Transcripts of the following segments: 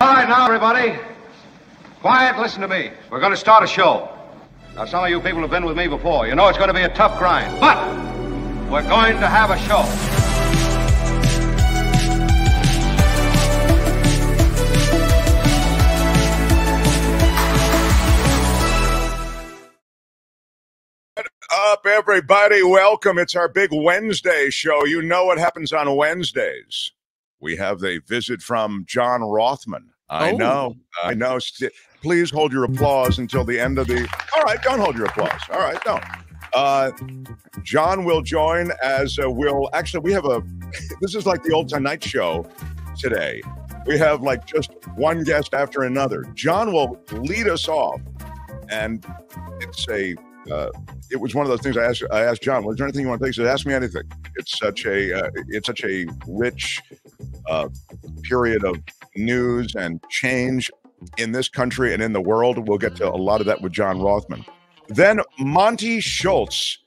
All right, now, everybody. Quiet, listen to me. We're going to start a show. Now, some of you people have been with me before. You know it's going to be a tough grind. But we're going to have a show. What up, everybody? Welcome. It's our big Wednesday show. You know what happens on Wednesdays. We have a visit from John Rothman. I know. Please hold your applause until the end of the... All right, don't hold your applause. All right, don't. John will join as we'll... Actually, we have a... This is like the old Tonight Show today. We have like just one guest after another. John will lead us off. And it's a... it was one of those things I asked John, was there anything you want to say? He said, ask me anything. It's such a rich period of news and change in this country and in the world. We'll get to a lot of that with John Rothman. Then Monty Schultz,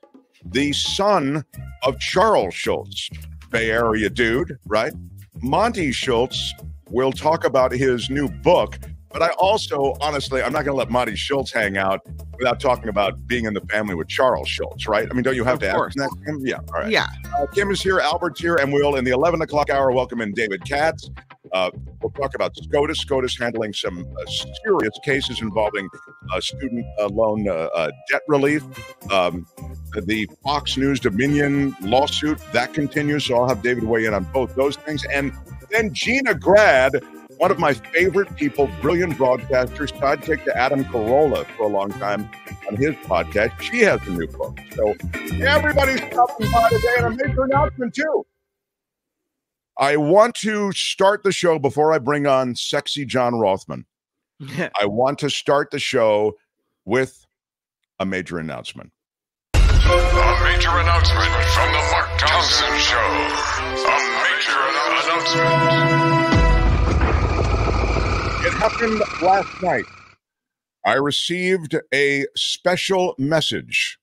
the son of Charles Schultz, Bay Area dude, right? Monty Schultz will talk about his new book. But I also, honestly, I'm not going to let Monty Schultz hang out without talking about being in the family with Charles Schultz, right? I mean, don't you have to ask that, Kim? Yeah, all right. Yeah. Kim is here, Albert's here, and we'll, in the 11 o'clock hour, welcome in David Katz. We'll talk about SCOTUS. SCOTUS handling some serious cases involving student loan debt relief. The Fox News Dominion lawsuit, that continues, so I'll have David weigh in on both those things. And then Gina Grad, one of my favorite people, brilliant broadcaster, sidekick to Adam Carolla for a long time on his podcast. She has a new book. So everybody's stopping by today, and a major announcement too. I want to start the show before I bring on sexy John Rothman. I want to start the show with a major announcement. A major announcement from the Mark Thompson Show. A major announcement. It happened last night. I received a special message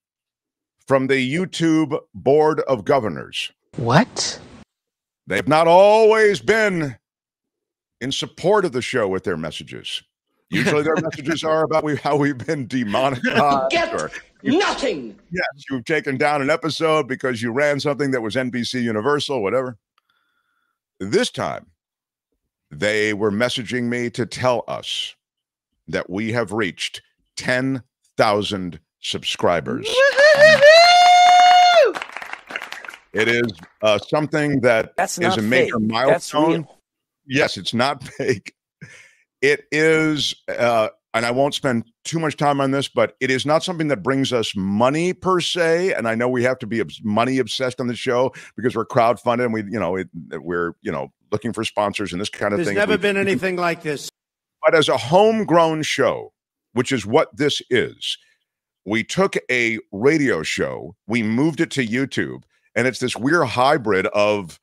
from the YouTube Board of Governors. What? They've not always been in support of the show with their messages. Usually their messages are about how we've been demonetized. Get nothing. Yes, you've taken down an episode because you ran something that was NBC Universal, whatever. This time, they were messaging me to tell us that we have reached 10,000 subscribers. It is something that is a major milestone. That's real. Yes, it's not fake. It is, and I won't spend too much time on this, but it is not something that brings us money per se. And I know we have to be money obsessed on the show because we're crowdfunded and we're looking for sponsors and this kind of thing. There's never been anything like this. But as a homegrown show, which is what this is, we took a radio show, we moved it to YouTube, and it's this weird hybrid of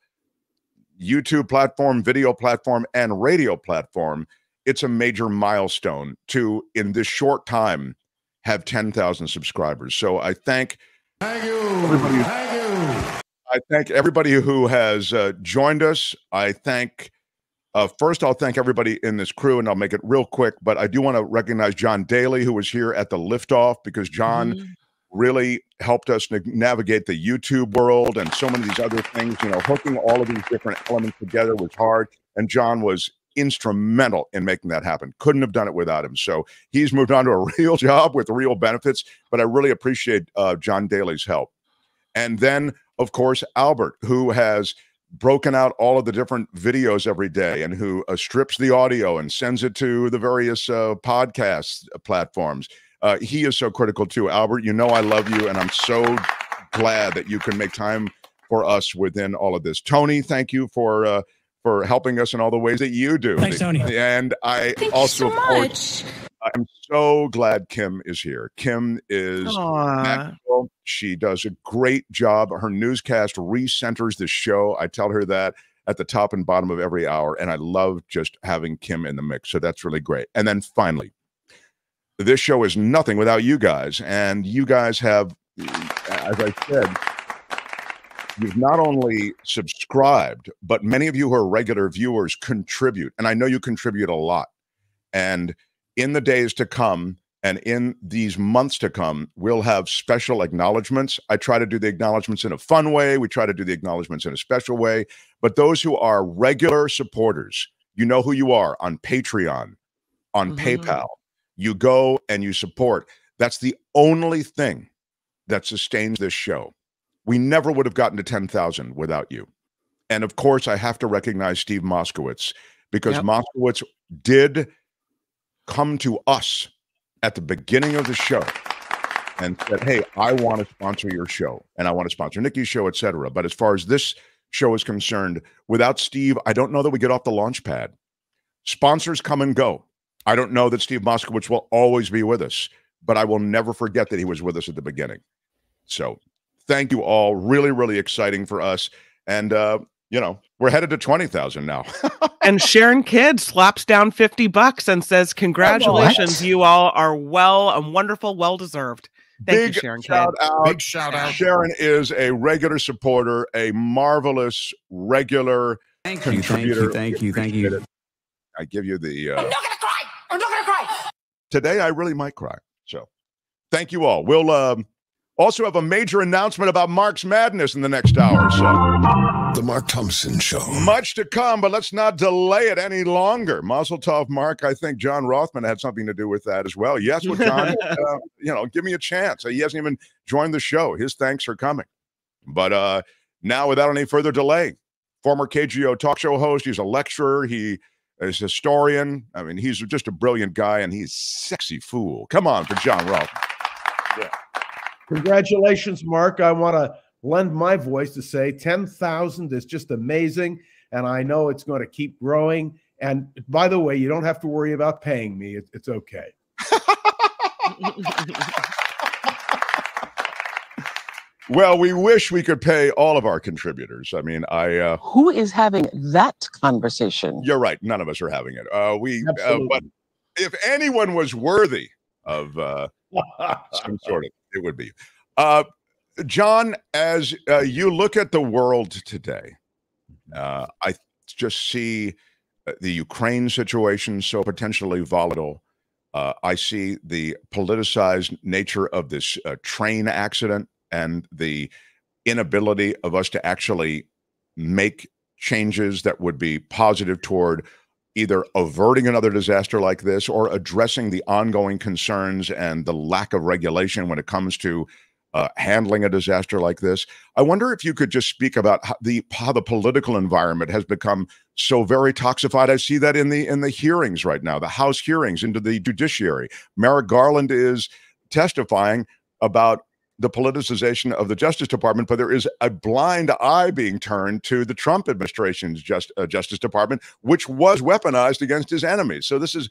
YouTube platform, video platform, and radio platform. It's a major milestone to, in this short time, have 10,000 subscribers. So I thank everybody. I thank everybody who has joined us. I thank, first I'll thank everybody in this crew, and I'll make it real quick, but I do want to recognize John Daly, who was here at the liftoff, because John really helped us navigate the YouTube world and so many of these other things. Hooking all of these different elements together was hard, and John was instrumental in making that happen. Couldn't have done it without him. So he's moved on to a real job with real benefits, but I really appreciate John Daly's help. And then, of course, Albert, who has broken out all of the different videos every day and who strips the audio and sends it to the various podcast platforms. He is so critical too. Albert, I love you, and I'm so glad that you can make time for us within all of this. Tony, thank you for helping us in all the ways that you do. Thanks, Tony. And I Thank also, you so much. I'm so glad Kim is here. Kim is magical. She does a great job. Her newscast recenters the show. I tell her that at the top and bottom of every hour, and I love just having Kim in the mix. So that's really great. And then finally, this show is nothing without you guys. And you guys have, as I said, you've not only subscribed, but many of you who are regular viewers contribute. And I know you contribute a lot. And in the days to come and in these months to come, we'll have special acknowledgments. I try to do the acknowledgments in a fun way. We try to do the acknowledgments in a special way. But those who are regular supporters, you know who you are on Patreon, on PayPal. You go and you support. That's the only thing that sustains this show. We never would have gotten to 10,000 without you. And of course, I have to recognize Steve Moskowitz, because Moskowitz did come to us at the beginning of the show and said, hey, I want to sponsor your show and I want to sponsor Nikki's show, etc. But as far as this show is concerned, without Steve, I don't know that we get off the launch pad. Sponsors come and go. I don't know that Steve Moskowitz will always be with us, but I will never forget that he was with us at the beginning. So thank you all. Really, really exciting for us. And, you know, we're headed to 20,000 now. And Sharon Kidd slaps down $50 and says, congratulations, you all are well and wonderful, well-deserved. Thank you, Sharon Kidd. Big shout out. Sharon is a regular supporter, a marvelous, regular contributor. Thank you. I give you the... I'm not gonna cry! I'm not gonna cry! Today, I really might cry. So thank you all. We'll also have a major announcement about Mark's Madness in the next hour. So The Mark Thompson Show. Much to come, but let's not delay it any longer. Mazel tov, Mark. I think John Rothman had something to do with that as well. Yes, well, John, you know, give me a chance. He hasn't even joined the show. His thanks are coming. But now, without any further delay, former KGO talk show host. He's a lecturer. He is a historian. I mean, he's just a brilliant guy, and he's a sexy fool. Come on for John Rothman. Yeah. Congratulations, Mark. I want to lend my voice to say 10,000 is just amazing, and I know it's going to keep growing. And by the way, you don't have to worry about paying me. It's okay. Well, we wish we could pay all of our contributors. I mean, who is having that conversation? You're right. None of us are having it. But if anyone was worthy of some sort of, it would be. John, as you look at the world today, I just see the Ukraine situation so potentially volatile. I see the politicized nature of this train accident and the inability of us to actually make changes that would be positive toward either averting another disaster like this or addressing the ongoing concerns and the lack of regulation when it comes to handling a disaster like this. I wonder if you could just speak about how the political environment has become so very toxified. I see that in the hearings right now, the House hearings into the judiciary. Merrick Garland is testifying about the politicization of the Justice Department, but there is a blind eye being turned to the Trump administration's Justice Department, which was weaponized against his enemies. So this is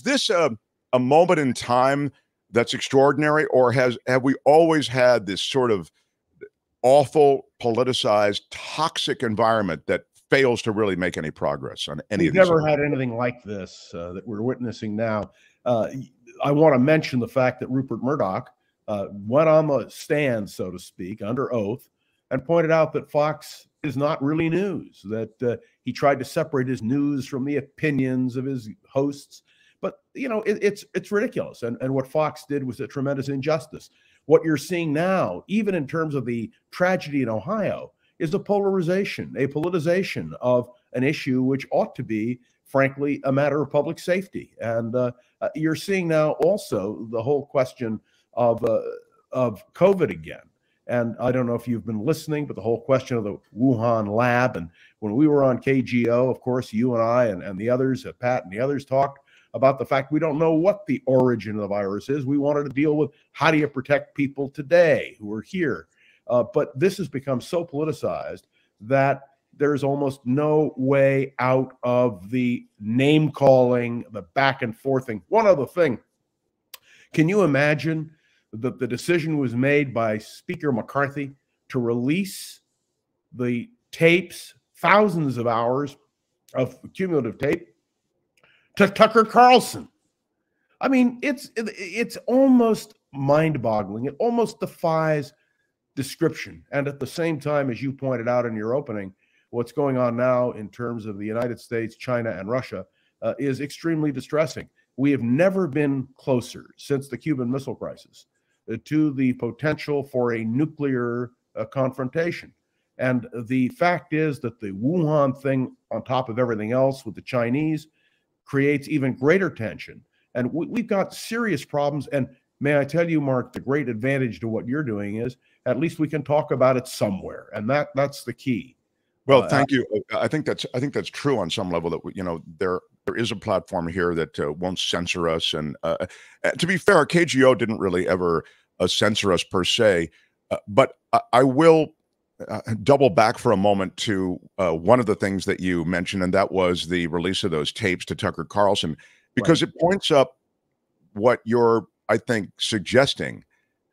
this a moment in time that's extraordinary, or have we always had this sort of awful, politicized, toxic environment that fails to really make any progress on any of these? We've never had anything like this that we're witnessing now. I want to mention the fact that Rupert Murdoch went on the stand, so to speak, under oath, and pointed out that Fox is not really news, that he tried to separate his news from the opinions of his hosts. But, you know, it's ridiculous. And what Fox did was a tremendous injustice. What you're seeing now, even in terms of the tragedy in Ohio, is a polarization, a politicization of an issue which ought to be, frankly, a matter of public safety. And you're seeing now also the whole question of COVID again. And I don't know if you've been listening, but the whole question of the Wuhan lab. And when we were on KGO, of course, you and I and the others, Pat and the others, talked about the fact we don't know what the origin of the virus is. We wanted to deal with how do you protect people today who are here. But this has become so politicized that there's almost no way out of the name calling, the back and forthing. One other thing, can you imagine that the decision was made by Speaker McCarthy to release the tapes, thousands of hours of cumulative tape, to Tucker Carlson? I mean, it's almost mind-boggling. It almost defies description. And at the same time, as you pointed out in your opening, what's going on now in terms of the United States, China, and Russia is extremely distressing. We have never been closer since the Cuban Missile Crisis to the potential for a nuclear confrontation. And the fact is that the Wuhan thing, on top of everything else with the Chinese, creates even greater tension. And we've got serious problems. And may I tell you, Mark, the great advantage to what you're doing is at least we can talk about it somewhere. And that's the key. Well, thank you. I think that's true on some level, that there is a platform here that won't censor us. And to be fair, KGO didn't really ever censor us per se. But I will double back for a moment to one of the things that you mentioned, and that was the release of those tapes to Tucker Carlson, because it points up what you're, I think, suggesting,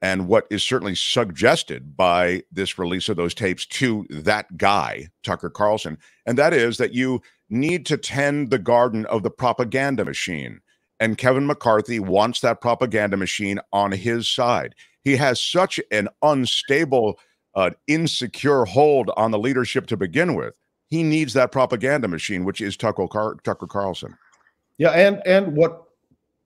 and what is certainly suggested by this release of those tapes to that guy, Tucker Carlson, and that is that you need to tend the garden of the propaganda machine. And Kevin McCarthy wants that propaganda machine on his side. He has such an unstable, insecure hold on the leadership to begin with. He needs that propaganda machine, which is Tucker Carlson. Yeah, and what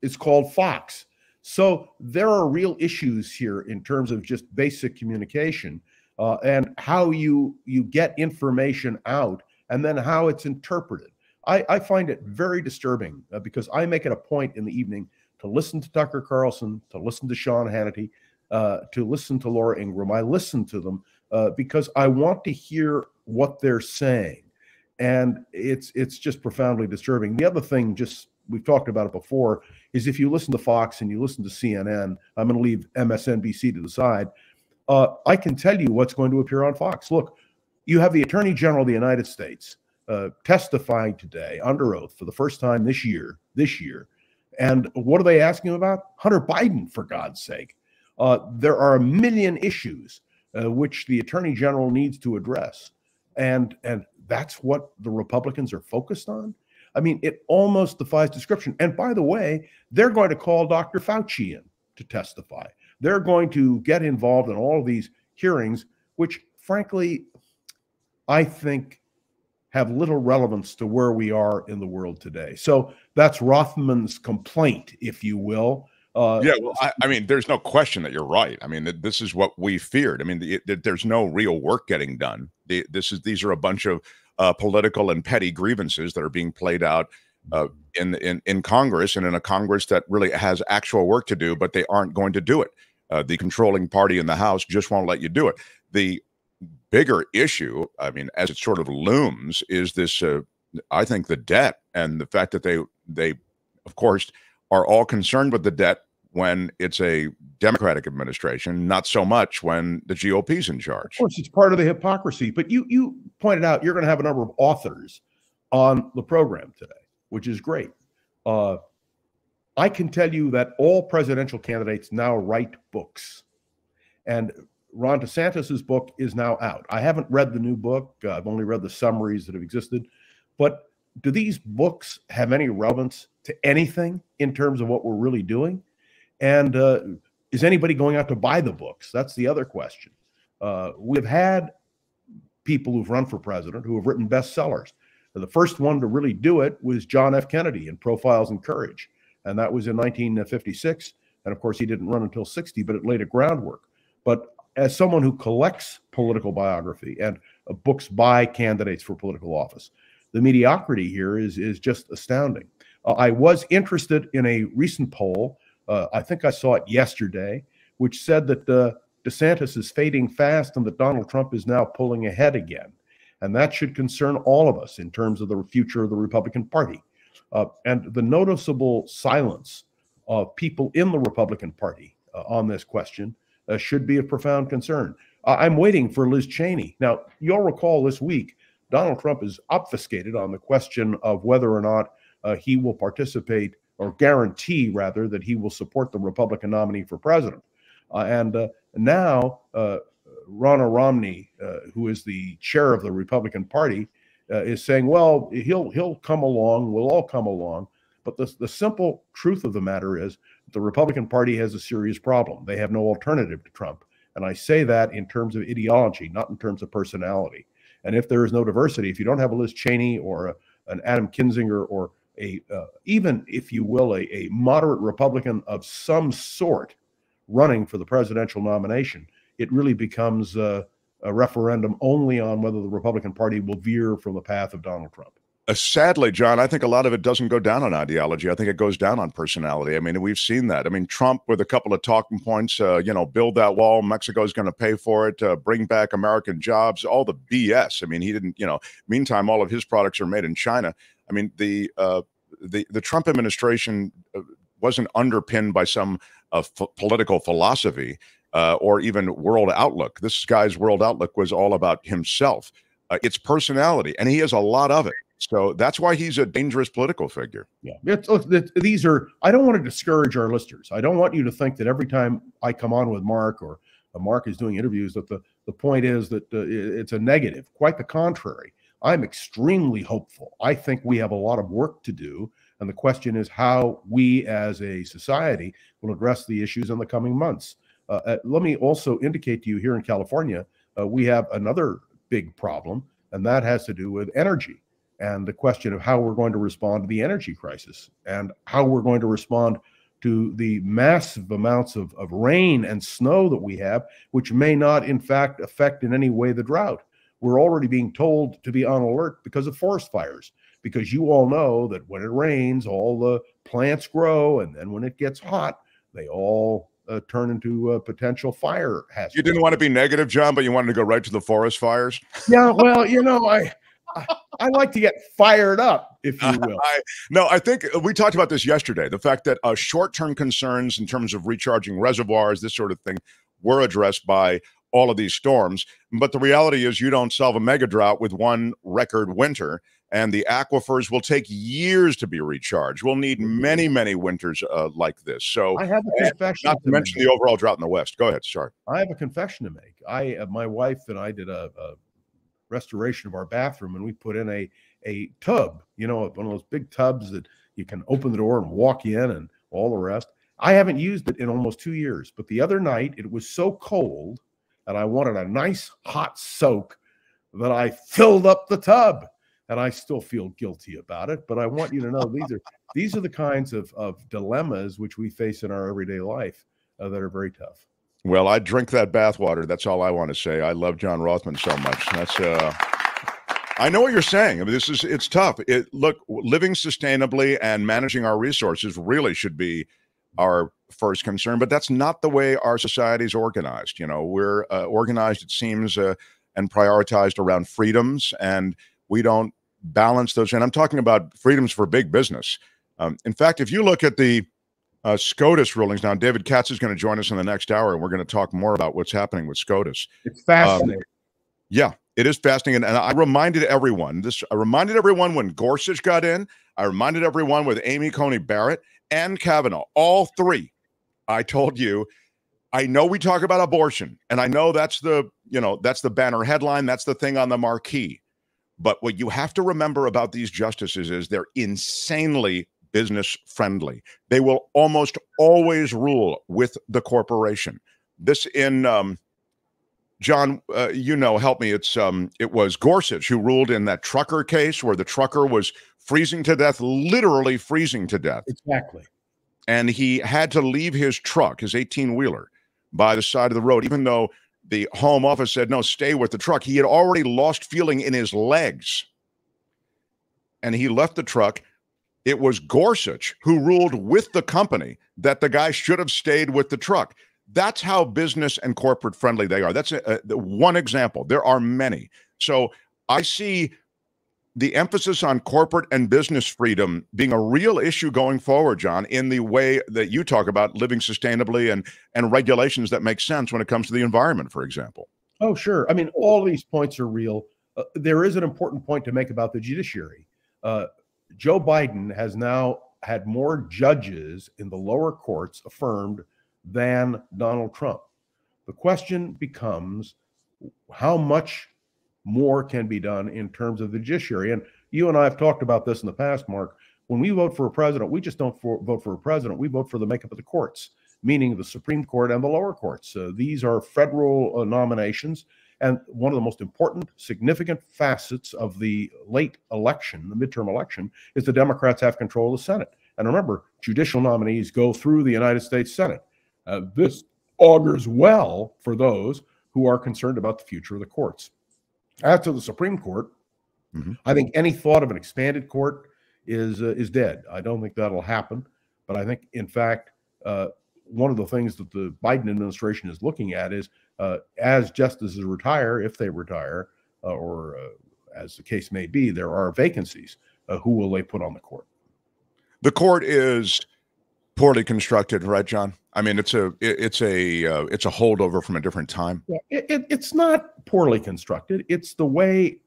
is called Fox. So there are real issues here in terms of just basic communication and how you get information out and then how it's interpreted. I find it very disturbing because I make it a point in the evening to listen to Tucker Carlson, to listen to Sean Hannity, to listen to Laura Ingraham. I listen to them because I want to hear what they're saying. And it's just profoundly disturbing. The other thing, just we've talked about it before, is if you listen to Fox and you listen to CNN, I'm going to leave MSNBC to the side. I can tell you what's going to appear on Fox. Look, you have the Attorney General of the United States testifying today under oath for the first time this year. And what are they asking about? Hunter Biden, for God's sake. There are a million issues which the Attorney General needs to address. And that's what the Republicans are focused on. I mean, it almost defies description. And by the way, they're going to call Dr. Fauci in to testify. They're going to get involved in all of these hearings, which frankly, I think have little relevance to where we are in the world today. So that's Rothman's complaint, if you will. Yeah, well, I mean, there's no question that you're right. I mean, this is what we feared. I mean, there's no real work getting done. These are a bunch of political and petty grievances that are being played out in Congress, and in a Congress that really has actual work to do, but they aren't going to do it. The controlling party in the House just won't let you do it. The bigger issue, I mean, as it sort of looms, is this, I think, the debt, and the fact that they, of course, are all concerned with the debt when it's a Democratic administration, not so much when the GOP's in charge. Of course, it's part of the hypocrisy. But you pointed out you're going to have a number of authors on the program today, which is great. I can tell you that all presidential candidates now write books. And Ron DeSantis's book is now out. I haven't read the new book. I've only read the summaries that have existed. But do these books have any relevance to anything in terms of what we're really doing? And is anybody going out to buy the books? That's the other question. We've had people who've run for president who have written bestsellers. And the first one to really do it was John F. Kennedy in Profiles in Courage. And that was in 1956. And of course, he didn't run until 60, but it laid a groundwork. But as someone who collects political biography and books by candidates for political office, the mediocrity here is just astounding. I was interested in a recent poll, I think I saw it yesterday, which said that DeSantis is fading fast and that Donald Trump is now pulling ahead again. And that should concern all of us in terms of the future of the Republican Party. And the noticeable silence of people in the Republican Party on this question should be of profound concern. I'm waiting for Liz Cheney. Now, you'll recall this week, Donald Trump is obfuscated on the question of whether or not he will participate, or guarantee rather, that he will support the Republican nominee for president. Now Ronna Romney, who is the chair of the Republican Party, is saying, well, he'll come along, we'll all come along. But the simple truth of the matter is the Republican Party has a serious problem. They have no alternative to Trump. And I say that in terms of ideology, not in terms of personality. And if there is no diversity, if you don't have a Liz Cheney or an Adam Kinzinger or even, if you will, a moderate Republican of some sort running for the presidential nomination, it really becomes a referendum only on whether the Republican Party will veer from the path of Donald Trump. Sadly, John, I think a lot of it doesn't go down on ideology. I think it goes down on personality. I mean, we've seen that. I mean, Trump with a couple of talking points, build that wall, Mexico's going to pay for it, bring back American jobs, all the BS. I mean, he didn't, meantime, all of his products are made in China. I mean, the Trump administration wasn't underpinned by some political philosophy or even world outlook. This guy's world outlook was all about himself. It's personality, and he has a lot of it. So that's why he's a dangerous political figure. Yeah, these are. I don't want to discourage our listeners. I don't want you to think that every time I come on with Mark or Mark is doing interviews that the point is that it's a negative. Quite the contrary. I'm extremely hopeful. I think we have a lot of work to do, and the question is how we as a society will address the issues in the coming months. Let me also indicate to you here in California, we have another big problem, and that has to do with energy. And the question of how we're going to respond to the energy crisis and how we're going to respond to the massive amounts of rain and snow that we have, which may not, in fact, affect in any way the drought. We're already being told to be on alert because of forest fires, because you all know that when it rains, all the plants grow, and then when it gets hot, they all turn into potential fire hazards. You didn't want to be negative, John, but you wanted to go right to the forest fires? Yeah, well, I like to get fired up, if you will. I think we talked about this yesterday. The fact that short-term concerns in terms of recharging reservoirs, this sort of thing, were addressed by all of these storms. But the reality is you don't solve a mega drought with one record winter, and the aquifers will take years to be recharged. We'll need many, many winters like this. So I have a confession. Not to mention the overall drought in the West. Go ahead, sorry. I have a confession to make. My wife and I did a restoration of our bathroom, and we put in a tub, one of those big tubs that you can open the door and walk in and all the rest. I haven't used it in almost 2 years, but the other night it was so cold and I wanted a nice hot soak that I filled up the tub, and I still feel guilty about it. But I want you to know these are the kinds of dilemmas which we face in our everyday life that are very tough. Well, I drink that bathwater. That's all I want to say. I love John Rothman so much. That's I know what you're saying. I mean, it's tough. Look, living sustainably and managing our resources really should be our first concern, but that's not the way our society is organized. We're organized, it seems, and prioritized around freedoms, and we don't balance those. And I'm talking about freedoms for big business. In fact, if you look at the SCOTUS rulings. Now, David Katz is going to join us in the next hour, and we're going to talk more about what's happening with SCOTUS. It's fascinating. Yeah, it is fascinating. And I reminded everyone when Gorsuch got in. I reminded everyone with Amy Coney Barrett and Kavanaugh, all three. I told you, I know we talk about abortion, and I know that's the banner headline. That's the thing on the marquee. But what you have to remember about these justices is they're insanely business friendly. They will almost always rule with the corporation. This in John, help me. It was Gorsuch who ruled in that trucker case where the trucker was freezing to death, literally freezing to death. Exactly. And he had to leave his truck, his 18-wheeler, by the side of the road, even though the Home Office said, no, stay with the truck. He had already lost feeling in his legs. And he left the truck. It was Gorsuch who ruled with the company that the guy should have stayed with the truck. That's how business and corporate friendly they are. That's one example. There are many. So I see the emphasis on corporate and business freedom being a real issue going forward, John, in the way that you talk about living sustainably and regulations that make sense when it comes to the environment, for example. Oh, sure. I mean, all of these points are real. There is an important point to make about the judiciary. Joe Biden has now had more judges in the lower courts affirmed than Donald Trump. The question becomes how much more can be done in terms of the judiciary. And you and I have talked about this in the past, Mark. When we vote for a president, we just don't vote for a president. We vote for the makeup of the courts. meaning the Supreme Court and the lower courts. These are federal nominations. And one of the most important, significant facets of the late election, the midterm election, is the Democrats have control of the Senate. And remember, judicial nominees go through the United States Senate. This augurs well for those who are concerned about the future of the courts. As to the Supreme Court, I think any thought of an expanded court is dead. I don't think that'll happen. But I think, in fact, one of the things that the Biden administration is looking at is as justices retire, if they retire, or as the case may be, there are vacancies. Who will they put on the court? The court is poorly constructed, right, John? I mean, it's a holdover from a different time. Yeah, it's not poorly constructed. It's the way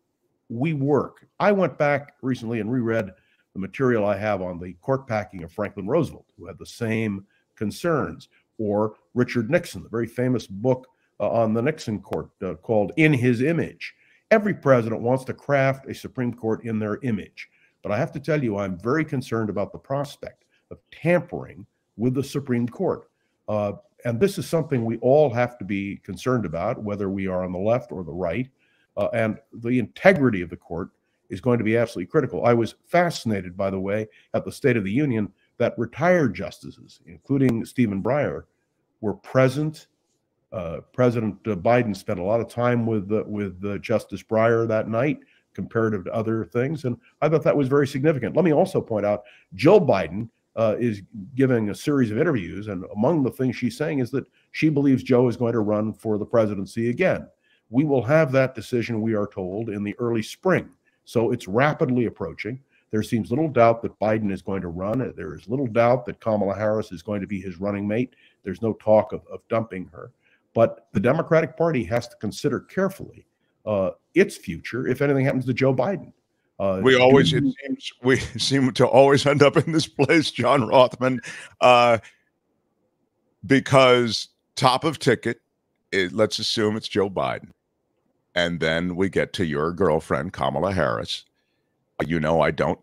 we work. I went back recently and reread the material I have on the court packing of Franklin Roosevelt, who had the same concerns, or Richard Nixon, the very famous book on the Nixon court called In His Image. Every president wants to craft a Supreme Court in their image. But I have to tell you, I'm very concerned about the prospect of tampering with the Supreme Court. And this is something we all have to be concerned about, whether we are on the left or the right. And the integrity of the court is going to be absolutely critical. I was fascinated, by the way, at the State of the Union that retired justices, including Stephen Breyer, were present. President Biden spent a lot of time with Justice Breyer that night, comparative to other things, and I thought that was very significant. Let me also point out, Jill Biden is giving a series of interviews, and among the things she's saying is that she believes Joe is going to run for the presidency again. We will have that decision, we are told, in the early spring. So it's rapidly approaching. There seems little doubt that Biden is going to run. There is little doubt that Kamala Harris is going to be his running mate. There's no talk of dumping her. But the Democratic Party has to consider carefully its future if anything happens to Joe Biden. We seem to always end up in this place, John Rothman, because top of ticket, let's assume it's Joe Biden. And then we get to your girlfriend, Kamala Harris. You know, I don't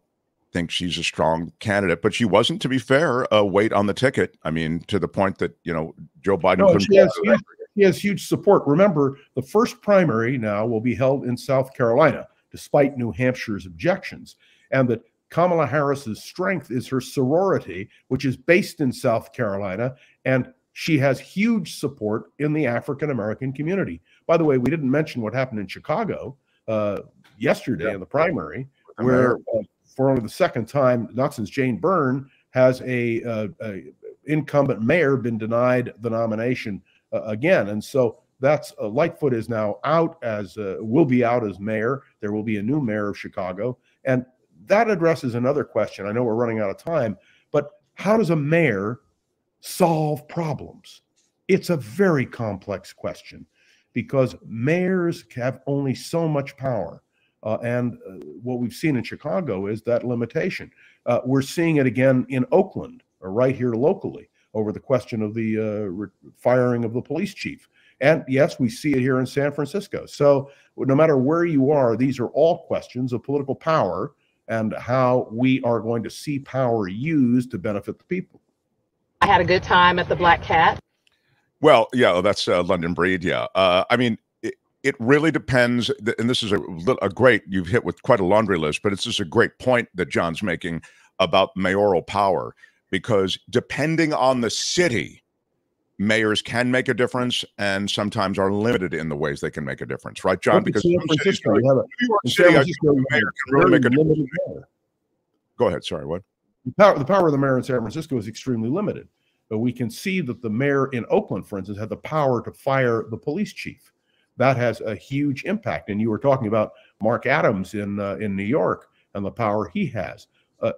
think she's a strong candidate, but she wasn't, to be fair, a weight on the ticket. I mean, to the point that, you know, Joe Biden couldn't. He has huge support. Remember, the first primary now will be held in South Carolina, despite New Hampshire's objections. And that Kamala Harris's strength is her sorority, which is based in South Carolina. And she has huge support in the African-American community. By the way, we didn't mention what happened in Chicago yesterday in the primary, where for only the second time, not since Jane Byrne, has a incumbent mayor been denied the nomination again. And so that's Lightfoot is now out as will be out as mayor. There will be a new mayor of Chicago. And that addresses another question. I know we're running out of time, but how does a mayor solve problems? It's a very complex question because mayors have only so much power. And what we've seen in Chicago is that limitation. We're seeing it again in Oakland, or right here locally, over the question of the firing of the police chief. And yes, we see it here in San Francisco. So no matter where you are, these are all questions of political power and how we are going to see power used to benefit the people. I had a good time at the Black Cat. Well, yeah, that's London Breed. Yeah. I mean, it really depends. And this is a great, you've hit with quite a laundry list, but it's just a great point that John's making about mayoral power, because depending on the city, mayors can make a difference and sometimes are limited in the ways they can make a difference. Right, John? Because New York City, mayor can really make a difference. Go ahead. Sorry, what? The power of the mayor in San Francisco is extremely limited. But we can see that the mayor in Oakland, for instance, had the power to fire the police chief. That has a huge impact. And you were talking about Mark Adams in New York and the power he has.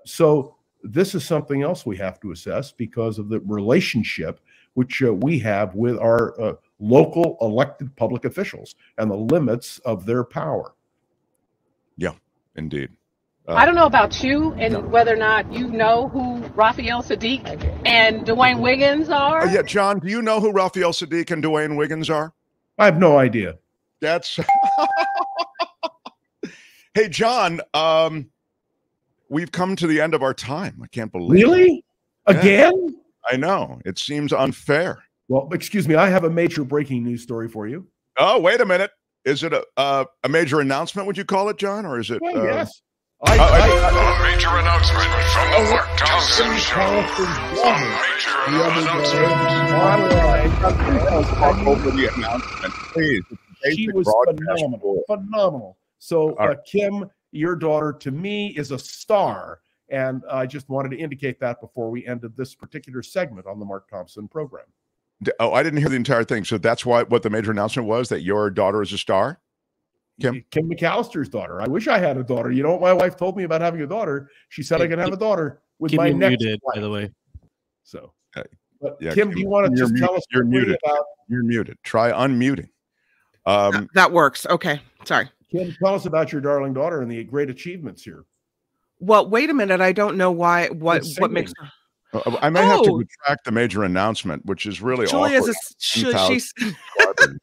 So this is something else we have to assess because of the relationship which we have with our local elected public officials and the limits of their power. Yeah, indeed. I don't know about you and whether or not you know who Raphael Sadiq and Dwayne Wiggins are. Yeah, John, do you know who Raphael Sadiq and Dwayne Wiggins are? I have no idea. That's Hey, John, we've come to the end of our time. I can't believe Really? it. Again? I know. It seems unfair. Well, excuse me. I have a major breaking news story for you. Oh, wait a minute. Is it a major announcement, would you call it, John? Or is it? Well, yes. A major announcement from the Mark Thompson Show. A major announcement. Talk over the announcement, please. She was phenomenal. Phenomenal. So, Kim, your daughter, to me, is a star. And I just wanted to indicate that before we ended this particular segment on the Mark Thompson program. Oh, I didn't hear the entire thing. So that's what the major announcement was, that your daughter is a star? Kim McAllister's daughter. I wish I had a daughter. You know what my wife told me about having a daughter? She said I can have a daughter with my next wife. By the way. So, but yeah, Kim, do you want to just tell us? You're muted. You're muted. Try unmuting. That works. Okay. Sorry. Kim, tell us about your darling daughter and the great achievements here. Well, wait a minute. I don't know why. What makes her? I may have to retract the major announcement, which is really Julia awkward.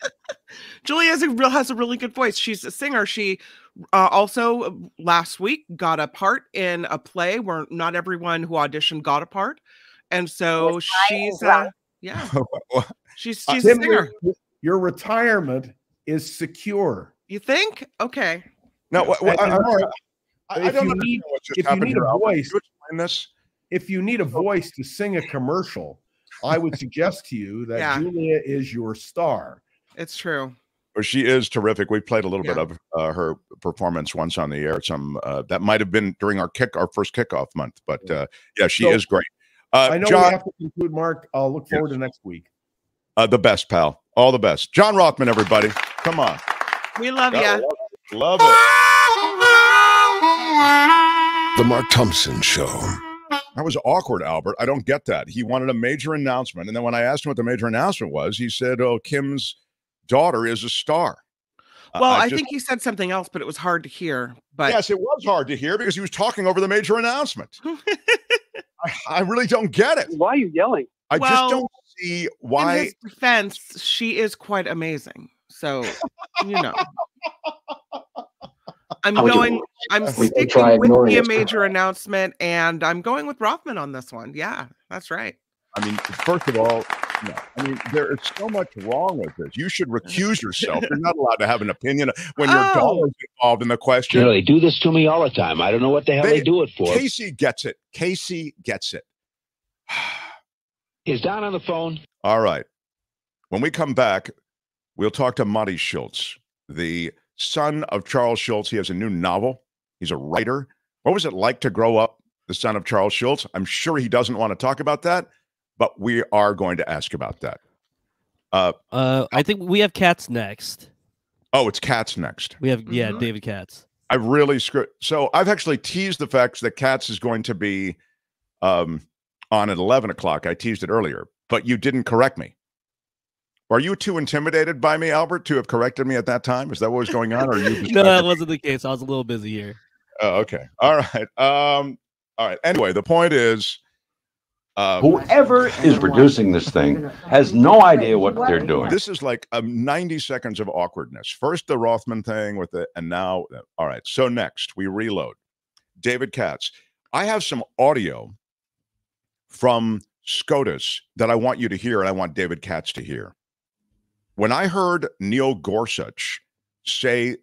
Julia has a really good voice. She's a singer. She also last week got a part in a play where not everyone who auditioned got a part, and so she's she's a singer. Your retirement is secure. You think? Okay. No, I don't know if you need a voice. Explain this. If you need a voice to sing a commercial, I would suggest to you that Julia is your star. It's true. Well, she is terrific. We played a little bit of her performance once on the air. Some that might have been during our first kickoff month, but she is great. I know John, we have to conclude, Mark. I'll look forward to next week. The best, pal. All the best. John Rothman, everybody. Come on. We love you. Love it. The Mark Thompson Show. That was awkward, Albert. I don't get that. He wanted a major announcement. And then when I asked him what the major announcement was, he said, oh, Kim's daughter is a star. Well, I think he said something else, but it was hard to hear. But yes, it was hard to hear because he was talking over the major announcement. I really don't get it. Why are you yelling? I just don't see why. In his defense, she is quite amazing. So, you know. I'm sticking with the major announcement, and I'm going with Rothman on this one. Yeah, that's right. I mean, first of all, no. I mean, there is so much wrong with this. You should recuse yourself. You're not allowed to have an opinion when your daughter's involved in the question. You know, they do this to me all the time. I don't know what the hell they do it for. Casey gets it. Casey gets it. Is Don on the phone? All right. When we come back, we'll talk to Monty Schultz, the son of Charles Schultz. He has a new novel. He's a writer. What was it like to grow up the son of Charles Schultz? I'm sure he doesn't want to talk about that, but we are going to ask about that. I think we have Katz next. Oh, it's Katz next. We have, David Katz. I really screwed. So I've actually teased the facts that Katz is going to be on at 11 o'clock. I teased it earlier, but you didn't correct me. Are you too intimidated by me, Albert, to have corrected me at that time? Is that what was going on? Or you? No, that wasn't the case. I was a little busy here. Oh, okay. All right. All right. Anyway, the point is, whoever is producing this thing has no idea what they're doing. This is like 90 seconds of awkwardness. First, the Rothman thing with it, and now, all right. So next, we reload. David Katz. I have some audio from SCOTUS that I want you to hear, and I want David Katz to hear. When I heard Neil Gorsuch say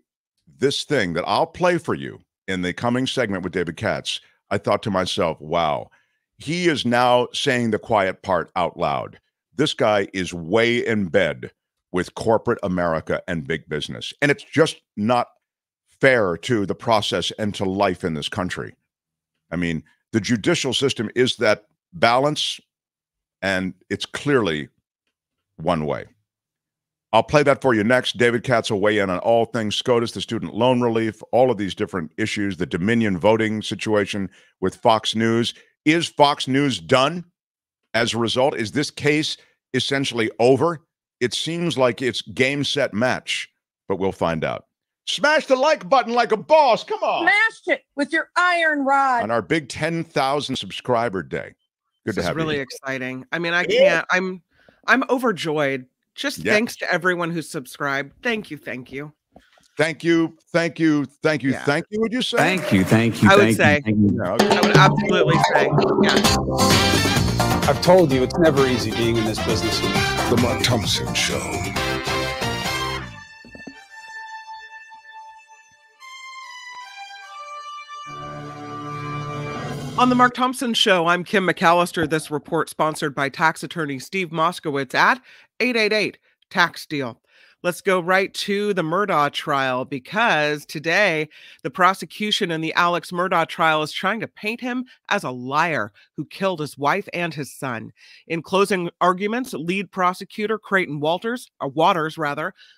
this thing that I'll play for you in the coming segment with David Katz, I thought to myself, wow, he is now saying the quiet part out loud. This guy is way in bed with corporate America and big business. And it's just not fair to the process and to life in this country. I mean, the judicial system is that balance, and it's clearly one way. I'll play that for you next. David Katz will weigh in on all things SCOTUS, the student loan relief, all of these different issues, the Dominion voting situation with Fox News. Is Fox News done as a result? Is this case essentially over? It seems like it's game, set, match, but we'll find out. Smash the like button like a boss. Come on. Smash it with your iron rod. On our big 10,000 subscriber day. Good to have you. It's really exciting. I mean, I can't. I'm overjoyed. Just thanks to everyone who subscribed. Thank you. Thank you. Thank you. Thank you. Thank you. Yeah. Thank you. Would you say? Thank you. Thank you. I would thank say. You, thank you. Yeah, okay. I would absolutely say. Yeah. I've told you, it's never easy being in this business. The Mark Thompson Show. On the Mark Thompson Show, I'm Kim McAllister. This report sponsored by tax attorney Steve Moskowitz at 888-TAX-DEAL. Let's go right to the Murdaugh trial, because today the prosecution in the Alex Murdaugh trial is trying to paint him as a liar who killed his wife and his son. In closing arguments, lead prosecutor Creighton Waters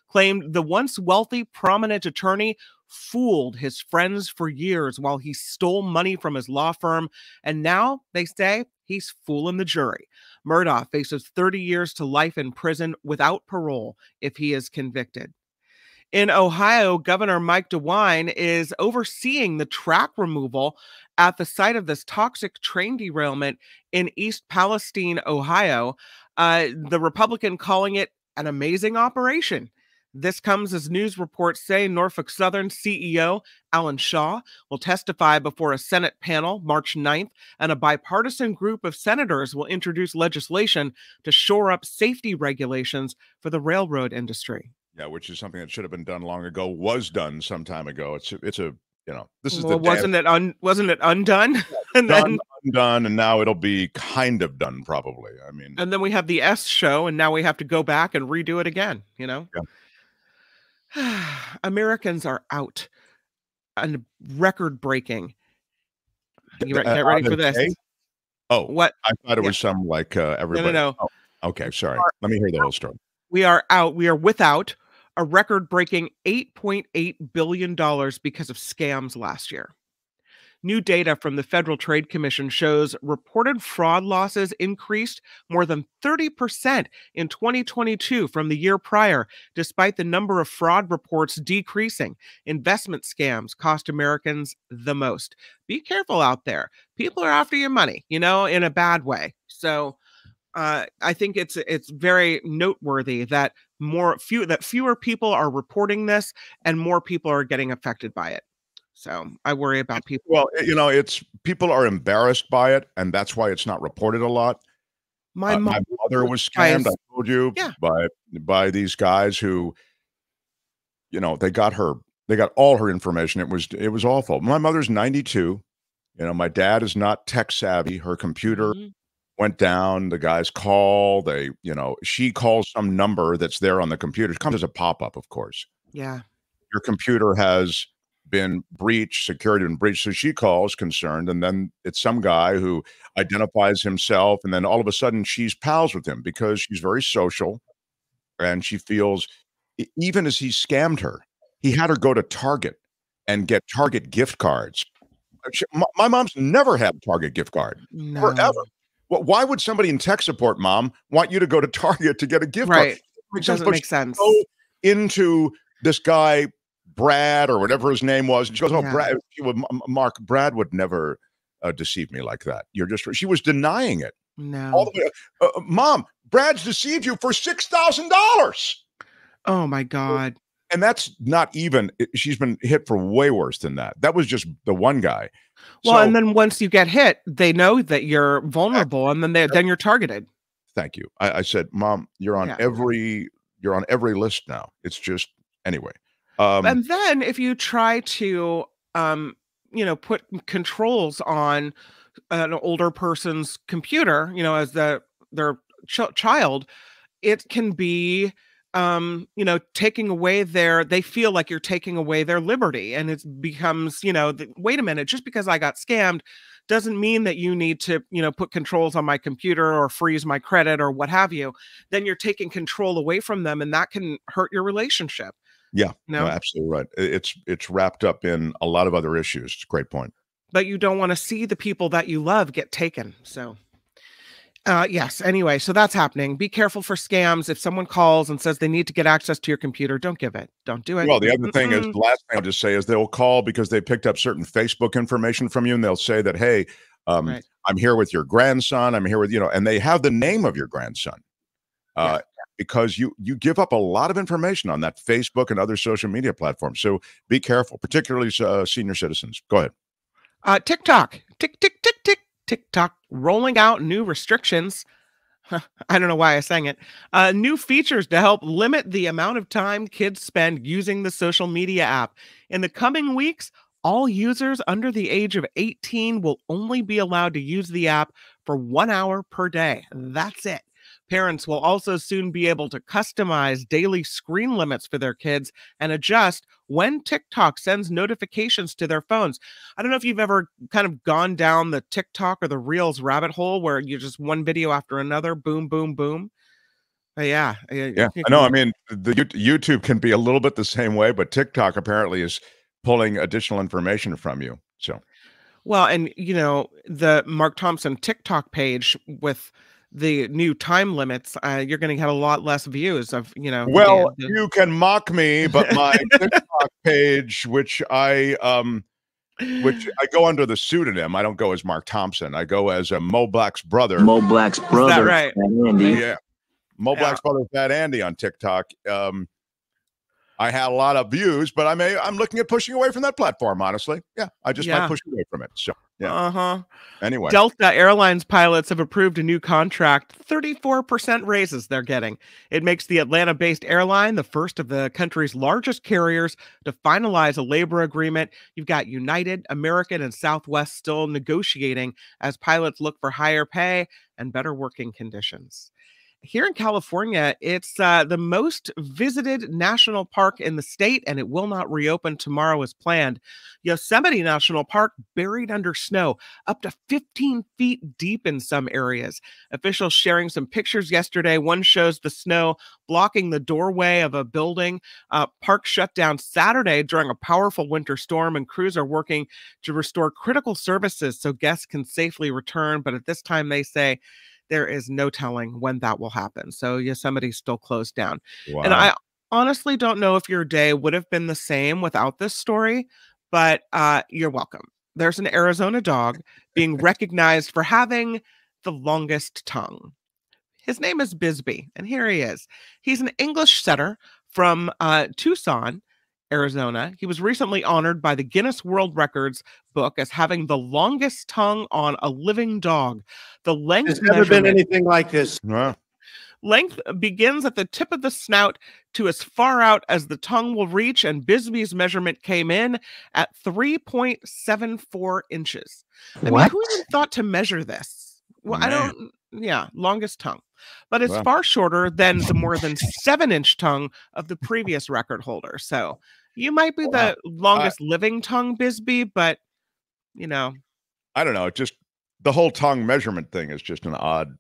claimed the once wealthy, prominent attorney fooled his friends for years while he stole money from his law firm, and now they say he's fooling the jury. Murdaugh faces 30 years to life in prison without parole if he is convicted. In Ohio, Governor Mike DeWine is overseeing the track removal at the site of this toxic train derailment in East Palestine, Ohio. The Republican calling it an amazing operation. This comes as news reports say Norfolk Southern CEO Alan Shaw will testify before a Senate panel March 9th, and a bipartisan group of senators will introduce legislation to shore up safety regulations for the railroad industry. Yeah, which is something that should have been done long ago, was done some time ago. It's a this is well, the wasn't it undone? And then undone, and now it'll be kind of done probably. I mean, and then we have the S show, and now we have to go back and redo it again, Yeah. Americans are out and record-breaking. Get ready for this. Oh, what? I thought it was some like everybody. No. Oh, okay, sorry. Let me hear the whole story. We are out. We are without a record-breaking $8.8 billion because of scams last year. New data from the Federal Trade Commission shows reported fraud losses increased more than 30% in 2022 from the year prior, despite the number of fraud reports decreasing. Investment scams cost Americans the most. Be careful out there. People are after your money, in a bad way. So I think it's very noteworthy that fewer people are reporting this and more people are getting affected by it. So I worry about people. Well, it's people are embarrassed by it, and that's why it's not reported a lot. My mother was scammed. I told you by these guys who, they got all her information. It was awful. My mother's 92. My dad is not tech savvy. Her computer went down. The guys call. She calls some number that's there on the computer. It comes as a pop-up, of course. Yeah. Your computer has been breached, security been breached. So she calls concerned, and then it's some guy who identifies himself, and then all of a sudden she's pals with him because she's very social, and she feels, even as he scammed her, he had her go to Target and get Target gift cards. My mom's never had a Target gift card forever. Well, why would somebody in tech support, Mom, want you to go to Target to get a gift card? It doesn't make sense. So into this guy, Brad, or whatever his name was, and she goes, "Oh, Brad, Mark, Brad would never deceive me like that. She was denying it. No, all the way. Mom, Brad's deceived you for $6,000. Oh my God! And that's not even. She's been hit for way worse than that. That was just the one guy. Well, and then once you get hit, they know that you're vulnerable, and then you're targeted. Thank you. I said, Mom, you're on every list now. It's just anyway. And then if you try to, put controls on an older person's computer, as their child, it can be, taking away they feel like you're taking away their liberty, and it becomes, wait a minute, just because I got scammed doesn't mean that you need to, put controls on my computer or freeze my credit or what have you. Then you're taking control away from them, and that can hurt your relationship. Yeah, no, absolutely right. It's wrapped up in a lot of other issues. It's a great point. But you don't want to see the people that you love get taken. So, yes. Anyway, so that's happening. Be careful for scams. If someone calls and says they need to get access to your computer, don't give it. Don't do it. Well, the other thing is, the last thing I'll just say is they'll call because they picked up certain Facebook information from you, and they'll say that, hey, I'm here with your grandson. I'm here with, and they have the name of your grandson. Because you give up a lot of information on that Facebook and other social media platforms. So be careful, particularly senior citizens. Go ahead. TikTok. TikTok rolling out new restrictions. I don't know why I sang it. New features to help limit the amount of time kids spend using the social media app. In the coming weeks, all users under the age of 18 will only be allowed to use the app for 1 hour per day. That's it. Parents will also soon be able to customize daily screen limits for their kids and adjust when TikTok sends notifications to their phones. I don't know if you've ever kind of gone down the TikTok or the Reels rabbit hole where you just one video after another, boom, boom, boom. Yeah. I know. I mean, the YouTube can be a little bit the same way, but TikTok apparently is pulling additional information from you. So, well, and the Mark Thompson TikTok page with the new time limits, you're going to have a lot less views of, Well, you can mock me, but my TikTok page, which I go under the pseudonym, I don't go as Mark Thompson. I go as Mo Black's brother. Mo Black's brother. Is that right? Andy. Yeah. Mo Black's brother, Fat Andy on TikTok. I had a lot of views, but I'm looking at pushing away from that platform, honestly. Yeah, I just might push away from it. So, yeah. Anyway. Delta Airlines pilots have approved a new contract, 34% raises they're getting. It makes the Atlanta-based airline the first of the country's largest carriers to finalize a labor agreement. You've got United, American, and Southwest still negotiating as pilots look for higher pay and better working conditions. Here in California, it's the most visited national park in the state, and it will not reopen tomorrow as planned. Yosemite National Park buried under snow, up to 15 feet deep in some areas. Officials sharing some pictures yesterday. One shows the snow blocking the doorway of a building. Park shut down Saturday during a powerful winter storm, and crews are working to restore critical services so guests can safely return. But at this time, they say, there is no telling when that will happen. So Yosemite's still closed down. Wow. And I honestly don't know if your day would have been the same without this story, but you're welcome. There's an Arizona dog being recognized for having the longest tongue. His name is Bisbee, and here he is. He's an English setter from Tucson, Arizona. He was recently honored by the Guinness World Records book as having the longest tongue on a living dog. The length There's never been anything like this. Length begins at the tip of the snout to as far out as the tongue will reach, and Bisbee's measurement came in at 3.74 inches. I mean, who even thought to measure this? Well, longest tongue. But it's far shorter than the more than 7-inch tongue of the previous record holder. So you might be the longest living tongue, Bisbee, but, I don't know. Just the whole tongue measurement thing is just an odd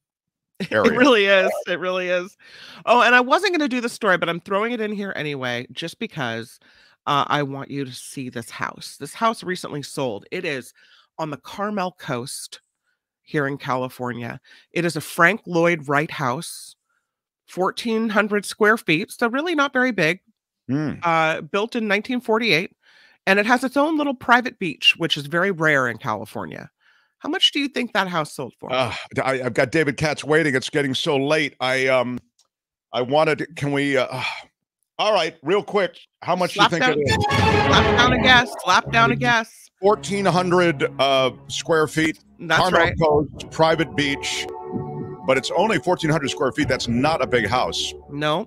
area. It really is. It really is. Oh, and I wasn't going to do the story, but I'm throwing it in here anyway, just because I want you to see this house. This house recently sold. It is on the Carmel Coast here in California. It is a Frank Lloyd Wright house, 1,400 square feet, so really not very big, built in 1948, and it has its own little private beach, which is very rare in California. How much do you think that house sold for? I've got David Katz waiting. It's getting so late. I wanted, can we, all right, real quick, how much do you think it is? Slap down a guess. Slap down a guess. 1,400 square feet. That's Carmel right. Coast, private beach, but it's only 1,400 square feet. That's not a big house. No.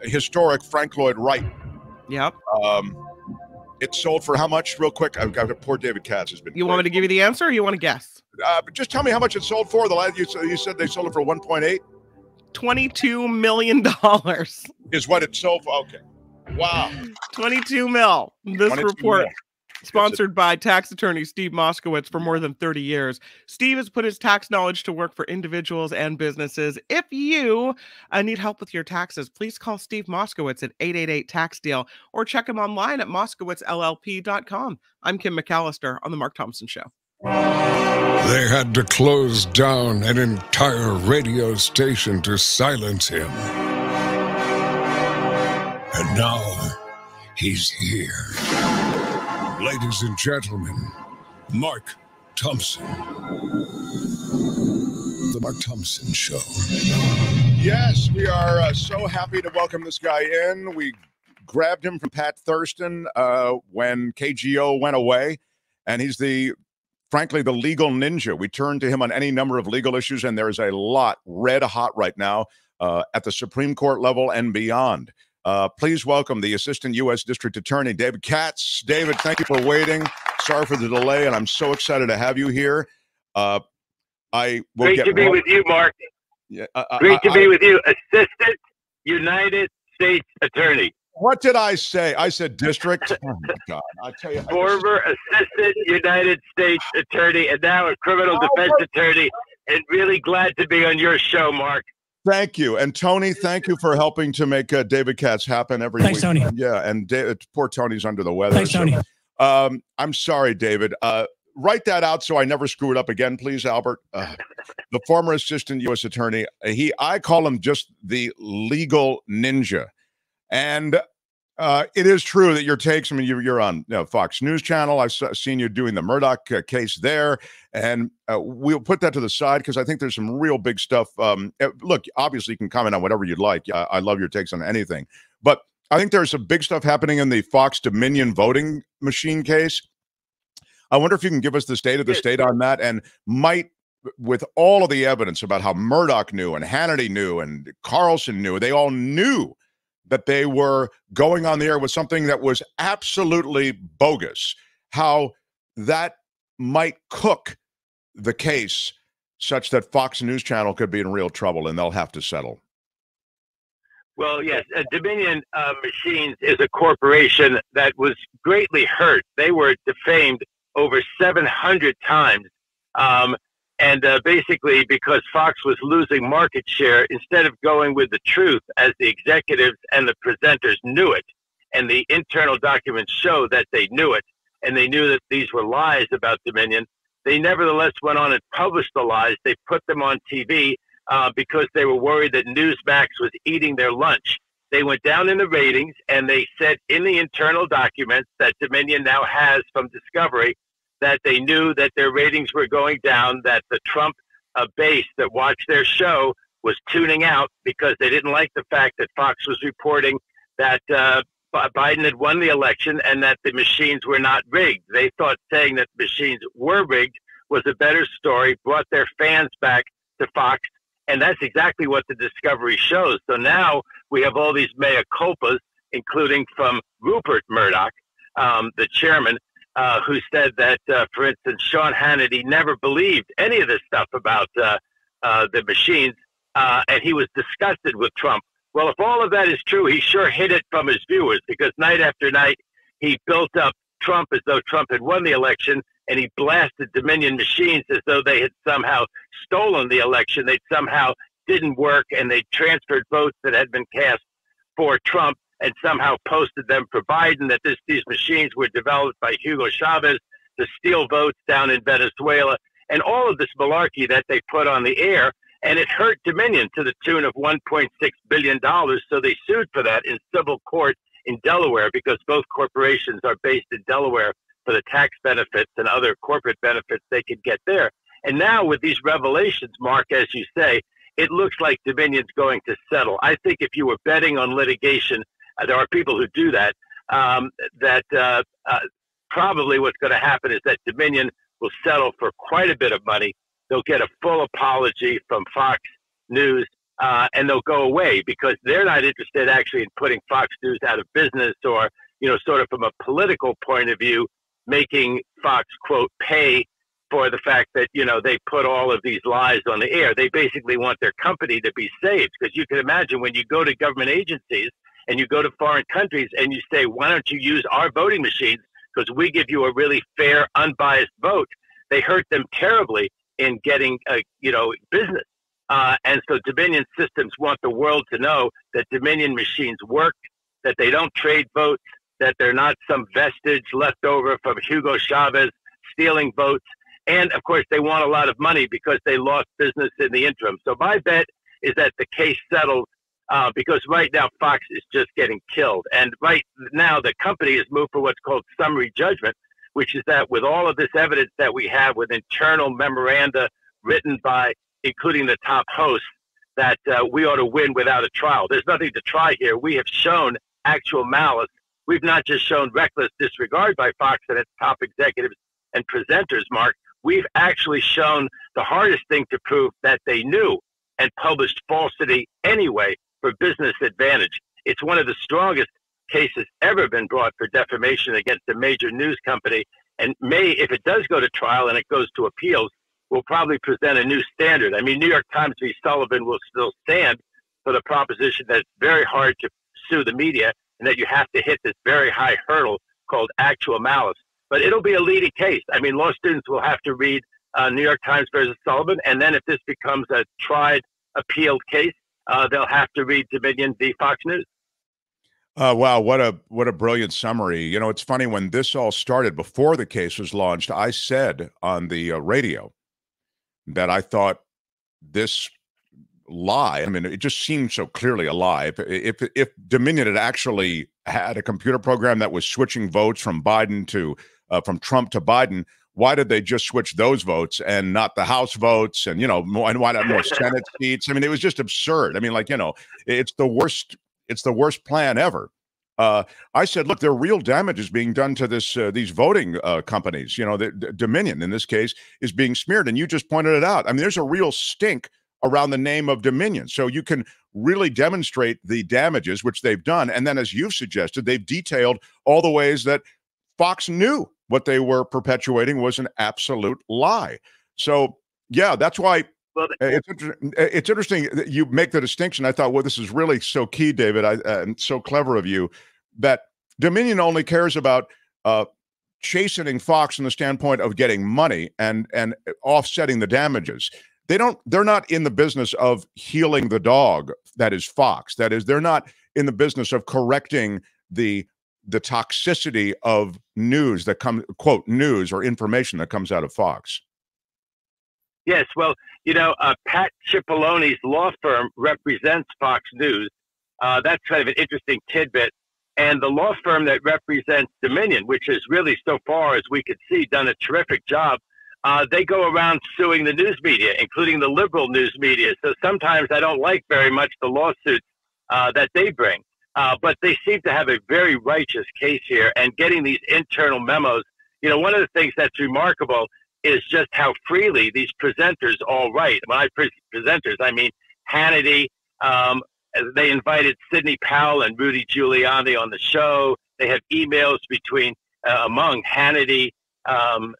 Historic Frank Lloyd Wright. Yep. It sold for how much? Real quick. I've got poor David Katz has been. You want me to give you the answer, or you want to guess? Just tell me how much it sold for. The last you said they sold it for 1.8. $22 million is what it sold for. Okay. Wow. 22 mil. This report. Sponsored by tax attorney Steve Moskowitz for more than 30 years. Steve has put his tax knowledge to work for individuals and businesses. If you need help with your taxes, please call Steve Moskowitz at 888-TAX-DEAL or check him online at moskowitzllp.com. I'm Kim McAllister on The Mark Thompson Show. They had to close down an entire radio station to silence him. And now he's here. Ladies and gentlemen, Mark Thompson. The Mark Thompson Show. Yes, we are so happy to welcome this guy in. We grabbed him from Pat Thurston when KGO went away, and he's the frankly, the legal ninja. We turn to him on any number of legal issues, and there's a lot red hot right now at the Supreme Court level and beyond. Please welcome the Assistant U.S. District Attorney, David Katz. David, thank you for waiting. Sorry for the delay, and I'm so excited to have you here. Great to be with you, Mark. Yeah, Great to be with you, Assistant United States Attorney. What did I say? I said district. Oh my God! I tell you, former Assistant United States Attorney, and now a criminal defense attorney. And really glad to be on your show, Mark. Thank you. And Tony, thank you for helping to make David Katz happen every week. Thanks, Tony. Yeah, and poor Tony's under the weather. Thanks, Tony. I'm sorry, David. Write that out so I never screw it up again, please, Albert. The former Assistant U.S. Attorney, I call him just the legal ninja. And it is true that your takes, I mean, you're on Fox News Channel. I've seen you doing the Murdoch case there. And we'll put that to the side because I think there's some real big stuff. Look, obviously you can comment on whatever you'd like. I love your takes on anything. But I think there's some big stuff happening in the Fox Dominion voting machine case. I wonder if you can give us the state of the state on that, and might, with all of the evidence about how Murdoch knew and Hannity knew and Carlson knew, they all knew that they were going on the air with something that was absolutely bogus, how that might cook the case such that Fox News Channel could be in real trouble and they'll have to settle. Well, yes, Dominion Machines is a corporation that was greatly hurt. They were defamed over 700 times. And basically because Fox was losing market share, instead of going with the truth as the executives and the presenters knew it, and the internal documents show that they knew it, and they knew that these were lies about Dominion, they nevertheless went on and published the lies. They put them on TV because they were worried that Newsmax was eating their lunch. They went down in the ratings, and they said in the internal documents that Dominion now has from Discovery that they knew that their ratings were going down, that the Trump base that watched their show was tuning out because they didn't like the fact that Fox was reporting that Biden had won the election and that the machines were not rigged. They thought saying that the machines were rigged was a better story, brought their fans back to Fox, and that's exactly what the Discovery shows. So now we have all these mea culpas, including from Rupert Murdoch, the chairman, who said that, for instance, Sean Hannity never believed any of this stuff about the machines, and he was disgusted with Trump. Well, if all of that is true, he sure hid it from his viewers, because night after night he built up Trump as though Trump had won the election, and he blasted Dominion Machines as though they had somehow stolen the election. They somehow didn't work, and they transferred votes that had been cast for Trump and somehow posted them for Biden, that these machines were developed by Hugo Chavez to steal votes down in Venezuela, and all of this malarkey that they put on the air. And it hurt Dominion to the tune of $1.6 billion. So they sued for that in civil court in Delaware, because both corporations are based in Delaware for the tax benefits and other corporate benefits they could get there. And now with these revelations, Mark, as you say, it looks like Dominion's going to settle. I think if you were betting on litigation, there are people who do that, probably what's going to happen is that Dominion will settle for quite a bit of money. They'll get a full apology from Fox News, and they'll go away, because they're not interested actually in putting Fox News out of business, or, sort of from a political point of view, making Fox, quote, pay for the fact that, they put all of these lies on the air. They basically want their company to be saved, because you can imagine when you go to government agencies and you go to foreign countries and you say, why don't you use our voting machines, because we give you a really fair, unbiased vote. They hurt them terribly in getting, business. And so Dominion systems want the world to know that Dominion machines work, that they don't trade votes, that they're not some vestige left over from Hugo Chavez stealing votes. And, of course, they want a lot of money because they lost business in the interim. So my bet is that the case settles, because right now Fox is just getting killed. And right now the company has moved for what's called summary judgment, which is that with all of this evidence that we have, with internal memoranda written by, including the top host, that we ought to win without a trial. There's nothing to try here. We have shown actual malice. We've not just shown reckless disregard by Fox and its top executives and presenters, Mark. we've actually shown the hardest thing to prove, that they knew and published falsity anyway for business advantage. It's one of the strongest cases ever been brought for defamation against a major news company, and may, if it does go to trial and it goes to appeals, will probably present a new standard. I mean, New York Times v. Sullivan will still stand for the proposition that it's very hard to sue the media and that you have to hit this very high hurdle called actual malice. But it'll be a leading case. I mean, law students will have to read New York Times versus Sullivan, and then if this becomes a tried, appealed case, they'll have to read Dominion v. Fox News. Wow, what a brilliant summary. You know, it's funny, when this all started, before the case was launched, I said on the radio that I thought this lie, I mean, it just seemed so clearly a lie. If Dominion had actually had a computer program that was switching votes from Biden to from Trump to Biden, why did they just switch those votes and not the House votes? And, you know, and why not more Senate seats? I mean, it was just absurd. I mean, like, you know, it's the worst plan ever. I said, look, there are real damages being done to these voting companies. You know, the Dominion, in this case, is being smeared. And you just pointed it out. I mean, there's a real stink around the name of Dominion. So you can really demonstrate the damages, which they've done. And then, as you've suggested, they've detailed all the ways that Fox knew what they were perpetuating was an absolute lie. So, yeah, that's why it's interesting that you make the distinction. I thought, well, this is really so key, David, and so clever of you, that Dominion only cares about chastening Fox from the standpoint of getting money and offsetting the damages. They're not in the business of healing the dog that is Fox. That is, they're not in the business of correcting the toxicity of news that comes, quote, news or information that comes out of Fox. Yes, well, you know, Pat Cipolloni's law firm represents Fox News. That's kind of an interesting tidbit. And the law firm that represents Dominion, which has really, so far as we could see, done a terrific job, they go around suing the news media, including the liberal news media. So sometimes I don't like very much the lawsuits that they bring. But they seem to have a very righteous case here, and getting these internal memos. You know, one of the things that's remarkable is just how freely these presenters all write. When I presenters, I mean Hannity. They invited Sidney Powell and Rudy Giuliani on the show. They have emails between among Hannity,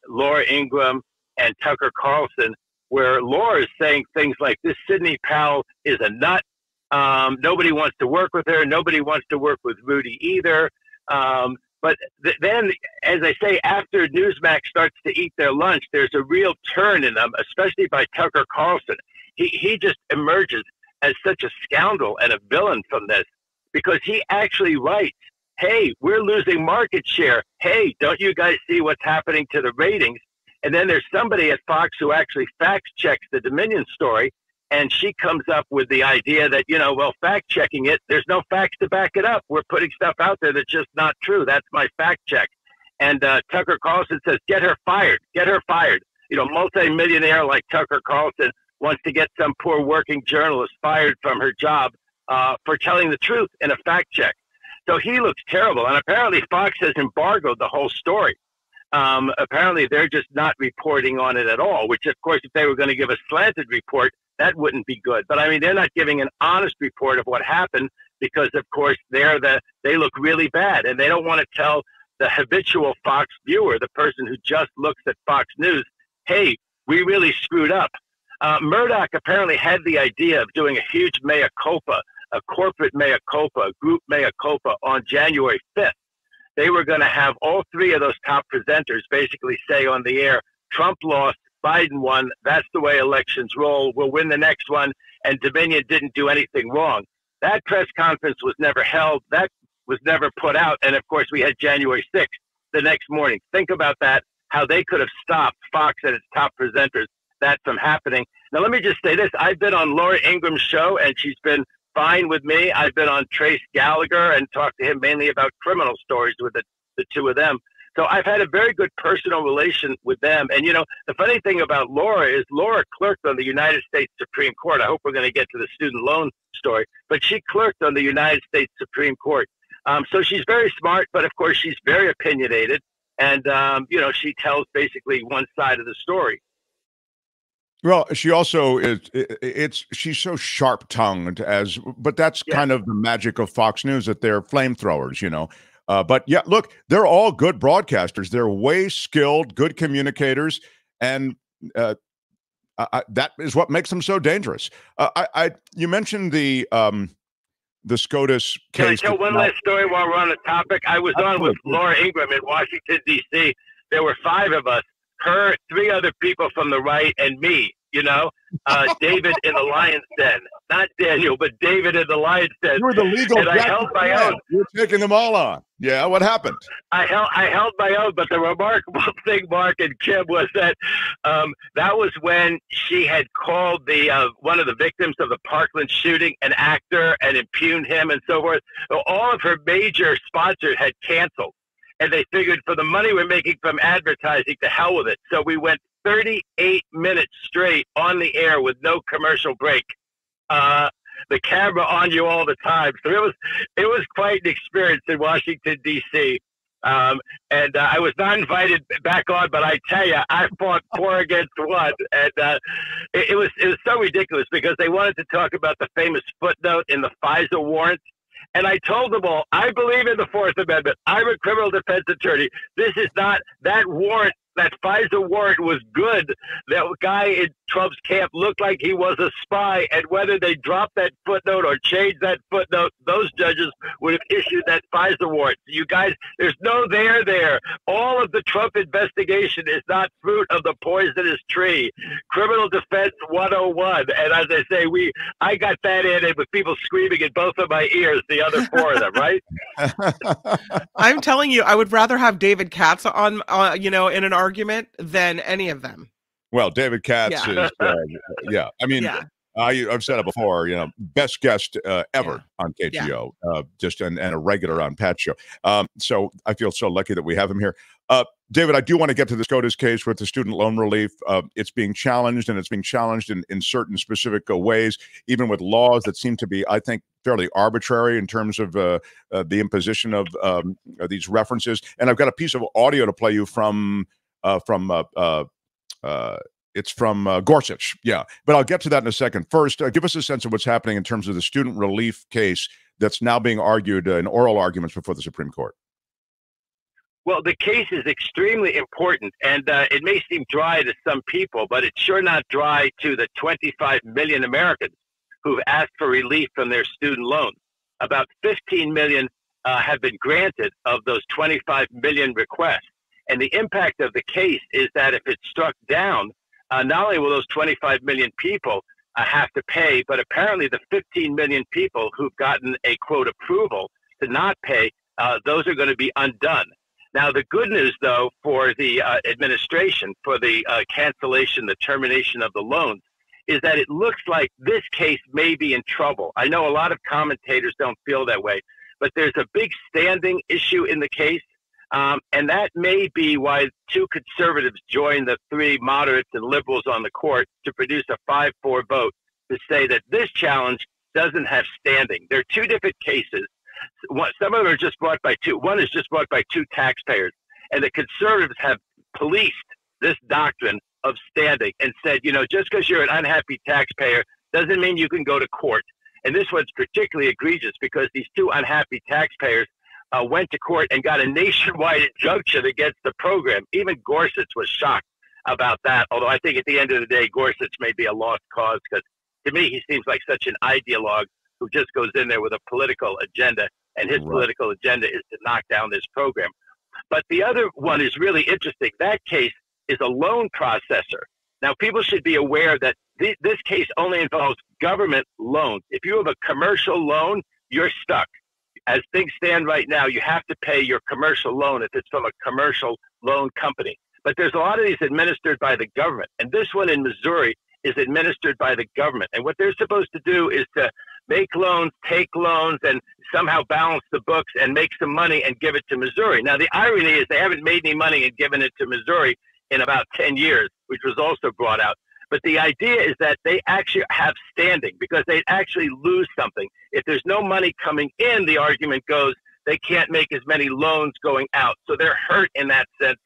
Laura Ingraham, and Tucker Carlson, where Laura is saying things like, "This Sidney Powell is a nut. Nobody wants to work with her. Nobody wants to work with Rudy either." But then, as I say, after Newsmax starts to eat their lunch, there's a real turn in them, especially by Tucker Carlson. He just emerges as such a scoundrel and a villain from this, because he actually writes, "Hey, we're losing market share. Hey, don't you guys see what's happening to the ratings?" And then there's somebody at Fox who actually fact checks the Dominion story. And she comes up with the idea that, you know, well, fact-checking it, there's no facts to back it up. We're putting stuff out there that's just not true. That's my fact check. And Tucker Carlson says, "Get her fired. Get her fired." You know, multi-millionaire like Tucker Carlson wants to get some poor working journalist fired from her job for telling the truth in a fact check. So he looks terrible. And apparently Fox has embargoed the whole story. Apparently they're just not reporting on it at all, which, of course, if they were going to give a slanted report, that wouldn't be good. But I mean, they're not giving an honest report of what happened because, of course, they look really bad, and they don't want to tell the habitual Fox viewer, the person who just looks at Fox News, "Hey, we really screwed up." Murdoch apparently had the idea of doing a huge mea culpa, a corporate mea culpa, a group mea culpa on January 5th. They were going to have all three of those top presenters basically say on the air, "Trump lost, Biden won. That's the way elections roll. We'll win the next one." And Dominion didn't do anything wrong. That press conference was never held. That was never put out. And of course, we had January 6th the next morning. Think about that, how they could have stopped Fox and its top presenters, that from happening. Now, let me just say this. I've been on Laura Ingraham's show, and she's been fine with me. I've been on Trace Gallagher and talked to him mainly about criminal stories with the two of them. So I've had a very good personal relation with them. And, you know, the funny thing about Laura is Laura clerked on the United States Supreme Court. I hope we're going to get to the student loan story. But she clerked on the United States Supreme Court. So she's very smart, but, of course, she's very opinionated. And, she tells basically one side of the story. Well, she also she's so sharp-tongued but that's kind of the magic of Fox News, that they're flamethrowers, But yeah, look, they're all good broadcasters. They're way skilled, good communicators, and that is what makes them so dangerous. You mentioned the SCOTUS case. Can I tell one last story while we're on the topic? I was on with Laura Ingraham in Washington, D.C. There were 5 of us, her, 3 other people from the right, and me, David in the lion's den. Not Daniel, but David in the lion's den. You were the legal and I held my own. You're taking them all on. Yeah, what happened? I held my own, but the remarkable thing, Mark and Kim, was that that was when she had called one of the victims of the Parkland shooting an actor and impugned him and so forth. So all of her major sponsors had canceled. And they figured, for the money we're making from advertising, to hell with it. So we went 38 minutes straight on the air with no commercial break. The camera on you all the time. So it was quite an experience in Washington, D.C. And I was not invited back on, but I tell you, I fought 4 against 1. And it was so ridiculous because they wanted to talk about the famous footnote in the FISA warrant. And I told them all, I believe in the 4th Amendment. I'm a criminal defense attorney. This is not that warrant. That FISA warrant was good. That guy in Trump's camp looked like he was a spy. And whether they dropped that footnote or changed that footnote, those judges would have issued that FISA warrant. You guys, there's no there. All of the Trump investigation is not fruit of the poisonous tree. Criminal defense 101. And as I say, I got that in it with people screaming in both of my ears, the other 4 of them, right? I'm telling you, I would rather have David Katz on, in an argument than any of them. Well, David Katz is, I mean, I've said it before, best guest ever on KTO, and a regular on Pat's show. So I feel so lucky that we have him here. David, I do want to get to the SCOTUS case with the student loan relief. It's being challenged, and it's being challenged in certain specific ways, even with laws that seem to be, I think, fairly arbitrary in terms of the imposition of these references. And I've got a piece of audio to play you from Gorsuch. Yeah, but I'll get to that in a second. First, give us a sense of what's happening in terms of the student relief case that's now being argued in oral arguments before the Supreme Court. Well, the case is extremely important, and it may seem dry to some people, but it's sure not dry to the 25 million Americans who've asked for relief from their student loans. About 15 million have been granted of those 25 million requests. And the impact of the case is that if it's struck down, not only will those 25 million people have to pay, but apparently the 15 million people who've gotten a, quote, approval to not pay, those are going to be undone. Now, the good news, though, for the administration, for the cancellation, the termination of the loans, is that it looks like this case may be in trouble. I know a lot of commentators don't feel that way, but there's a big standing issue in the case. And that may be why 2 conservatives joined the 3 moderates and liberals on the court to produce a 5-4 vote to say that this challenge doesn't have standing. There are 2 different cases. Some of them are just brought by 2. One is just brought by 2 taxpayers. And the conservatives have policed this doctrine of standing and said, just because you're an unhappy taxpayer doesn't mean you can go to court. And this one's particularly egregious because these 2 unhappy taxpayers went to court and got a nationwide injunction against the program. Even Gorsuch was shocked about that, although I think at the end of the day, Gorsuch may be a lost cause because to me, he seems like such an ideologue who just goes in there with a political agenda, and his political agenda is to knock down this program. But the other one is really interesting. That case is a loan processor. Now, people should be aware that this case only involves government loans. If you have a commercial loan, you're stuck. As things stand right now, you have to pay your commercial loan if it's from a commercial loan company. But there's a lot of these administered by the government. And this one in Missouri is administered by the government. And what they're supposed to do is to make loans, take loans, and somehow balance the books and make some money and give it to Missouri. Now, the irony is they haven't made any money and given it to Missouri in about 10 years, which was also brought out. But the idea is that they actually have standing because they actually lose something. If there's no money coming in, the argument goes, they can't make as many loans going out. So they're hurt in that sense.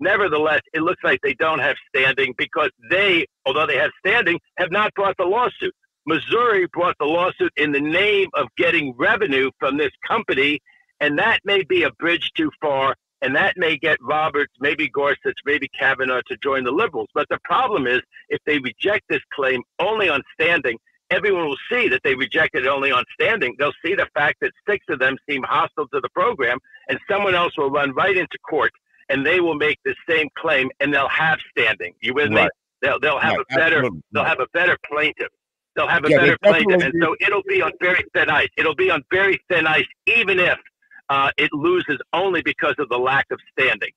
Nevertheless, it looks like they don't have standing because they, although they have standing, have not brought the lawsuit. Missouri brought the lawsuit in the name of getting revenue from this company, and that may be a bridge too far, and that may get Roberts, maybe Gorsuch, maybe Kavanaugh to join the liberals. But the problem is, if they reject this claim only on standing, everyone will see that they rejected it only on standing. They'll see the fact that 6 of them seem hostile to the program, and someone else will run right into court, and they will make the same claim, and they'll have standing. You with me? They'll have a better plaintiff. They'll have a better plaintiff, and so it'll be on very thin ice. It'll be on very thin ice, even if it loses only because of the lack of standing.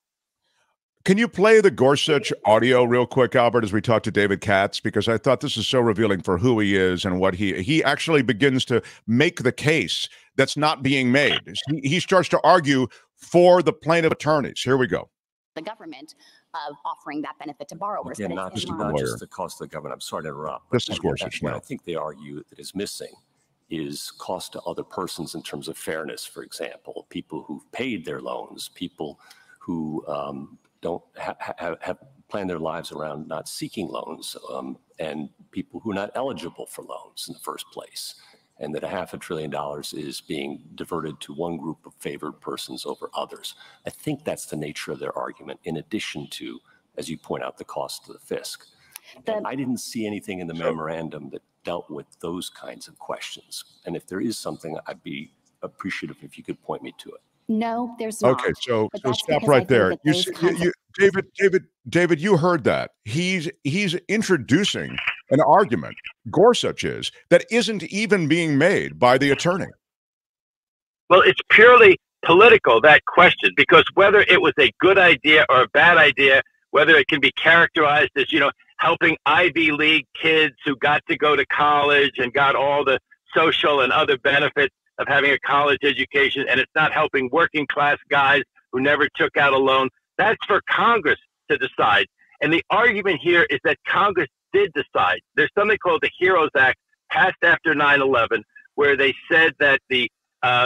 Can you play the Gorsuch audio real quick, Albert, as we talk to David Katz? Because I thought this is so revealing for who he is and what he actually begins to make the case that's not being made. He starts to argue for the plaintiff attorneys. Here we go. The government of offering that benefit to borrowers. Again, not just the cost of the government. I'm sorry to interrupt. This is Gorsuch now. I think they argue that is missing is cost to other persons in terms of fairness, for example, people who've paid their loans, people who don't have planned their lives around not seeking loans, and people who are not eligible for loans in the first place, and that $500 billion is being diverted to one group of favored persons over others. I think that's the nature of their argument, in addition to, as you point out, the cost to the fisc. And I didn't see anything in the memorandum that dealt with those kinds of questions. And if there is something, I'd be appreciative if you could point me to it. No, there's not. Okay, so stop right there. David, you heard that. He's introducing an argument, Gorsuch is, that isn't even being made by the attorney. Well, it's purely political, that question, because whether it was a good idea or a bad idea, whether it can be characterized as, helping Ivy League kids who got to go to college and got all the social and other benefits of having a college education, and it's not helping working class guys who never took out a loan. That's for Congress to decide. And the argument here is that Congress did decide. There's something called the HEROES Act passed after 9/11, where they said that the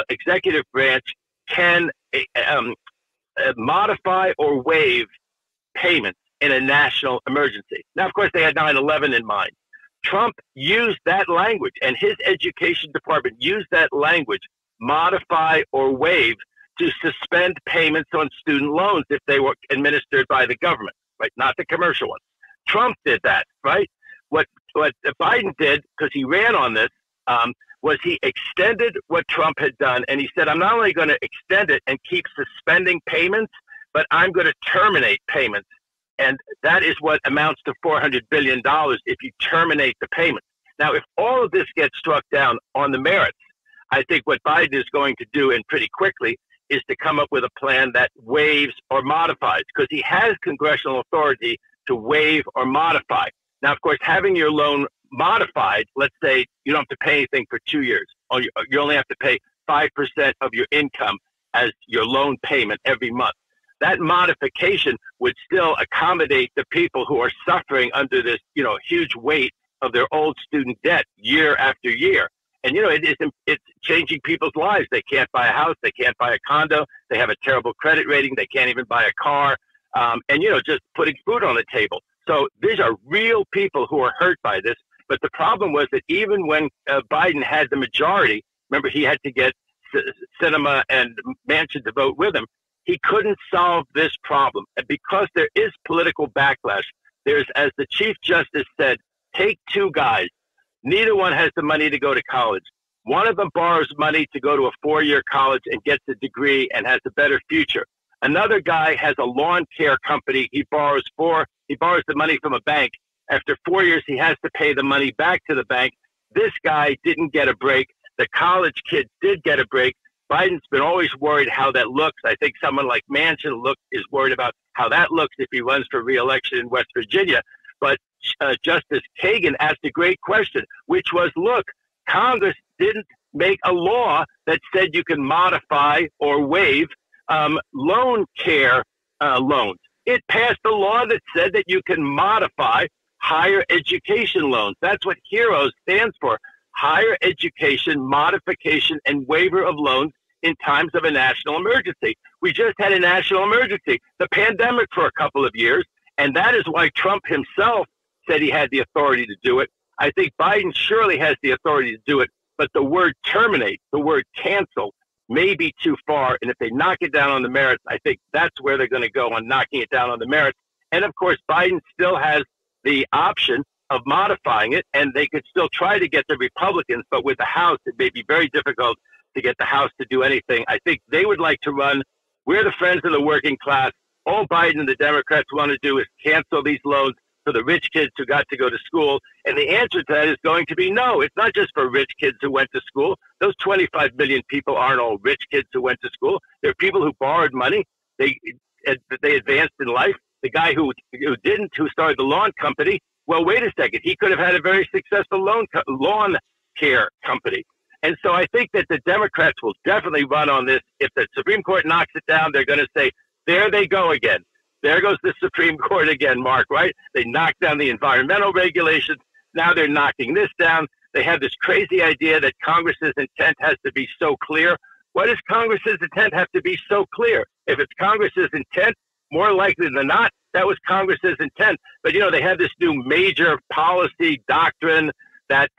executive branch can modify or waive payments in a national emergency. Now, of course, they had 9/11 in mind. Trump used that language, and his education department used that language, modify or waive, to suspend payments on student loans if they were administered by the government, right? Not the commercial ones. Trump did that, right? What Biden did, because he ran on this, was he extended what Trump had done, and he said, I'm not only going to extend it and keep suspending payments, but I'm going to terminate payments. And that is what amounts to $400 billion if you terminate the payment. Now, if all of this gets struck down on the merits, I think what Biden is going to do, and pretty quickly, is to come up with a plan that waives or modifies, because he has congressional authority to waive or modify. Now, of course, having your loan modified, let's say you don't have to pay anything for 2 years, or you only have to pay 5% of your income as your loan payment every month. That modification would still accommodate the people who are suffering under this, huge weight of their old student debt year after year. And, it's changing people's lives. They can't buy a house. They can't buy a condo. They have a terrible credit rating. They can't even buy a car. And, just putting food on the table. So these are real people who are hurt by this. But the problem was that even when Biden had the majority, remember, he had to get Sinema and Manchin to vote with him. He couldn't solve this problem. And because there is political backlash, there's, as the Chief Justice said, take 2 guys. Neither one has the money to go to college. One of them borrows money to go to a 4-year college and gets a degree and has a better future. Another guy has a lawn care company he borrows the money from a bank. After 4 years, he has to pay the money back to the bank. This guy didn't get a break. The college kid did get a break. Biden's been always worried how that looks. I think someone like Manchin is worried about how that looks if he runs for re-election in West Virginia. But Justice Kagan asked a great question, which was, look, Congress didn't make a law that said you can modify or waive loan care loans. It passed a law that said that you can modify higher education loans. That's what HEROES stands for. Higher education, modification, and waiver of loans in times of a national emergency. We just had a national emergency, the pandemic, for a couple of years, and that is why Trump himself said he had the authority to do it. I think Biden surely has the authority to do it, but the word terminate, the word cancel, may be too far. And if they knock it down on the merits, I think that's where they're going to go, on knocking it down on the merits. And of course, Biden still has the option of modifying it, and they could still try to get the Republicans, but with the House, it may be very difficult to get the House to do anything. I think they would like to run, we're the friends of the working class. All Biden and the Democrats want to do is cancel these loans for the rich kids who got to go to school. And the answer to that is going to be no. It's not just for rich kids who went to school. Those 25 million people aren't all rich kids who went to school. They're people who borrowed money. They advanced in life. The guy who didn't, who started the lawn company, well, wait a second. He could have had a very successful lawn care company. And so I think that the Democrats will definitely run on this. If the Supreme Court knocks it down, they're going to say, there they go again. There goes the Supreme Court again, Mark, right? They knocked down the environmental regulations. Now they're knocking this down. They have this crazy idea that Congress's intent has to be so clear. Why does Congress's intent have to be so clear? If it's Congress's intent, more likely than not, that was Congress's intent. But, you know, they have this new major policy doctrine that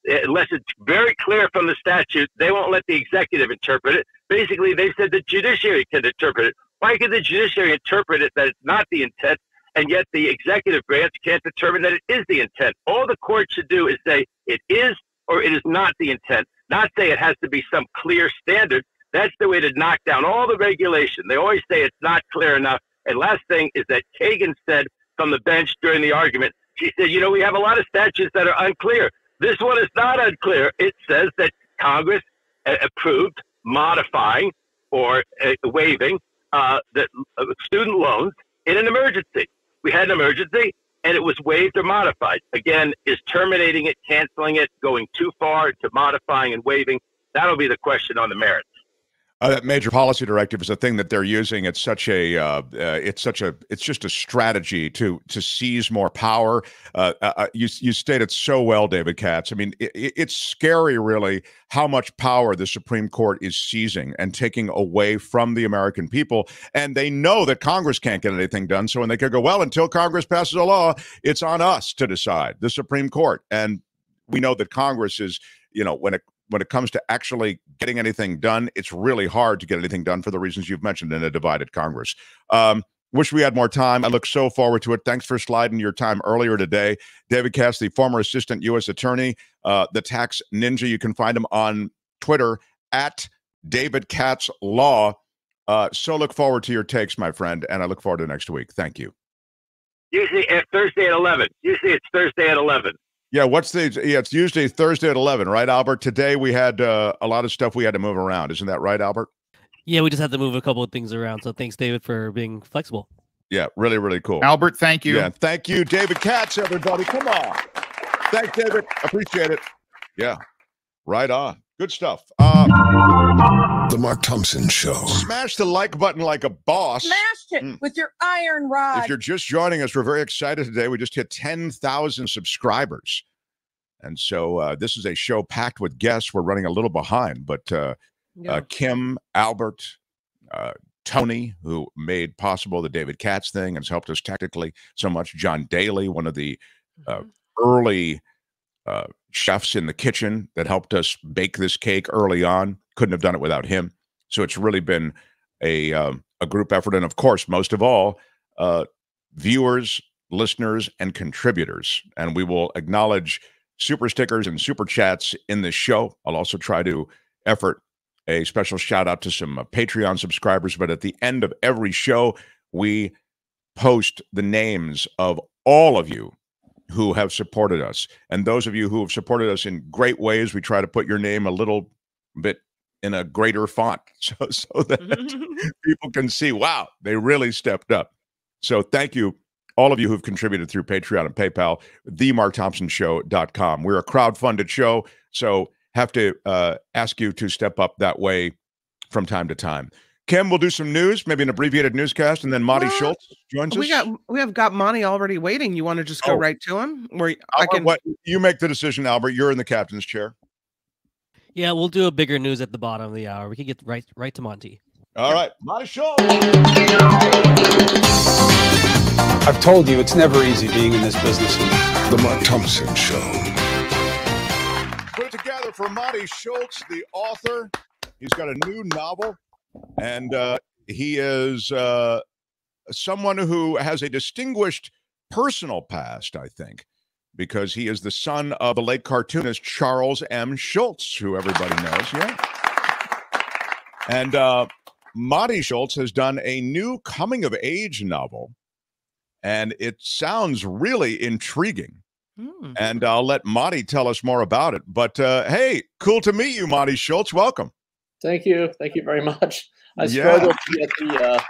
unless it's very clear from the statute, they won't let the executive interpret it. Basically, they said the judiciary can interpret it. Why can the judiciary interpret it that it's not the intent, and yet the executive branch can't determine that it is the intent? All the court should do is say it is or it is not the intent, not say it has to be some clear standard. That's the way to knock down all the regulation. They always say it's not clear enough. And last thing is that Kagan said from the bench during the argument, she said, you know, we have a lot of statutes that are unclear. This one is not unclear. It says that Congress approved modifying or waiving the student loans in an emergency. We had an emergency, and it was waived or modified. Again, is terminating it, canceling it, going too far to modifying and waiving? That'll be the question on the merits. That major policy directive is a thing that they're using. It's such a, it's just a strategy to seize more power. You stated so well, David Katz. I mean, it's scary, really, how much power the Supreme Court is seizing and taking away from the American people. And they know that Congress can't get anything done. So when they could go, well, until Congress passes a law, it's on us to decide, the Supreme Court. And we know that Congress is, you know, when it comes to actually getting anything done, it's really hard to get anything done for the reasons you've mentioned in a divided Congress. Wish we had more time. I look so forward to it. Thanks for sliding your time earlier today. David Katz, the former assistant U.S. attorney, the tax ninja. You can find him on Twitter at David Katz Law. So look forward to your takes, my friend, and I look forward to next week. Thank you. Usually at Thursday at 11. Usually it's Thursday at 11. Yeah, it's usually Thursday at 11, right, Albert? Today we had a lot of stuff we had to move around. Isn't that right, Albert? Yeah, we just had to move a couple of things around. So thanks, David, for being flexible. Yeah, really, really cool. Albert, thank you. Yeah, thank you, David Katz, everybody. Come on. Thanks, David. Appreciate it. Yeah, right on. Good stuff. The Mark Thompson Show. Smash the like button like a boss. Smashed it with your iron rod. If you're just joining us, we're very excited today. We just hit 10,000 subscribers. And so this is a show packed with guests. We're running a little behind, but Kim, Albert, Tony, who made possible the David Katz thing and has helped us technically so much. John Daly, one of the early chefs in the kitchen that helped us bake this cake early on. Couldn't have done it without him. So it's really been a group effort. And of course, most of all, viewers, listeners, and contributors. And we will acknowledge super stickers and super chats in this show. I'll also try to effort a special shout out to some Patreon subscribers. But at the end of every show, we post the names of all of you who have supported us. And those of you who have supported us in great ways, we try to put your name a little bit in a greater font so that people can see, wow, they really stepped up. So thank you, all of you who've contributed through Patreon and PayPal, themarkthompsonshow.com. We're a crowdfunded show, so have to ask you to step up that way from time to time. Kim, we'll do some news, maybe an abbreviated newscast, and then Monty Schultz joins us. We have got Monty already waiting. You want to just go right to him? You make the decision, Albert. You're in the captain's chair. Yeah, we'll do a bigger news at the bottom of the hour. We can get right to Monty. All right, Monty Schultz. I've told you it's never easy being in this business. The Mark Thompson Show. Put it together for Monty Schultz, the author. He's got a new novel, and he is someone who has a distinguished personal past, I think, because he is the son of the late cartoonist Charles M. Schultz, who everybody knows, yeah. And Monty Schultz has done a new coming-of-age novel, and it sounds really intriguing. And I'll let Monty tell us more about it. But hey, cool to meet you, Monty Schultz. Welcome. Thank you. Thank you very much. I struggled to get the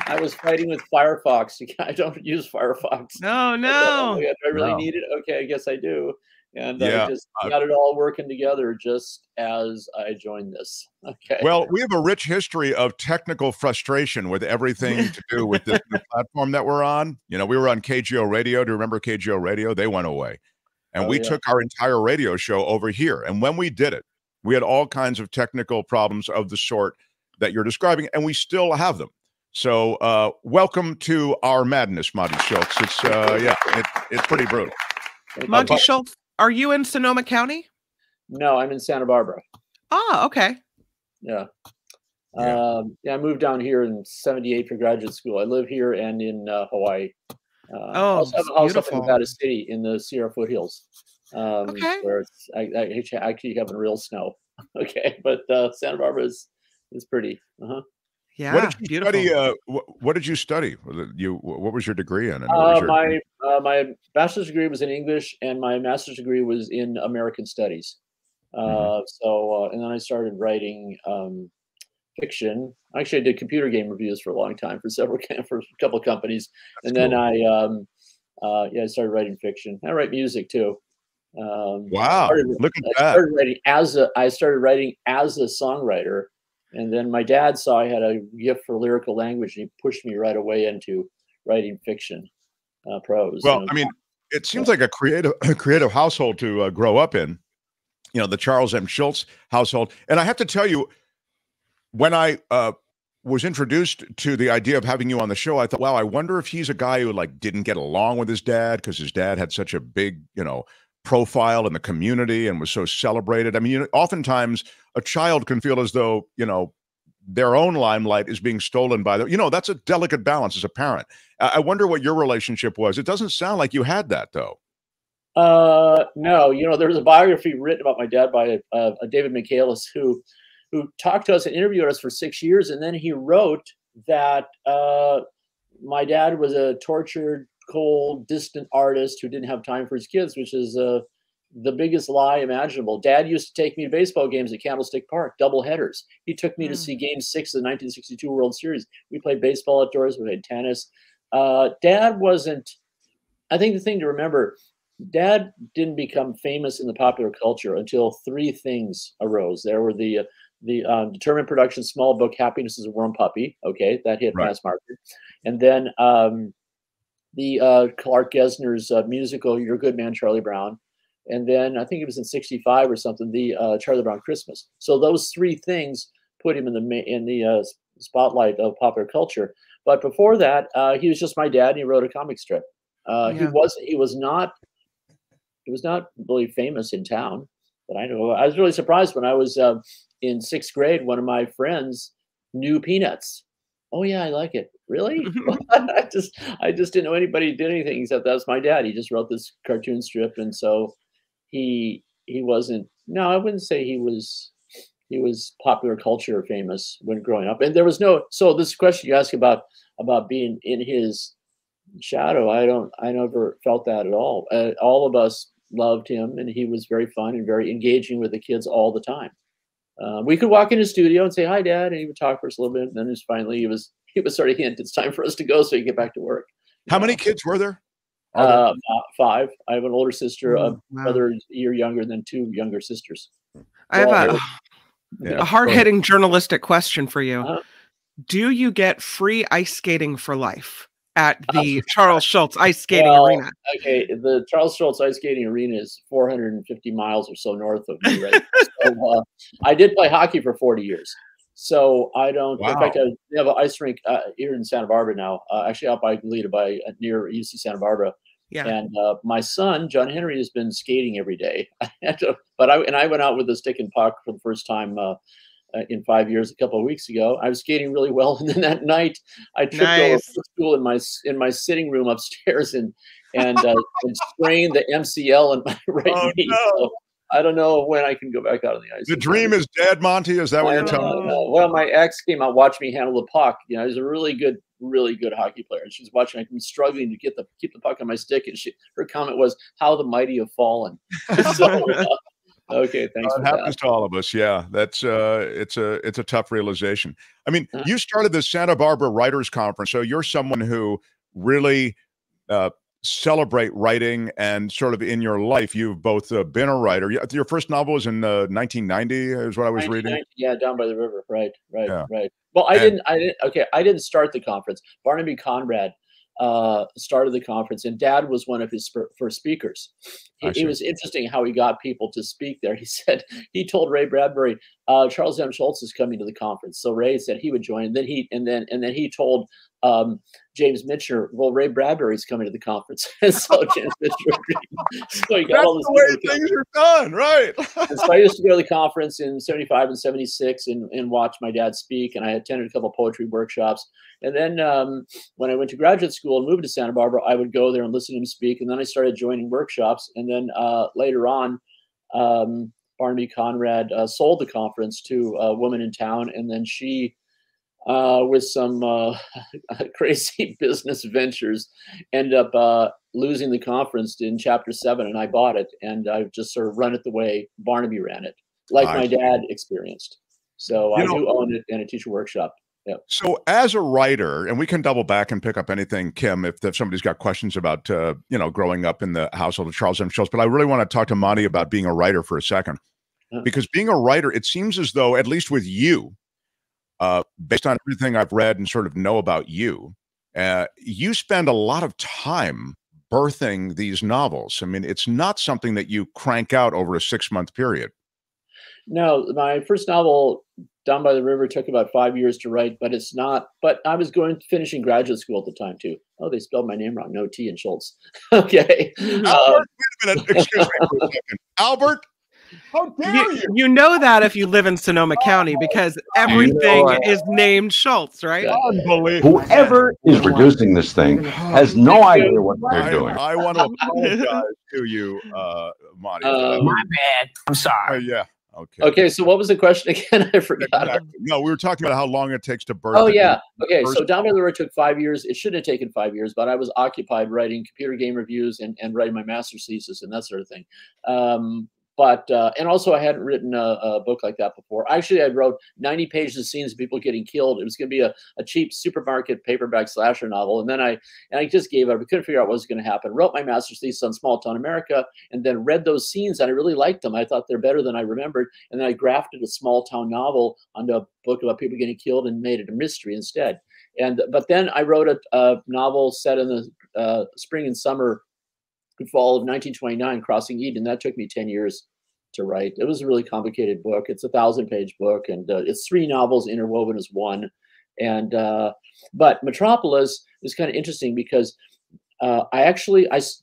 I was fighting with Firefox. I don't use Firefox. No. Do I really need it? Okay, I guess I do. And I just got it all working together just as I joined this. Okay. Well, we have a rich history of technical frustration with everything to do with this new platform that we're on. You know, we were on KGO Radio. Do you remember KGO Radio? They went away. And we took our entire radio show over here. And when we did it, we had all kinds of technical problems of the sort that you're describing, and we still have them. So welcome to our madness, Monty Schultz. It's it's pretty brutal. Monty Schultz, are you in Sonoma County? No, I'm in Santa Barbara. Oh, okay. Yeah. I moved down here in '78 for graduate school. I live here and in Hawaii. Also have a house up in Nevada City in the Sierra foothills. Where it's actually having real snow. Okay, but Santa Barbara is pretty. Yeah, what did you study? What did you study? What was your degree in? My bachelor's degree was in English, and my master's degree was in American Studies. And then I started writing fiction. Actually, I did computer game reviews for a long time for a couple of companies, and then I started writing fiction. I write music too. Wow! Look at that. I started writing as a songwriter. And then my dad saw I had a gift for lyrical language, and he pushed me right away into writing fiction, prose. Well, I mean, it seems like a creative household to grow up in, you know, the Charles M. Schultz household. And I have to tell you, when I was introduced to the idea of having you on the show, I thought, wow, I wonder if he's a guy who like didn't get along with his dad because his dad had such a big, you know, profile in the community and was so celebrated. I mean, you know, oftentimes a child can feel as though, you know, their own limelight is being stolen by the, you know, that's a delicate balance as a parent. I wonder what your relationship was. It doesn't sound like you had that though. No, you know, there was a biography written about my dad by David Michaelis, who talked to us and interviewed us for 6 years. And then he wrote that my dad was a tortured, cold, distant artist who didn't have time for his kids, which is the biggest lie imaginable. Dad used to take me to baseball games at Candlestick Park, double headers. He took me to see Game 6 of the 1962 World Series. We played baseball outdoors. We played tennis. Dad wasn't, I think the thing to remember, Dad didn't become famous in the popular culture until three things arose. There were the Determined Production small book, Happiness is a Warm Puppy. Okay, that hit mass market. And then the Clark Gessner's musical, You're a Good Man, Charlie Brown. And then I think it was in '65 or something, the Charlie Brown Christmas. So those three things put him in the spotlight of popular culture. But before that, he was just my dad, and he wrote a comic strip. He was not really famous in town, but I know. I was really surprised when I was in 6th grade. One of my friends knew Peanuts. Oh yeah, I like it. Really? I just didn't know anybody who did anything except that's my dad. He just wrote this cartoon strip, and so he wasn't. No, I wouldn't say he was popular culture famous when growing up. And there was no. So this question you ask about being in his shadow, I never felt that at all. All of us loved him, and he was very fun and very engaging with the kids all the time. We could walk in his studio and say, "Hi, Dad," and he would talk for us a little bit. And then finally, he was sort of hint, it's time for us to go so you get back to work. How many kids were there? 5. I have an older sister, a brother a year younger, than 2 younger sisters. I have a hard-hitting journalistic question for you. Do you get free ice skating for life? at the Charles Schultz Ice Skating Arena. Okay, the Charles Schultz Ice Skating Arena is 450 miles or so north of me, right? So I did play hockey for 40 years. So I don't. Wow. In fact, they have an ice rink here in Santa Barbara now, actually out by Goleta, near UC Santa Barbara. Yeah. And my son, John Henry, has been skating every day. I went out with a stick and puck for the first time in 5 years a couple of weeks ago. I was skating really well, and then that night I tripped over school in my sitting room upstairs and sprained the MCL in my right knee. No. So I don't know when I can go back out on the ice. The dream is dead, Monty. Is that what you're telling me? Well, my ex came out, watched me handle the puck. You know, he's a really good hockey player. And she's watching. I'm struggling to keep the puck on my stick, and her comment was, "How the mighty have fallen." So, okay, thanks. It happens to all of us. Yeah, that's it's a tough realization. I mean, you started the Santa Barbara Writers Conference, so you're someone who really celebrate writing, and sort of in your life, you've both been a writer. Your first novel was in 1990, is what I was reading. Yeah, Down by the River. Right. Well, I didn't start the conference. Barnaby Conrad started the conference, and Dad was one of his first speakers. It was interesting how he got people to speak there. He told Ray Bradbury, Charles M. Schulz is coming to the conference. So Ray said he would join. And then he told James Michener, well, Ray Bradbury's coming to the conference. And so James Michener agreed. So he got That's all this the way things are done, right? And so I used to go to the conference in 75 and 76 and watch my dad speak. And I attended a couple of poetry workshops. And then when I went to graduate school and moved to Santa Barbara, I would go there and listen to him speak. And then I started joining workshops. And then later on, Barnaby Conrad sold the conference to a woman in town. And then she, with some crazy business ventures, ended up losing the conference in Chapter 7. And I bought it. And I've just sort of run it the way Barnaby ran it, like my dad experienced. So I do own it and I teach a workshop. Yep. So as a writer, and we can double back and pick up anything, Kim, if somebody's got questions about, growing up in the household of Charles M. Schulz, but I really want to talk to Monty about being a writer for a second, because being a writer, it seems as though, at least with you, based on everything I've read and sort of know about you, you spend a lot of time birthing these novels. I mean, it's not something that you crank out over a 6-month period. No, my first novel, Down by the River, took about 5 years to write, but it's not. But I was finishing graduate school at the time too. Oh, they spelled my name wrong. No T in Schultz. Okay. Albert, wait a minute. Excuse me for a second. Albert, how dare you? You know that if you live in Sonoma County, because everything is named Schultz, right? Unbelievable. Whoever is producing this thing has no idea what they're doing. I want to apologize to you, Monty. My bad. I'm sorry. Yeah. Okay. So what was the question again? I forgot. Exactly. No, we were talking about how long it takes to birth. Oh yeah. Okay. So Down by the River took 5 years. It shouldn't have taken 5 years, but I was occupied writing computer game reviews and writing my master's thesis and that sort of thing. And also I hadn't written a book like that before. Actually, I wrote 90 pages of scenes of people getting killed. It was going to be a cheap supermarket paperback slasher novel. And then I just gave up. I couldn't figure out what was going to happen. Wrote my master's thesis on small town America, and then read those scenes, and I really liked them. I thought they're better than I remembered. And then I grafted a small town novel onto a book about people getting killed and made it a mystery instead. But then I wrote a novel set in the spring and summer fall of 1929, Crossing Eden. That took me 10 years to write. It was a really complicated book. It's a 1,000-page book, and it's 3 novels interwoven as one. But Metropolis is kind of interesting because I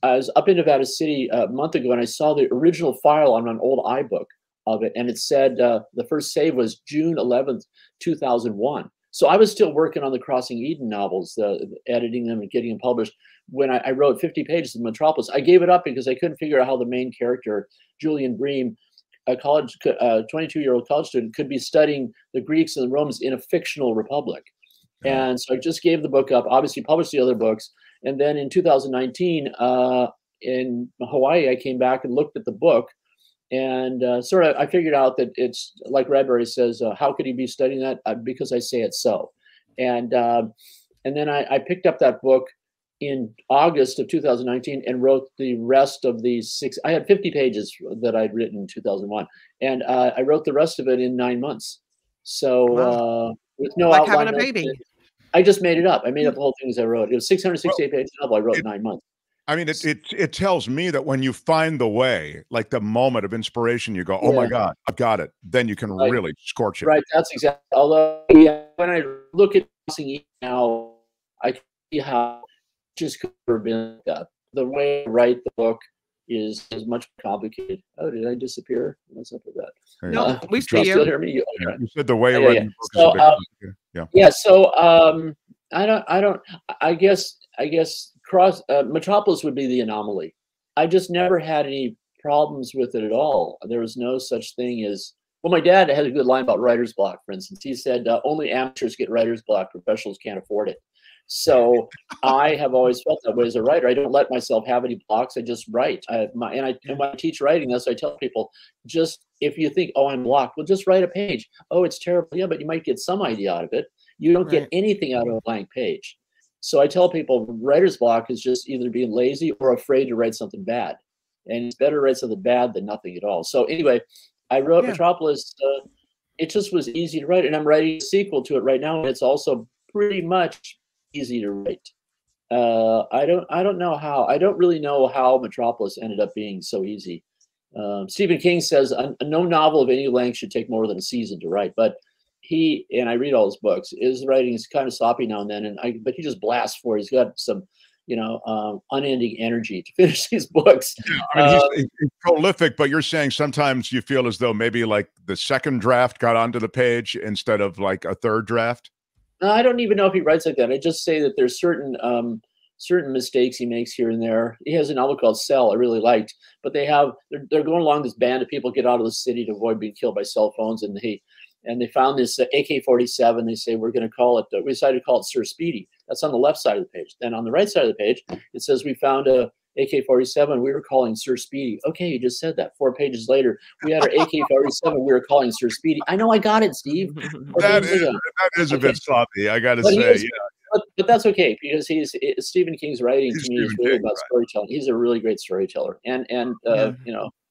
was up in Nevada City a month ago, and I saw the original file on an old iBook of it, and it said the first save was June 11th, 2001. So I was still working on the Crossing Eden novels, editing them and getting them published, when I wrote 50 pages of Metropolis. I gave it up because I couldn't figure out how the main character, Julian Bream, a 22-year-old college student, could be studying the Greeks and the Romans in a fictional republic. And so I just gave the book up, obviously published the other books. And then in 2019, in Hawaii, I came back and looked at the book. And I figured out that it's like Bradbury says, how could he be studying that? Because I say it so. And then I picked up that book in August of 2019 and wrote the rest of these 6. I had 50 pages that I'd written in 2001. And I wrote the rest of it in 9 months. So with no like outline. having a baby. I just made it up. I made up the whole thing as I wrote. It was 668 page novel. I wrote in 9 months. I mean, it tells me that when you find the way, like the moment of inspiration, you go, "Oh my God, I've got it." Then you can really scorch it. Right. That's exactly. Although, yeah, when I look at Crossing Eden now, I can see how just could have been that. The way I write the book is much complicated. Oh, did I disappear? What's up with that? No, we still see you. Still hear me? Yeah, you said the way you write the book is a bit complicated. Yeah. Yeah. So I guess Metropolis would be the anomaly. I just never had any problems with it at all. There was no such thing as, well, my dad had a good line about writer's block, for instance. He said, only amateurs get writer's block, professionals can't afford it. So I have always felt that way as a writer. I don't let myself have any blocks. I just write. And when I teach writing this, I tell people, just if you think, oh, I'm blocked, well, just write a page. Oh, it's terrible. Yeah, but you might get some idea out of it. You don't get anything out of a blank page. So I tell people writer's block is just either being lazy or afraid to write something bad. And it's better to write something bad than nothing at all. So anyway, I wrote Metropolis. It just was easy to write. And I'm writing a sequel to it right now. And it's also pretty much easy to write. I don't know how. I don't really know how Metropolis ended up being so easy. Stephen King says no novel of any length should take more than a season to write. But he, and I read all his books, his writing is kind of sloppy now and then, but he just blasts for it. He's got some, unending energy to finish these books. I mean, he's prolific, but you're saying sometimes you feel as though maybe like the second draft got onto the page instead of like a third draft? I don't even know if he writes like that. I just say that there's certain mistakes he makes here and there. He has a novel called Cell I really liked, but they're going along this band of people get out of the city to avoid being killed by cell phones, and they found this AK-47. They say, we're going to call it, we decided to call it Sir Speedy. That's on the left side of the page. Then on the right side of the page, it says, we found a AK-47 we were calling Sir Speedy. Okay, you just said that. 4 pages later, we had our AK-47 we were calling Sir Speedy. I know I got it, Steve. That is a bit sloppy, I got to say. But that's okay, because Stephen King's writing to me is really about storytelling. He's a really great storyteller. And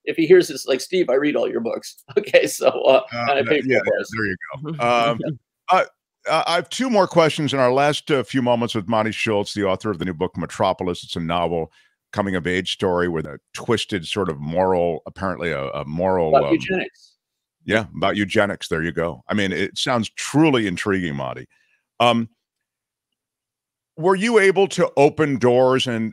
if he hears this, like, Steve, I read all your books. Okay, so and I pay for there you go. I have 2 more questions in our last few moments with Monty Schultz, the author of the new book Metropolis. It's a novel coming of age story with a twisted sort of moral, apparently a moral about eugenics. Yeah, about eugenics. There you go. I mean, it sounds truly intriguing, Monty. Were you able to open doors? And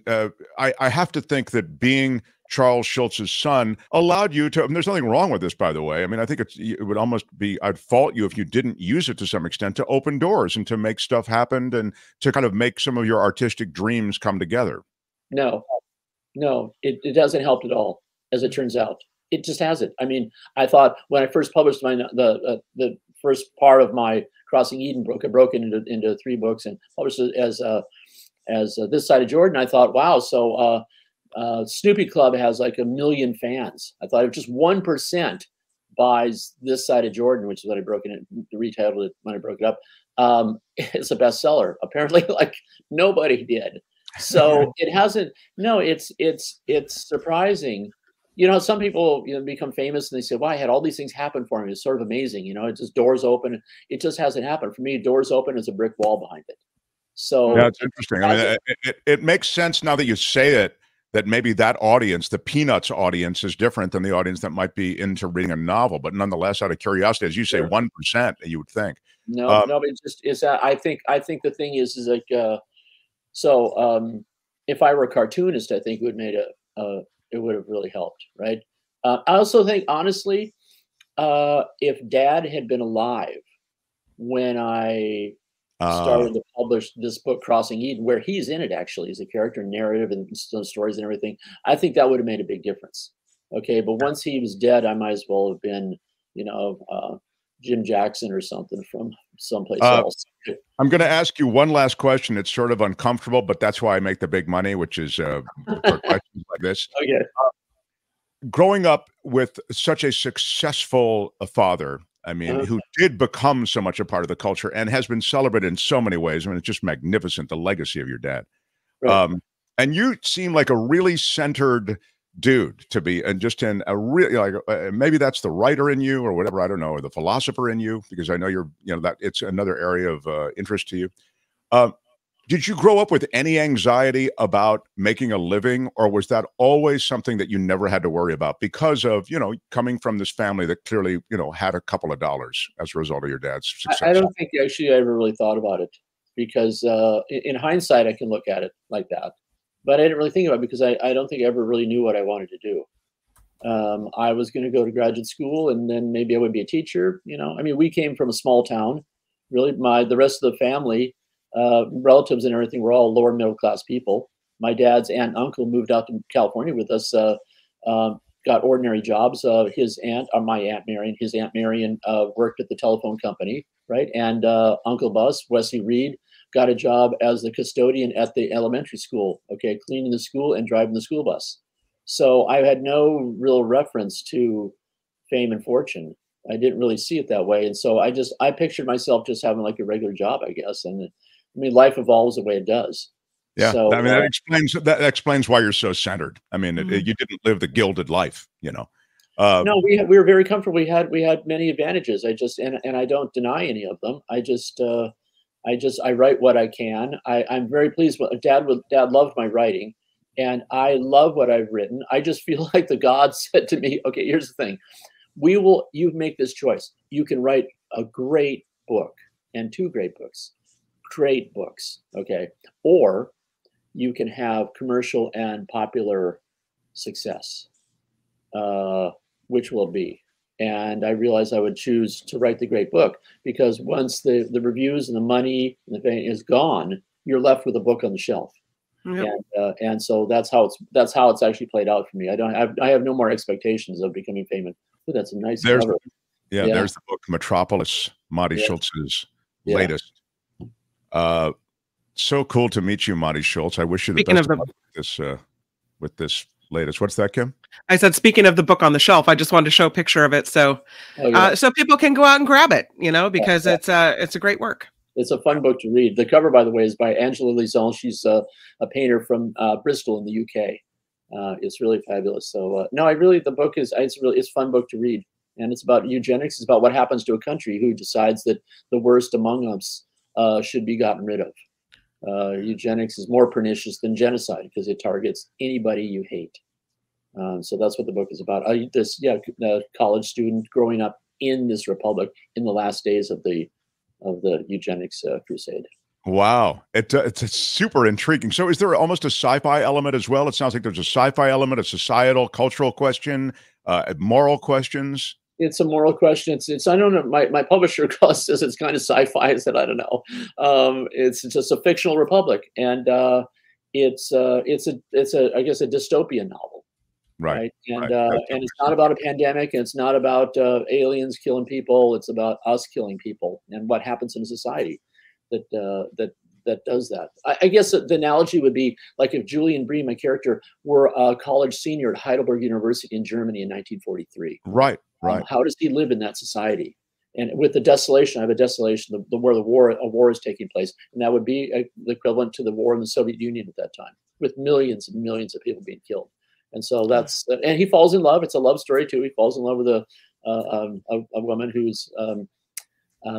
I have to think that being Charles Schultz's son allowed you to, and there's nothing wrong with this, by the way. I mean, I think it would almost be, I'd fault you if you didn't use it to some extent to open doors and to make stuff happen and to kind of make some of your artistic dreams come together. No, it doesn't help at all, as it turns out. It just hasn't. I mean, I thought when I first published the first part of my Crossing Eden book, I broke it into 3 books and published it as This Side of Jordan. I thought, wow, so Snoopy Club has like 1 million fans. I thought if just 1% buys This Side of Jordan, which is what I broke it, retitled it when I broke it up, it's a bestseller. Apparently, like nobody did. So it hasn't. No, it's surprising. Some people become famous and they say, "Well, I had all these things happen for me. It's sort of amazing." It's just doors open. It just hasn't happened for me. Doors open is a brick wall behind it. So that's interesting. I mean, it makes sense now that you say it, that maybe that audience, the Peanuts audience, is different than the audience that might be into reading a novel. But nonetheless, out of curiosity, as you say, 1%, you would think. No, but it's that I think the thing is like if I were a cartoonist, I think it would it would have really helped, right? I also think, honestly, if Dad had been alive when I started to publish this book, Crossing Eden, where he's in it actually as a character, narrative, and some stories and everything, I think that would have made a big difference. Okay, but once he was dead, I might as well have been, Jim Jackson or something from someplace else. I'm going to ask you one last question. It's sort of uncomfortable, but that's why I make the big money, which is for questions like this. Okay. Growing up with such a successful father, I mean, who did become so much a part of the culture and has been celebrated in so many ways. I mean, it's just magnificent, the legacy of your dad. Right. And you seem like a really centered dude to be, and just in a really maybe that's the writer in you or whatever, I don't know, or the philosopher in you, because I know you're, that it's another area of interest to you. Did you grow up with any anxiety about making a living, or was that always something that you never had to worry about because of, you know, coming from this family that clearly, you know, had a couple of dollars as a result of your dad's success? I don't think actually I ever really thought about it because in hindsight, I can look at it like that. But I didn't really think about it because I don't think I ever really knew what I wanted to do. I was going to go to graduate school and then maybe I would be a teacher. You know, I mean, we came from a small town. Really, the rest of the family, relatives and everything were all lower middle class people. My dad's aunt and uncle moved out to California with us, got ordinary jobs. His aunt, my Aunt Marion, his Aunt Marion worked at the telephone company, right? And Uncle Bus, Wesley Reed, got a job as the custodian at the elementary school, okay, cleaning the school and driving the school bus. So I had no real reference to fame and fortune. I didn't really see it that way. And so I pictured myself just having like a regular job, I guess. And I mean, life evolves the way it does. Yeah. So, I mean, that explains why you're so centered. I mean, you didn't live the gilded life, you know? No, we were very comfortable. We had many advantages. And I don't deny any of them. I write what I can. I'm very pleased with Dad loved my writing and I love what I've written. I just feel like the gods said to me, okay, here's the thing. You make this choice. You can write a great book and 2 great books, okay? Or you can have commercial and popular success, which will be. And I realized I would choose to write the great book because once the reviews and the money and the fame is gone, you're left with a book on the shelf. Yep. And so that's how it's actually played out for me. I have no more expectations of becoming famous. Ooh, that's a nice cover. There's the book Metropolis, Marty Schultz's latest. So cool to meet you, Marty Schultz. I wish you the best of luck with this latest. What's that, Kim? I said, speaking of the book on the shelf, I just wanted to show a picture of it so so people can go out and grab it, you know, because it's a great work. It's a fun book to read. The cover, by the way, is by Angela Lizon. She's a painter from Bristol in the UK. It's really fabulous. So no, the book it's a fun book to read, and it's about eugenics. It's about what happens to a country who decides that the worst among us should be gotten rid of. Eugenics is more pernicious than genocide because it targets anybody you hate. So that's what the book is about. A college student growing up in this republic in the last days of the eugenics crusade. Wow. It's super intriguing. So is there almost a sci-fi element as well? It sounds like there's a sci-fi element, a societal, cultural question, moral questions. It's a moral question. It's I don't know. My publisher says it's kind of sci-fi. I said, I don't know. It's just a fictional republic. And it's I guess a dystopian novel. Right. And it's not about a pandemic, and it's not about aliens killing people. It's about us killing people and what happens in a society that does that. I guess the analogy would be like if Julian Bree, my character, were a college senior at Heidelberg University in Germany in 1943. Right. How does he live in that society? And with the desolation, I have a desolation where a war is taking place, and that would be the equivalent to the war in the Soviet Union at that time, with millions and millions of people being killed. And so and he falls in love. It's a love story too. He falls in love with a woman who's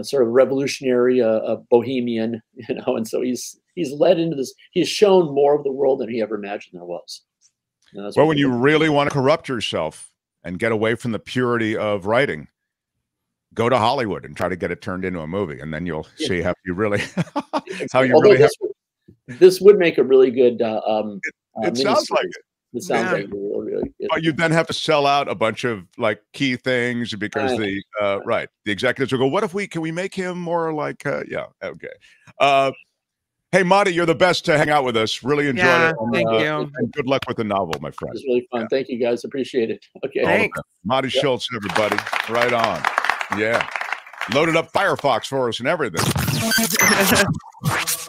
sort of revolutionary, a bohemian, you know. And so he's led into this. He's shown more of the world than he ever imagined there was. Well, when you really want to corrupt yourself and get away from the purity of writing, go to Hollywood and try to get it turned into a movie, and then you'll see how you really This would make a really good. It sounds like it. It sounds like really good. But you then have to sell out a bunch of like key things because the executives will go, what if can we make him more like okay. Hey, Marty, you're the best to hang out with us. Really enjoyed it. Thank you. And good luck with the novel, my friend. It was really fun. Thank you, guys. Appreciate it. Okay. Thanks. Marty Schultz, everybody. Right on. Yeah. Loaded up Firefox for us and everything.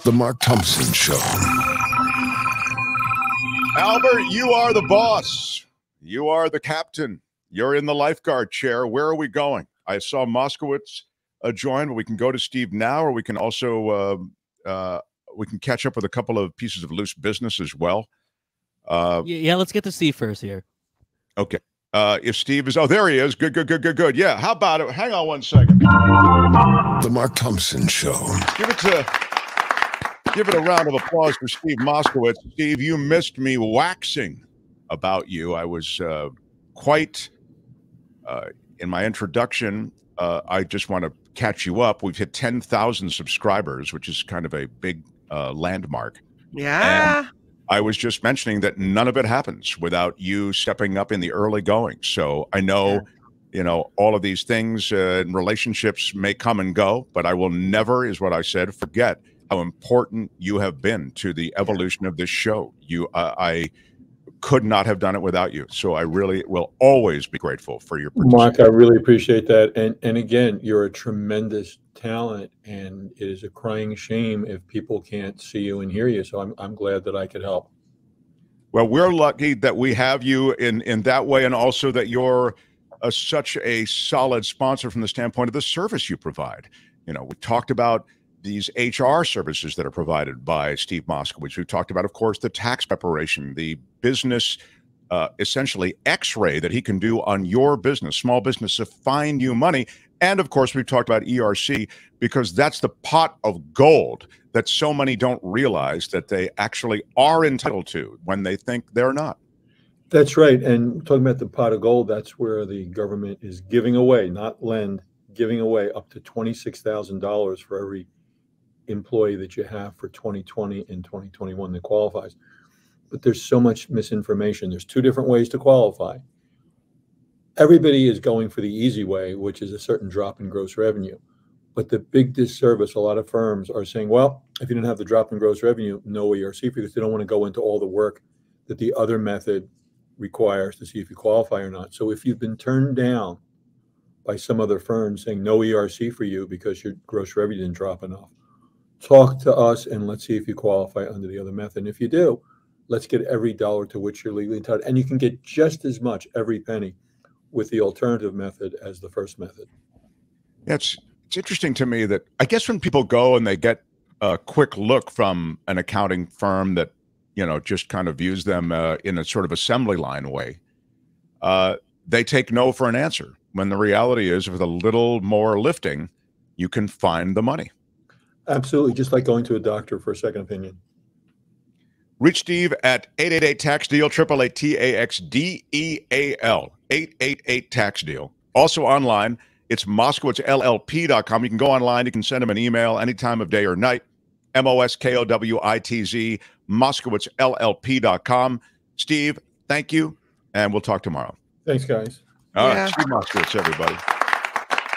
The Mark Thompson Show. Albert, you are the boss. You are the captain. You're in the lifeguard chair. Where are we going? I saw Moskowitz join, but we can go to Steve now, or we can also we can catch up with a couple of pieces of loose business as well. Yeah, let's get to Steve first here. Okay. If Steve is, there he is. Good. Yeah. How about it? Hang on one second. The Mark Thompson Show. Give it to Give it a round of applause for Steve Moskowitz. Steve, you missed me waxing about you. I was quite, in my introduction, I just want to catch you up. We've hit 10,000 subscribers, which is kind of a big landmark. Yeah. And I was just mentioning that none of it happens without you stepping up in the early going. So I know, you know, all of these things in relationships may come and go, but I will never, is what I said, forget how important you have been to the evolution of this show. I could not have done it without you. So I really will always be grateful for your participation. Mark, I really appreciate that. And again, you're a tremendous talent, and it is a crying shame if people can't see you and hear you. So I'm glad that I could help. Well, we're lucky that we have you in that way, and also that you're such a solid sponsor from the standpoint of the service you provide. You know, we talked about these HR services that are provided by Steve Moskowitz. We've talked about, of course, the tax preparation, the business, essentially X-ray that he can do on your business, small business, to find you money. And of course, we've talked about ERC, because that's the pot of gold that so many don't realize that they actually are entitled to when they think they're not. That's right. And talking about the pot of gold, that's where the government is giving away, not lend, giving away up to $26,000 for every employee that you have for 2020 and 2021 that qualifies. But there's so much misinformation. There's two different ways to qualify. Everybody is going for the easy way, which is a certain drop in gross revenue. But the big disservice, a lot of firms are saying, well, if you didn't have the drop in gross revenue, no ERC, because they don't want to go into all the work that the other method requires to see if you qualify or not. So if you've been turned down by some other firm saying no ERC for you because your gross revenue didn't drop enough, talk to us and let's see if you qualify under the other method. And if you do, let's get every dollar to which you're legally entitled. And you can get just as much, every penny, with the alternative method as the first method. Yeah, it's interesting to me that I guess when people go and they get a quick look from an accounting firm that, you know, just kind of views them in a sort of assembly line way, they take no for an answer, when the reality is with a little more lifting, you can find the money. Absolutely. Just like going to a doctor for a second opinion. Reach Steve at 888-TAX-DEAL, 888-TAX-DEAL, 888-TAX-DEAL. Also online, it's MoskowitzLLP.com. You can go online. You can send him an email any time of day or night. Moskowitz, MoskowitzLLP.com. Steve, thank you, and we'll talk tomorrow. Thanks, guys. All right, Steve Moskowitz, everybody.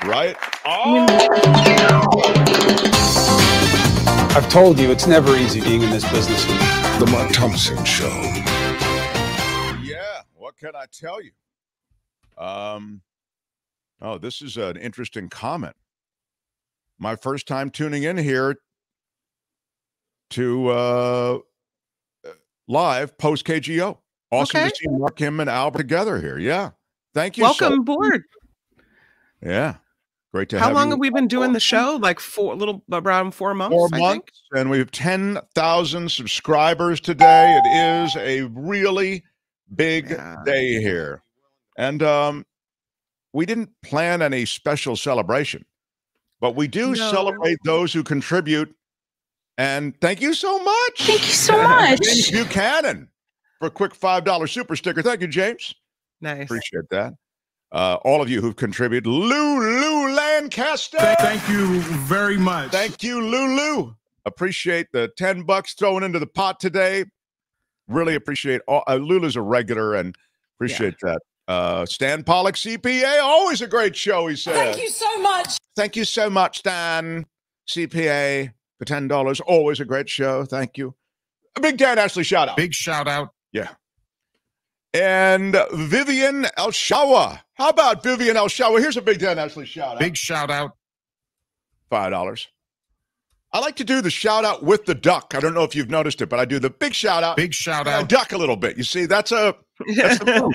Right? I've told you, it's never easy being in this business. The Mark Thompson Show. Yeah, what can I tell you? Oh, this is an interesting comment. My first time tuning in here to live post KGO. Awesome to see Mark, him, and Albert together here. Yeah. Thank you. Welcome aboard. Yeah. Great to have you. How long have we been doing the show? Like around 4 months, 4 months. I think. And we have 10,000 subscribers today. It is a really big day here. And we didn't plan any special celebration, but we do celebrate those who contribute. And thank you so much. Thank you so much. James Buchanan for a quick $5 super sticker. Thank you, James. Nice. Appreciate that. All of you who've contributed. Lulu Lancaster. Thank you very much. Thank you, Lulu. Appreciate the $10 thrown into the pot today. Really appreciate all. Lulu's a regular and appreciate that. Stan Pollock, CPA, always a great show, he said. Thank you so much. Thank you so much, Stan. CPA for $10. Always a great show. Thank you. A big Dan Ashley shout out. Big shout out. Yeah. And Vivian Elshawa. How about Vivian Elshawa? Here's a big Dan Ashley shout out. Big shout out. $5. I like to do the shout out with the duck. I don't know if you've noticed it, but I do the big shout out. Big shout out. I duck a little bit. You see, that's a move.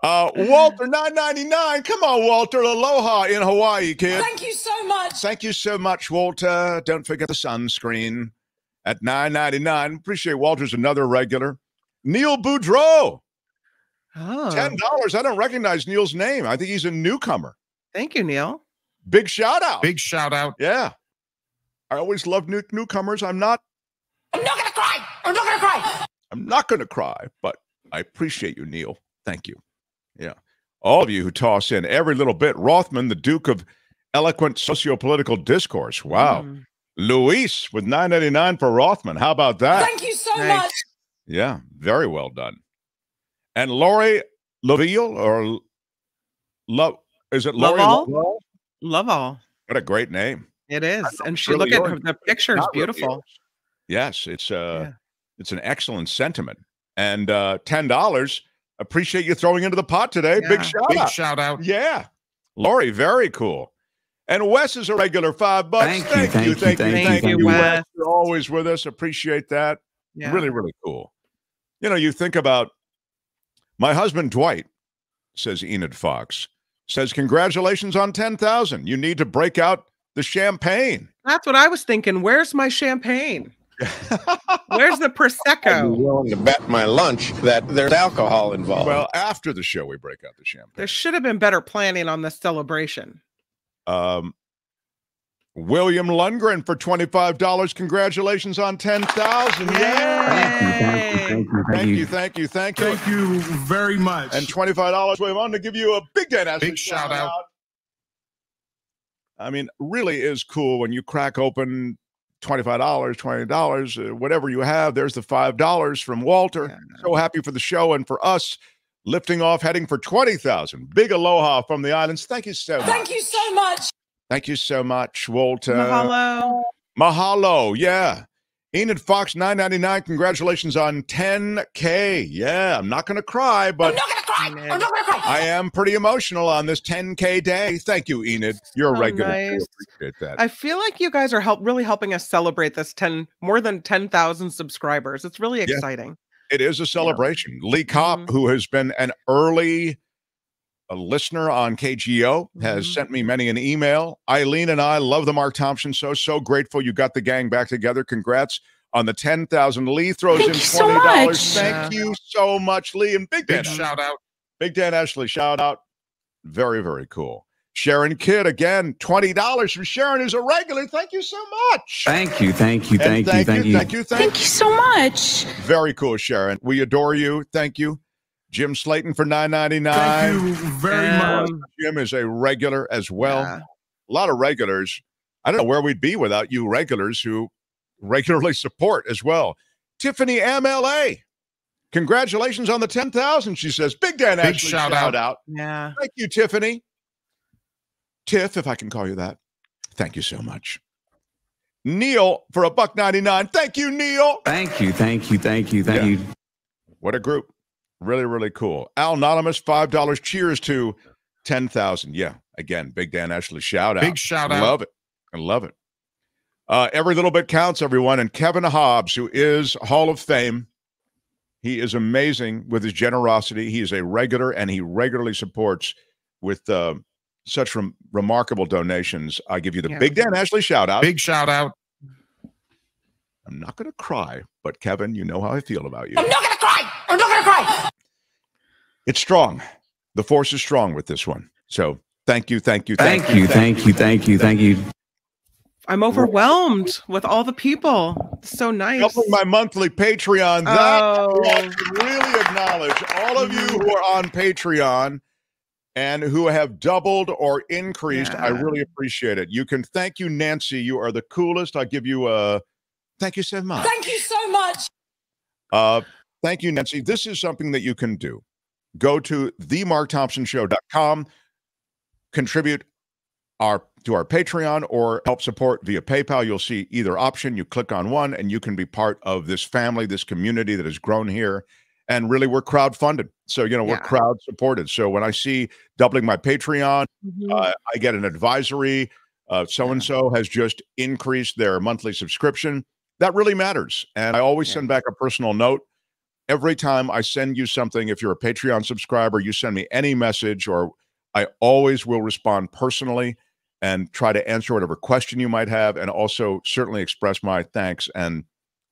Walter, $9.99. Come on, Walter. Aloha in Hawaii, kid. Thank you so much. Thank you so much, Walter. Don't forget the sunscreen at $9.99. Appreciate Walter's another regular. Neil Boudreau. $10. I don't recognize Neil's name. I think he's a newcomer. Thank you, Neil. Big shout out. Big shout out. Yeah. I always love newcomers. I'm not gonna cry. I'm not gonna cry. I'm not going to cry, but I appreciate you, Neil. Thank you. Yeah. All of you who toss in every little bit. Rothman, the Duke of Eloquent Sociopolitical Discourse. Wow. Luis with $9.99 for Rothman. How about that? Thank you so much. Yeah, very well done. And Lori Laville, or Love, is it Lori Lovall? Lovall. What a great name. It is. And she really look at yours. her, the picture is Not really beautiful. yours. Yes, it's an excellent sentiment. And $10. Appreciate you throwing into the pot today. Yeah. Big shout Big out. shout out. Yeah. Lori, very cool. And Wes is a regular $5. Thank you, Wes. You're always with us. Appreciate that. Yeah. Really, really cool. You know, you think about my husband, Dwight, says Enid Fox, says, congratulations on 10,000. You need to break out the champagne. That's what I was thinking. Where's my champagne? Where's the Prosecco? I'd be willing to bet my lunch that there's alcohol involved. Well, after the show, we break out the champagne. There should have been better planning on this celebration. William Lundgren for $25. Congratulations on 10,000. Thank you. Thank you very much. And $25. We want to give you a big Dan Big shout out. I mean, really is cool when you crack open $25, $20, whatever you have. There's the $5 from Walter. Yeah. So happy for the show and for us. Lifting off, heading for 20,000. Big aloha from the islands. Thank you so much. Thank you so much. Thank you so much, Walter. Mahalo. Mahalo, yeah. Enid Fox, $9.99. Congratulations on 10K. Yeah, I'm not going to cry, but I'm not going to cry. I'm not going to cry. I am pretty emotional on this 10K day. Thank you, Enid. You're a regular. Nice. Appreciate that. I feel like you guys are really helping us celebrate this more than 10,000 subscribers. It's really exciting. It is a celebration. Lee Kopp, who has been an early listener on KGO, has sent me many an email. Eileen and I love the Mark Thompson show. So grateful you got the gang back together. Congrats on the 10,000. Lee throws in $20. So much. Thank you so much, Lee. And Big Dan. Shout out. Big Dan Ashley, shout out. Very, very cool. Sharon Kidd, again, $20 from Sharon, who's a regular. Thank you so much. Thank you so much. Very cool, Sharon. We adore you. Thank you. Jim Slayton for $9.99. Thank you very much. Jim is a regular as well. Yeah. A lot of regulars. I don't know where we'd be without you regulars who regularly support as well. Tiffany MLA. Congratulations on the 10,000, she says. Big Dan Big actually shout out. Yeah. Thank you, Tiffany. Tiff, if I can call you that. Thank you so much. Neil for $1.99. Thank you, Neil. Thank you. What a group. Really, really cool. Al Anonymous, $5. Cheers to 10,000. Yeah, again, Big Dan Ashley, shout out. Big shout out. Love it. I love it. Every little bit counts, everyone. And Kevin Hobbs, who is Hall of Fame. He is amazing with his generosity. He is a regular, and he regularly supports with such remarkable donations. I give you the Big Dan Ashley shout out. Big shout out. I'm not going to cry, but Kevin, you know how I feel about you. I'm not going to cry. I'm not going to cry. It's strong. The force is strong with this one. So thank you. I'm overwhelmed with all the people. It's so nice. Helping my monthly Patreon. That really acknowledge all of you who are on Patreon and who have doubled or increased. I really appreciate it. You can thank you, Nancy. You are the coolest. I'll give you a thank you so much. Thank you so much. Thank you, Nancy. This is something that you can do. Go to themarkthompsonshow.com, contribute to our Patreon, or help support via PayPal. You'll see either option. You click on one, and you can be part of this family, this community that has grown here. And really, we're crowd-funded. So, we're crowd-supported. So when I see doubling my Patreon, I get an advisory. So-and-so has just increased their monthly subscription. That really matters. And I always send back a personal note. Every time I send you something, if you're a Patreon subscriber, you send me any message, or I always will respond personally and try to answer whatever question you might have, and also certainly express my thanks. And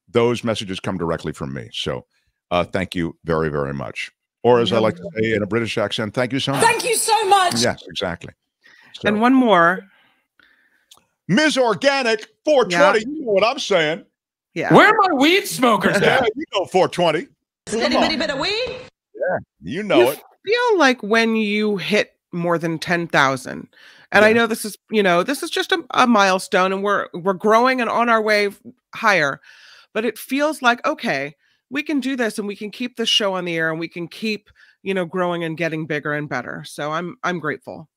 those messages come directly from me. So thank you very, very much. Or as I like to say in a British accent, thank you so much. Thank you so much. Yes, exactly. So, and one more. Ms. Organic 420. You know what I'm saying. Yeah. Where are my weed smokers Yeah, at? you know 420. Anybody bit of weed? Yeah, you know it. Feel like when you hit more than 10,000, and I know this is, this is just a milestone, and we're growing and on our way higher, but it feels like, okay, we can do this, and we can keep this show on the air, and we can keep, growing and getting bigger and better. So I'm grateful.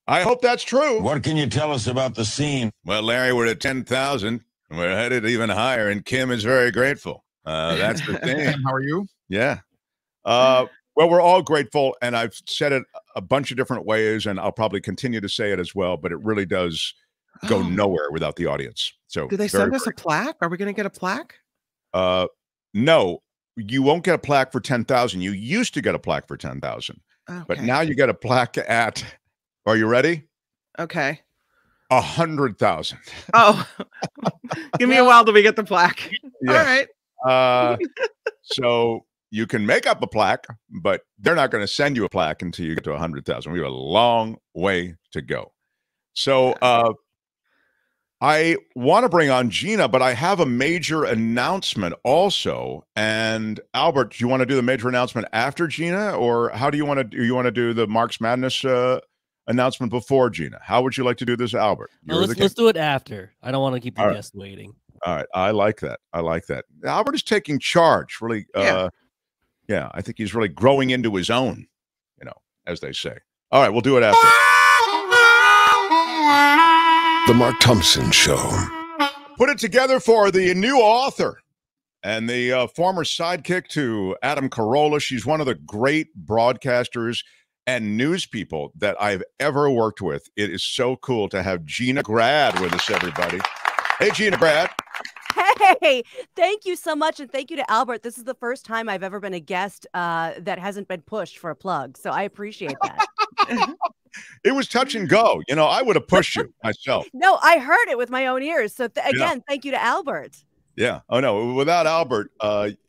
I hope that's true. What can you tell us about the scene? Well, Larry, we're at 10,000, and we're headed even higher, and Kim is very grateful. That's the thing. How are you? Yeah. Well, we're all grateful, and I've said it a bunch of different ways, and I'll probably continue to say it as well, but it really does go nowhere without the audience. So, do they send us a plaque? Are we going to get a plaque? No, you won't get a plaque for 10,000. You used to get a plaque for 10,000, but now you get a plaque at, are you ready? Okay. 100,000. Oh, give me a while till we get the plaque. Yeah. All right. So you can make up a plaque, but they're not going to send you a plaque until you get to 100,000. We have a long way to go. So I want to bring on Gina, but I have a major announcement also. And Albert, do you want to do the major announcement after Gina, or how do you want to do? You want to do the Marks Madness announcement before Gina? How would you like to do this, Albert? No, let's do it after. I don't want to keep the guests waiting. All right, I like that. I like that. Albert is taking charge. Really, yeah, I think he's really growing into his own. As they say. All right, we'll do it after. The Mark Thompson Show. Put it together for the new author and the former sidekick to Adam Carolla. She's one of the great broadcasters and news people that I've ever worked with. It is so cool to have Gina Grad with us, everybody. Hey, Gina Grad. Hey, thank you so much. And thank you to Albert. This is the first time I've ever been a guest that hasn't been pushed for a plug. So I appreciate that. It was touch and go. I would have pushed you myself. No, I heard it with my own ears. So again, thank you to Albert. Yeah. Oh, no. Without Albert,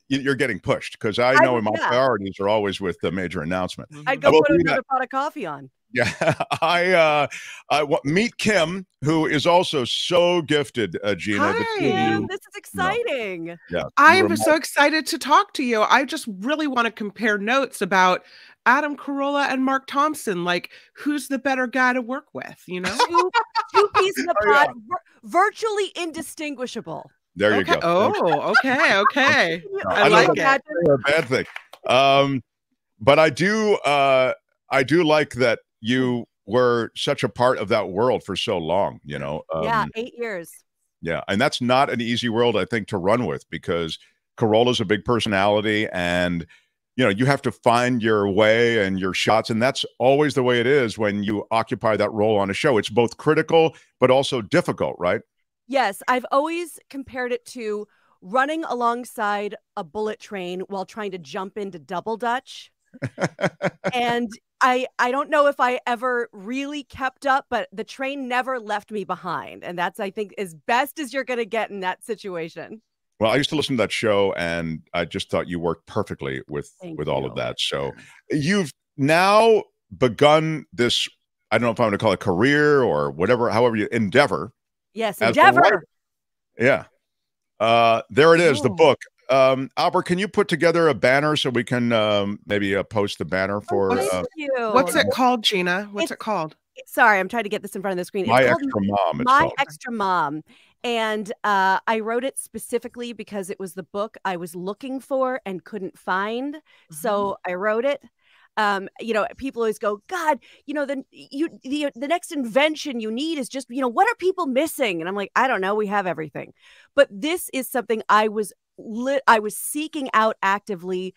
you're getting pushed because I know my priorities are always with the major announcement. I'd go put another pot of coffee on. Yeah. I meet Kim, who is also so gifted, Gina. Hi, Kim. This is exciting. Yeah. I am so excited to talk to you. I just really want to compare notes about Adam Carolla and Mark Thompson. Like, who's the better guy to work with, Two peas in a pod, virtually indistinguishable. There you go. Oh, okay. I like it. A bad thing. But I do like that you were such a part of that world for so long, yeah, 8 years. Yeah. And that's not an easy world, I think, to run with because Carolla's a big personality and, you have to find your way and your shots. And that's always the way it is when you occupy that role on a show. It's both critical, but also difficult, right? Yes. I've always compared it to running alongside a bullet train while trying to jump into double dutch. And I don't know if I ever really kept up, but the train never left me behind. And that's, I think, as best as you're going to get in that situation. Well, I used to listen to that show, and I just thought you worked perfectly with all of that. So you've now begun this, I don't know if I'm going to call it career or whatever, however you endeavor. Yes, endeavor. Yeah. There it is, the book. Albert, can you put together a banner so we can maybe post the banner for what's it called, Gina? What's it called? Sorry, I'm trying to get this in front of the screen. My Extra Mom. My Extra Mom. And I wrote it specifically because it was the book I was looking for and couldn't find. So I wrote it. People always go, God, the next invention you need is just, what are people missing? And I'm like, I don't know. We have everything. But this is something I was seeking out actively,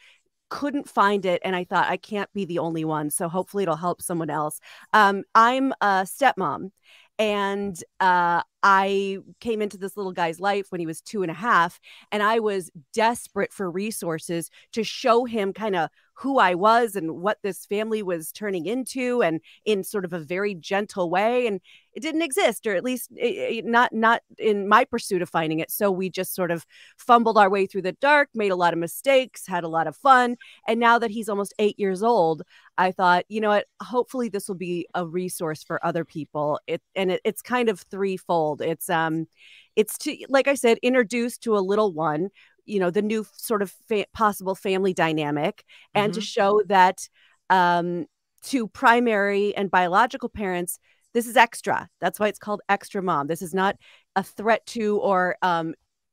couldn't find it. And I thought I can't be the only one. So hopefully it'll help someone else. I'm a stepmom. And I came into this little guy's life when he was 2.5, and I was desperate for resources to show him kind of who I was and what this family was turning into, and in sort of a very gentle way. And it didn't exist, or at least not in my pursuit of finding it. So we just sort of fumbled our way through the dark, made a lot of mistakes, had a lot of fun. And now that he's almost 8 years old, I thought, you know what, hopefully this will be a resource for other people. It's kind of threefold. It's to, like I said, introduce to a little one, you know, the new sort of possible family dynamic, and to show that to primary and biological parents, this is extra. That's why it's called Extra Mom. This is not a threat to or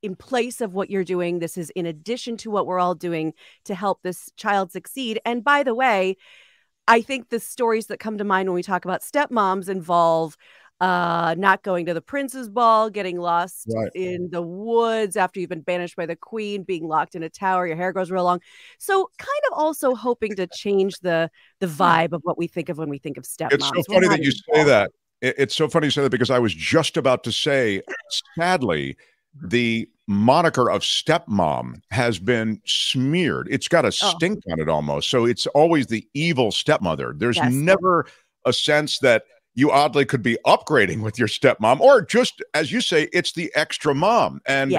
in place of what you're doing. This is in addition to what we're all doing to help this child succeed. And by the way, I think the stories that come to mind when we talk about stepmoms involve not going to the prince's ball, getting lost in the woods after you've been banished by the queen, being locked in a tower, your hair grows real long. So kind of also hoping to change the vibe of what we think of when we think of stepmoms. It's so funny that you say that. It's so funny you say that, because I was just about to say, sadly, the moniker of stepmom has been smeared. It's got a stink on it almost. So it's always the evil stepmother. There's never a sense that you oddly could be upgrading with your stepmom, or just, as you say, it's the extra mom. And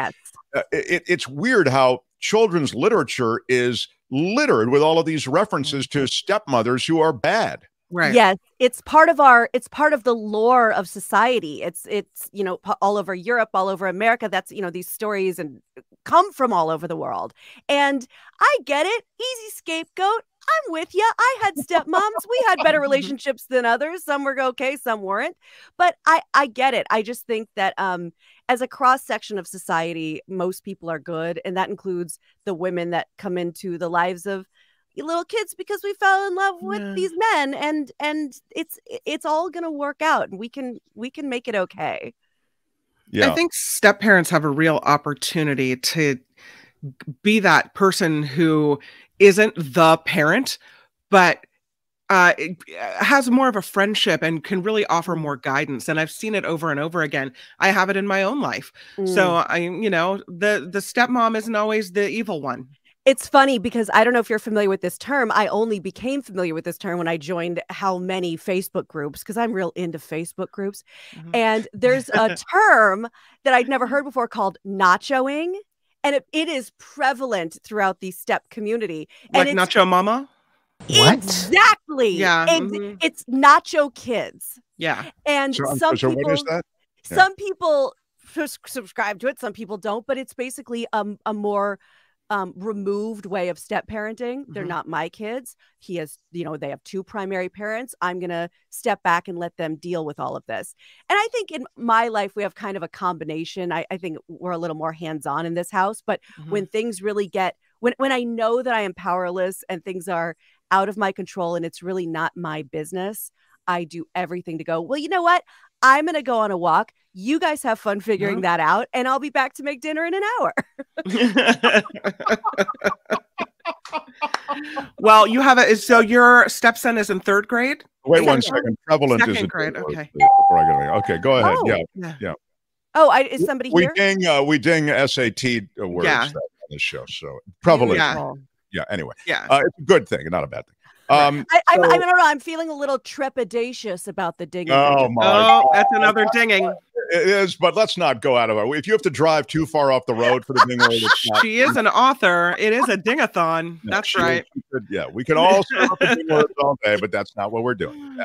it's weird how children's literature is littered with all of these references to stepmothers who are bad. Right. Yes, it's part of the lore of society. It's you know, all over Europe, all over America. That's, you know, these stories and come from all over the world. And I get it. Easy scapegoat. I'm with you. I had stepmoms. We had better relationships than others. Some were okay, some weren't. But I get it. I just think that as a cross section of society, most people are good, and that includes the women that come into the lives of little kids because we fell in love with these men, and it's all gonna work out, and we can make it okay. I think step parents have a real opportunity to be that person who isn't the parent, but has more of a friendship and can really offer more guidance. And I've seen it over and over again. I have it in my own life. So you know, the stepmom isn't always the evil one. It's funny because I don't know if you're familiar with this term. I only became familiar with this term when I joined how many Facebook groups, because I'm real into Facebook groups. And there's a term that I'd never heard before called nachoing. And it is prevalent throughout the step community. Like Nacho Mama? What? Exactly. Yeah. It's nacho kids. Yeah. And so people, what is that? Some people subscribe to it, some people don't, but it's basically a more removed way of step parenting. They're not my kids. He has, you know, they have two primary parents. I'm going to step back and let them deal with all of this. And I think in my life, we have kind of a combination. I think we're a little more hands-on in this house, but when things really get, when I know that I am powerless and things are out of my control and it's really not my business, I do everything to go, well, you know what? I'm going to go on a walk. You guys have fun figuring that out, and I'll be back to make dinner in an hour. Well, you have so your stepson is in 3rd grade? Wait 1 second. Prevalent is 2nd grade. Okay. Okay, go ahead. Yeah. Oh, is somebody here? We ding SAT words on this show. So prevalent. Yeah. Anyway. Yeah. It's a good thing, not a bad thing. I don't know. I'm feeling a little trepidatious about the dinging. Oh, that's another dinging. It is, but let's not go out of our way. If you have to drive too far off the road for the ding, she is an author. It is a dingathon. That's right. We can all start up the ding words all day, but that's not what we're doing.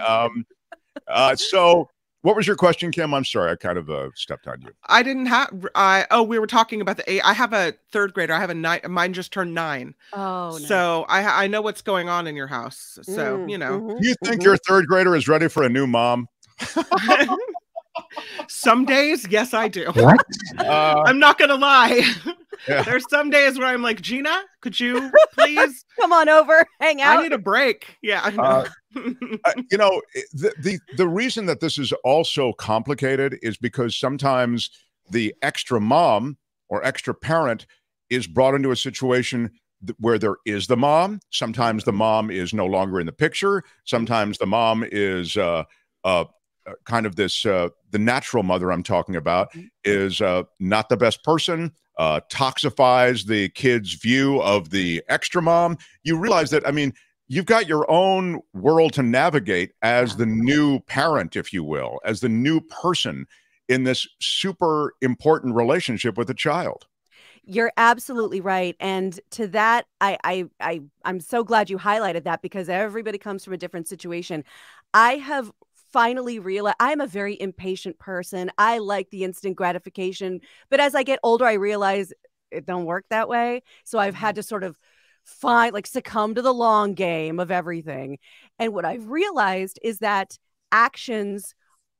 So what was your question, Kim? I'm sorry, I kind of stepped on you. I didn't have. We were talking about the 8. I have a 3rd grader. I have a 9. Mine just turned 9. Oh, so I know what's going on in your house. So you know. Do you think your 3rd grader is ready for a new mom? Some days, yes, I do. What? I'm not gonna lie. There's some days where I'm like, Gina, could you please come on over, hang out? I need a break. Yeah. You know, the reason that this is also complicated is because sometimes the extra mom or extra parent is brought into a situation where there is the mom. Sometimes the mom is no longer in the picture. Sometimes the mom is kind of this the natural mother I'm talking about is not the best person. toxifies the kid's view of the extra mom. You realize that, I mean, you've got your own world to navigate as the new parent, if you will, as the new person in this super important relationship with the child. You're absolutely right. And to that, I'm so glad you highlighted that, because everybody comes from a different situation. I have finally realized I'm a very impatient person. I like the instant gratification. But as I get older, I realize it don't work that way. So I've had to sort of succumb to the long game of everything. And what I've realized is that actions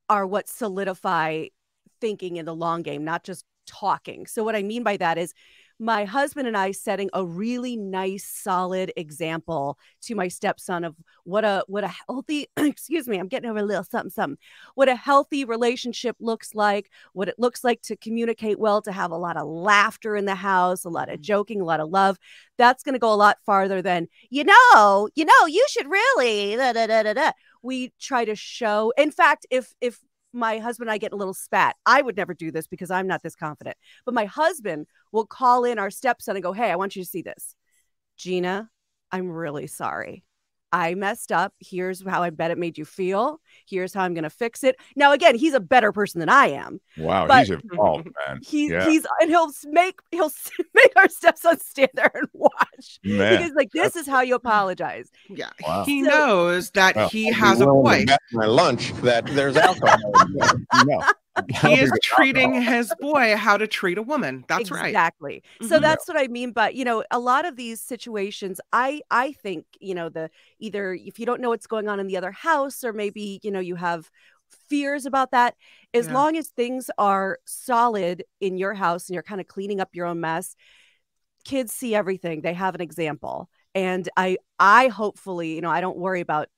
are what solidify thinking in the long game, not just talking. So what I mean by that is my husband and I setting a really nice, solid example to my stepson of what a healthy, excuse me, I'm getting over a little something, what a healthy relationship looks like, what it looks like to communicate well, to have a lot of laughter in the house, a lot of joking, a lot of love. That's going to go a lot farther than, you should really, da, da, da, da, da. We try to show, in fact, if my husband and I get a little spat, I would never do this because I'm not this confident, but my husband will call in our stepson and go, hey, I want you to see this. Gina, I'm really sorry. I messed up. Here's how I bet it made you feel. Here's how I'm going to fix it. Now, again, he's a better person than I am. Wow, he's involved, man. And he'll make our stepson stand there and watch. Man, because this is how you apologize. Yeah, wow. He knows that he has a boy. My lunch that there's alcohol. He is treating his boy how to treat a woman. That's right. Exactly. So that's what I mean. But, a lot of these situations, I think, either if you don't know what's going on in the other house, or maybe, you have fears about that, as long as things are solid in your house and you're kind of cleaning up your own mess, kids see everything. They have an example. And I hopefully, I don't worry about,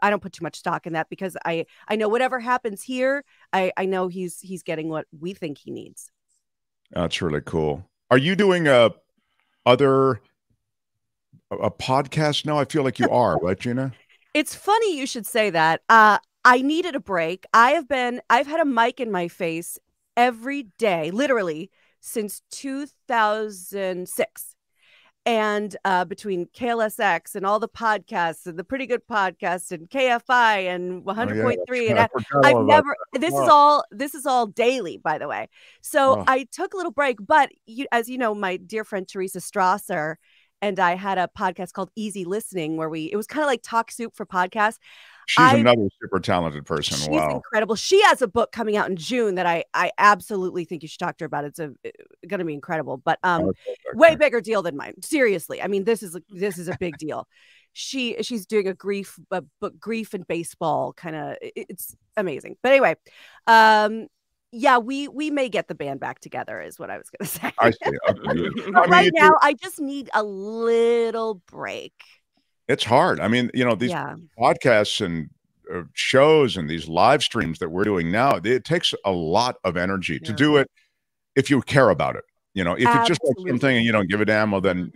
I don't put too much stock in that, because I know whatever happens here, I know he's getting what we think he needs. That's really cool. Are you doing a podcast now? I feel like you are, right, Gina? It's funny you should say that. I needed a break. I've had a mic in my face every day, literally, since 2006. And between KLSX and all the podcasts and the Pretty Good Podcast and KFI and 100.3, and I've never. This is all daily, by the way. So I took a little break, but as you know, my dear friend Teresa Strasser and I had a podcast called Easy Listening, where it was kind of like Talk Soup for podcasts. She's another super talented person. She's wow. incredible. She has a book coming out in June that I absolutely think you should talk to her about. It's going to be incredible, but way bigger deal than mine. Seriously. I mean, this is a big deal. She's doing a grief and baseball kind of, it's amazing. But anyway, we may get the band back together is what I was going to say. I see. Right now, I just need a little break. It's hard. I mean, these podcasts and shows and these live streams that we're doing now, it takes a lot of energy to do it if you care about it. If it's just like something and you don't give a damn, well, then,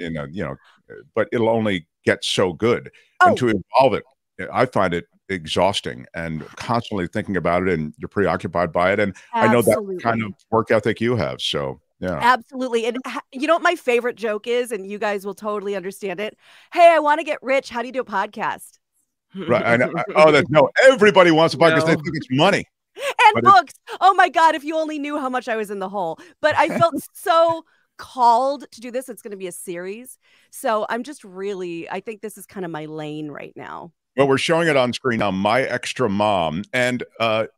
but it'll only get so good. And to evolve it, I find it exhausting and constantly thinking about it, and you're preoccupied by it. And I know that kind of work ethic you have. So yeah, absolutely. And you know what my favorite joke is, and you guys will totally understand it. Hey, I want to get rich. How do you do a podcast? Right. Everybody wants a podcast. They think it's money. And books. Oh my God, if you only knew how much I was in the hole. But I felt so called to do this. It's going to be a series. So I'm just I think this is kind of my lane right now. Well, we're showing it on screen now, My Extra Mom. And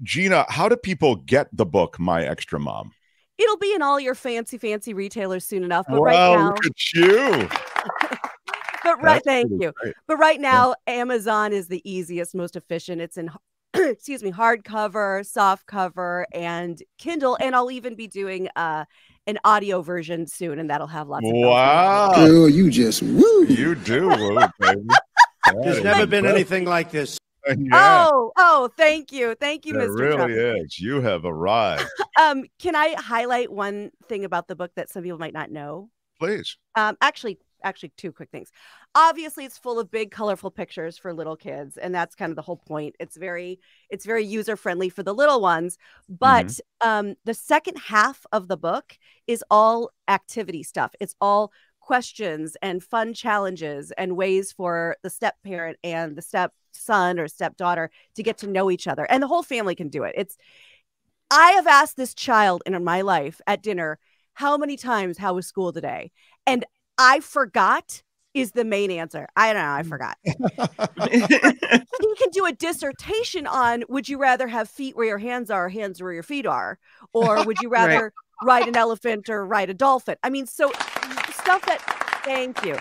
Gina, how do people get the book, My Extra Mom? It'll be in all your fancy retailers soon enough. But right now, look at you. Thank you. Great. But right now, Amazon is the easiest, most efficient. It's in, hardcover, soft cover, and Kindle. And I'll even be doing an audio version soon, and that'll have lots of. Wow. Girl, you just woo. You do, baby. There's never been anything like this. Yeah. Oh, thank you, Mr. It really is. You have arrived. Can I highlight one thing about the book that some people might not know? Please. Actually, actually two quick things. Obviously, it's full of big, colorful pictures for little kids, and that's kind of the whole point. It's very user friendly for the little ones. But the second half of the book is all activity stuff. It's all questions and fun challenges and ways for the step parent and the stepson or stepdaughter to get to know each other, and the whole family can do it. I have asked this child in my life at dinner, how many times, how was school today? And I forgot is the main answer. I don't know. I forgot. You can do a dissertation on, would you rather have feet where your hands are, hands where your feet are? Or would you rather ride an elephant or ride a dolphin? I mean, so stuff that, thank you.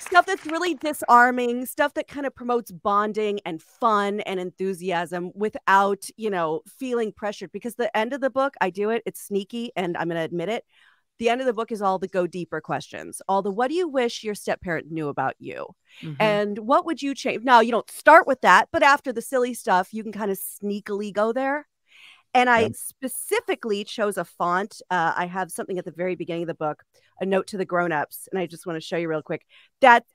Stuff that's really disarming, stuff that kind of promotes bonding and fun and enthusiasm without, feeling pressured. Because the end of the book, I do it. It's sneaky, and I'm going to admit it. The end of the book is all the go deeper questions. All the, what do you wish your step parent knew about you? And what would you change? Now, you don't start with that, but after the silly stuff, you can kind of sneakily go there. And I specifically chose a font. I have something at the very beginning of the book, a note to the grownups, and I just want to show you real quick that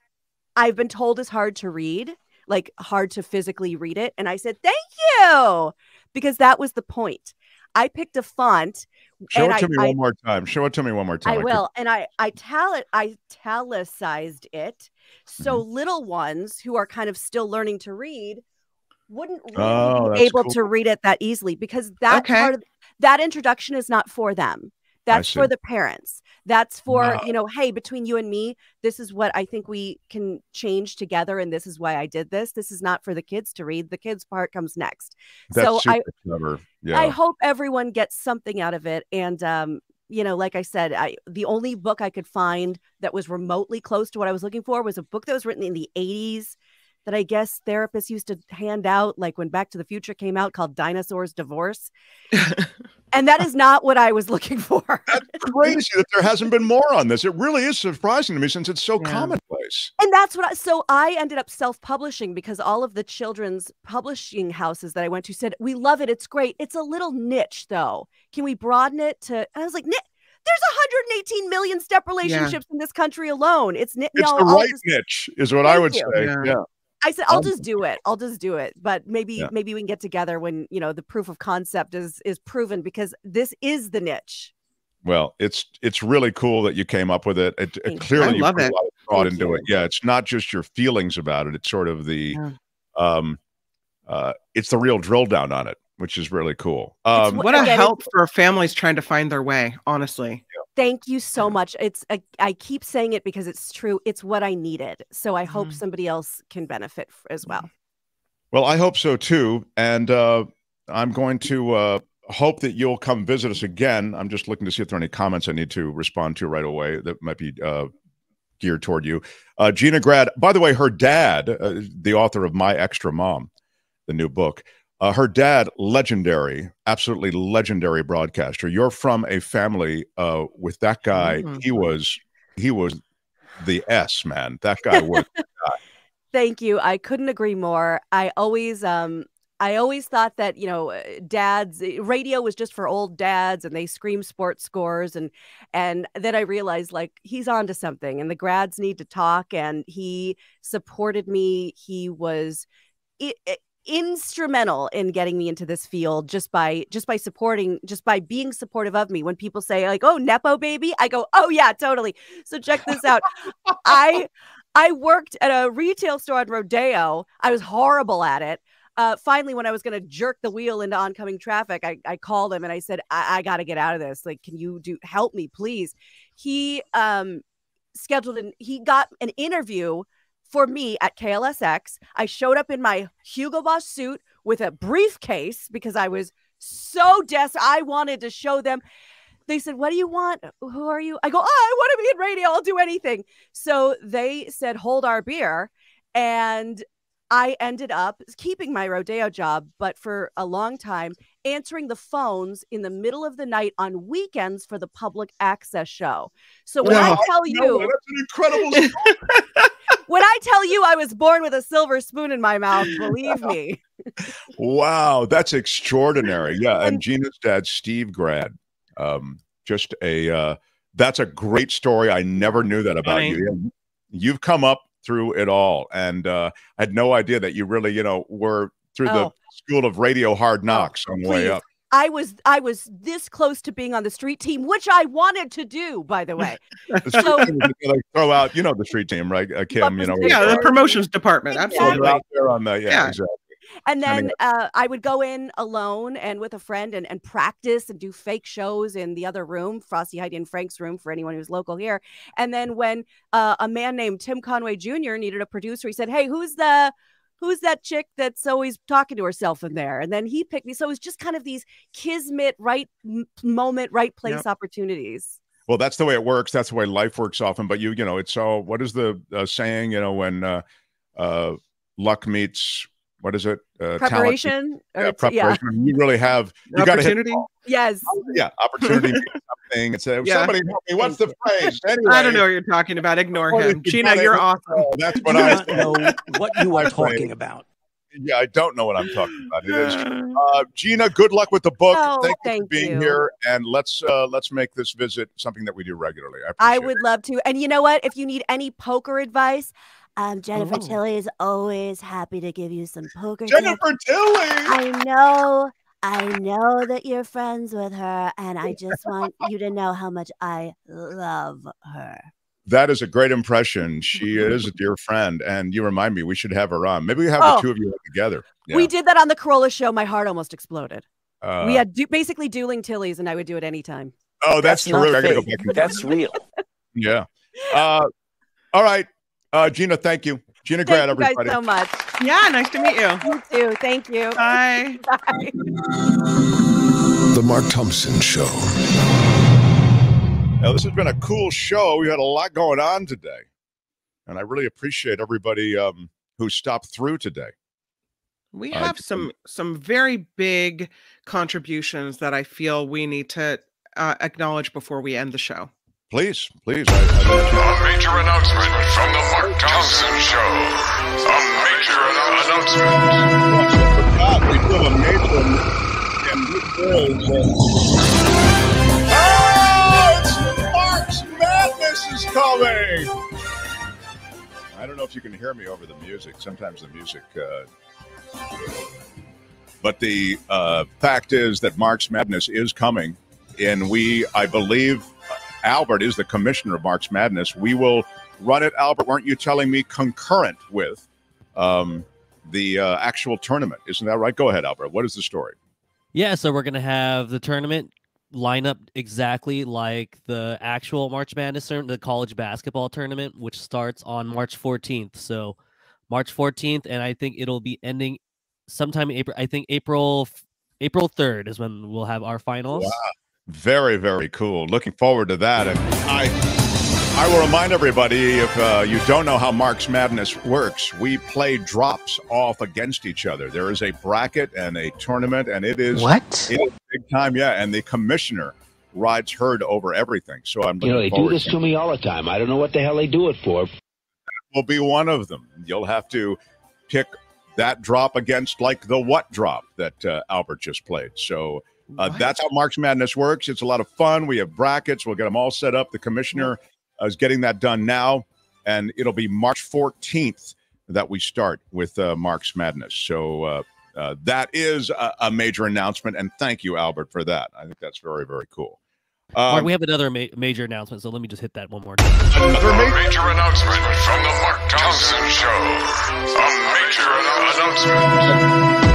I've been told is hard to read, like hard to physically read it. And I said, thank you, because that was the point. I picked a font. Show it to me one more time. Show it to me one more time. I will. And I italicized it. So little ones who are kind of still learning to read wouldn't really be able to read it that easily, because that part of that introduction is not for them. That's for the parents. That's for, hey, between you and me, this is what I think we can change together. And this is why I did this. This is not for the kids to read. The kids part comes next. That's super clever. Yeah. I hope everyone gets something out of it. And, like I said, the only book I could find that was remotely close to what I was looking for was a book that was written in the 80s that I guess therapists used to hand out, like when Back to the Future came out, called Dinosaur's Divorce. And that is not what I was looking for. That's crazy that there hasn't been more on this. It really is surprising to me, since it's so commonplace. And that's what so I ended up self-publishing, because all of the children's publishing houses that I went to said, we love it. It's great. It's a little niche, though. Can we broaden it to, and I was like, there's 118 million step relationships in this country alone. It's the right niche is what I would say. Yeah. I said, I'll just do it. I'll just do it. But maybe we can get together when, the proof of concept is proven, because this is the niche. Well, it's really cool that you came up with it. It clearly you put a lot of thought into it. Yeah. It's not just your feelings about it. It's sort of the, it's the real drill down on it, which is really cool. What a help for families trying to find their way, honestly. Thank you so much. I keep saying it because it's true. It's what I needed. So I hope somebody else can benefit as well. Well, I hope so too. And I'm going to hope that you'll come visit us again. I'm just looking to see if there are any comments I need to respond to right away that might be geared toward you. Gina Grad, by the way, her dad, the author of My Extra Mom, the new book, her dad, legendary, absolutely legendary broadcaster. You're from a family with that guy. He was the S, man. That guy was the guy. Thank you. I couldn't agree more. I always thought that, dads, radio was just for old dads and they scream sports scores. And then I realized, like, he's onto something, and the grads need to talk, and he supported me. He was instrumental in getting me into this field just by being supportive of me. When people say, like, oh, Nepo baby, I go, oh yeah, totally. So check this out. I worked at a retail store on Rodeo. I was horrible at it. Finally, when I was going to jerk the wheel into oncoming traffic, I called him and I said, I got to get out of this. Like, can you help me, please? He he got an interview for me at KLSX. I showed up in my Hugo Boss suit with a briefcase because I was so desperate. I wanted to show them. They said, what do you want? Who are you? I go, I want to be in radio. I'll do anything. So they said, hold our beer. And I ended up keeping my Rodeo job, but for a long time, answering the phones in the middle of the night on weekends for the public access show. So when I tell you, that's an incredible story. When I tell you I was born with a silver spoon in my mouth, believe me. Wow, that's extraordinary. Yeah, and Gina's dad, Steve Grad, that's a great story. I never knew that about you. you've come up through it all, and I had no idea that you really, were through the school of radio hard knocks on the way up. I was this close to being on the street team, which I wanted to do, by the way. So like throw out, the street team, right, Kim? The promotions department. Absolutely. Out there on the exactly. And then I would go in alone and with a friend and practice and do fake shows in the other room, Frosty, Heidi, and Frank's room for anyone who's local here. And then when a man named Tim Conway Jr. needed a producer, he said, "Hey, who's that chick that's always talking to herself in there?" And then he picked me. So it was just kind of these kismet, right moment, right place opportunities. Well, that's the way it works. That's the way life works often. But it's all, what is the saying, when luck meets, what is it? Preparation. Preparation. Yeah. You really have, you got to hit. Yes. Yeah. Opportunity means something. And say, somebody help me. What's the phrase? Anyway, I don't know what you're talking about. Ignore him. Gina, you're awesome. That's what I know what you are talking about. Yeah, I don't know what I'm talking about. It is Gina, good luck with the book. Thank you for being here. And let's make this visit something that we do regularly. I would love to. And you know what? If you need any poker advice, Jennifer Tilly is always happy to give you some poker. Jennifer Tilly! I know that you're friends with her, and I just want you to know how much I love her. That is a great impression. She is a dear friend, and you remind me we should have her on. Maybe we have the two of you together. Yeah. We did that on the Corolla show. My heart almost exploded. We had basically dueling Tillys, and I would do it anytime. Oh, that's terrific. I gotta go back. That's real. Yeah. All right. Gina, thank you. Gina Grad, everybody. Thank you guys so much. Yeah, nice to meet you. You too. Thank you. Bye. Bye. The Mark Thompson Show. Now, this has been a cool show. We had a lot going on today, and I really appreciate everybody who stopped through today. We have some very big contributions that I feel we need to acknowledge before we end the show. Please. A major announcement from the Mark Thompson Show. A major announcement. We do a major March Madness is coming. I don't know if you can hear me over the music. Sometimes the music. But the fact is that March Madness is coming, and I believe, Albert is the commissioner of March Madness. We will run it, Albert, weren't you telling me, concurrent with the actual tournament. Isn't that right? Go ahead, Albert. What is the story? Yeah, so we're going to have the tournament line up exactly like the actual March Madness tournament, the college basketball tournament, which starts on March 14th. So March 14th, and I think it'll be ending sometime in April. I think April 3rd is when we'll have our finals. Wow. Very, very cool. Looking forward to that. And I will remind everybody, if you don't know how March Madness works, we play drops off against each other. There is a bracket and a tournament, and it is big time, yeah. And the commissioner rides herd over everything. So I'm looking they do this to me all the time. I don't know what the hell they do it for. Will be one of them. You'll have to pick that drop against like the what drop that Albert just played. So that's how March Madness works. It's a lot of fun. We have brackets. We'll get them all set up. The commissioner is getting that done now, and it'll be March 14th that we start with March Madness. So that is a major announcement, and thank you, Albert, for that. I think that's very, very cool. We have another major announcement, so let me just hit that one more time. Another major announcement from the Mark Thompson Show. A major announcement.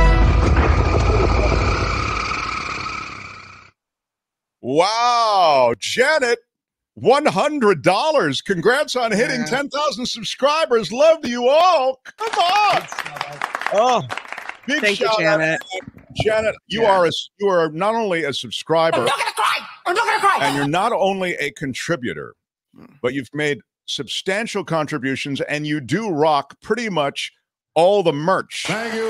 Wow, Janet, $100. Congrats on hitting 10,000 subscribers. Love to you all. Come on. Oh, big Thank shout you, Janet. out. Janet, you are not only a subscriber. I'm not gonna cry. And you're not only a contributor, but you've made substantial contributions, and you do rock pretty much all the merch. Thank you.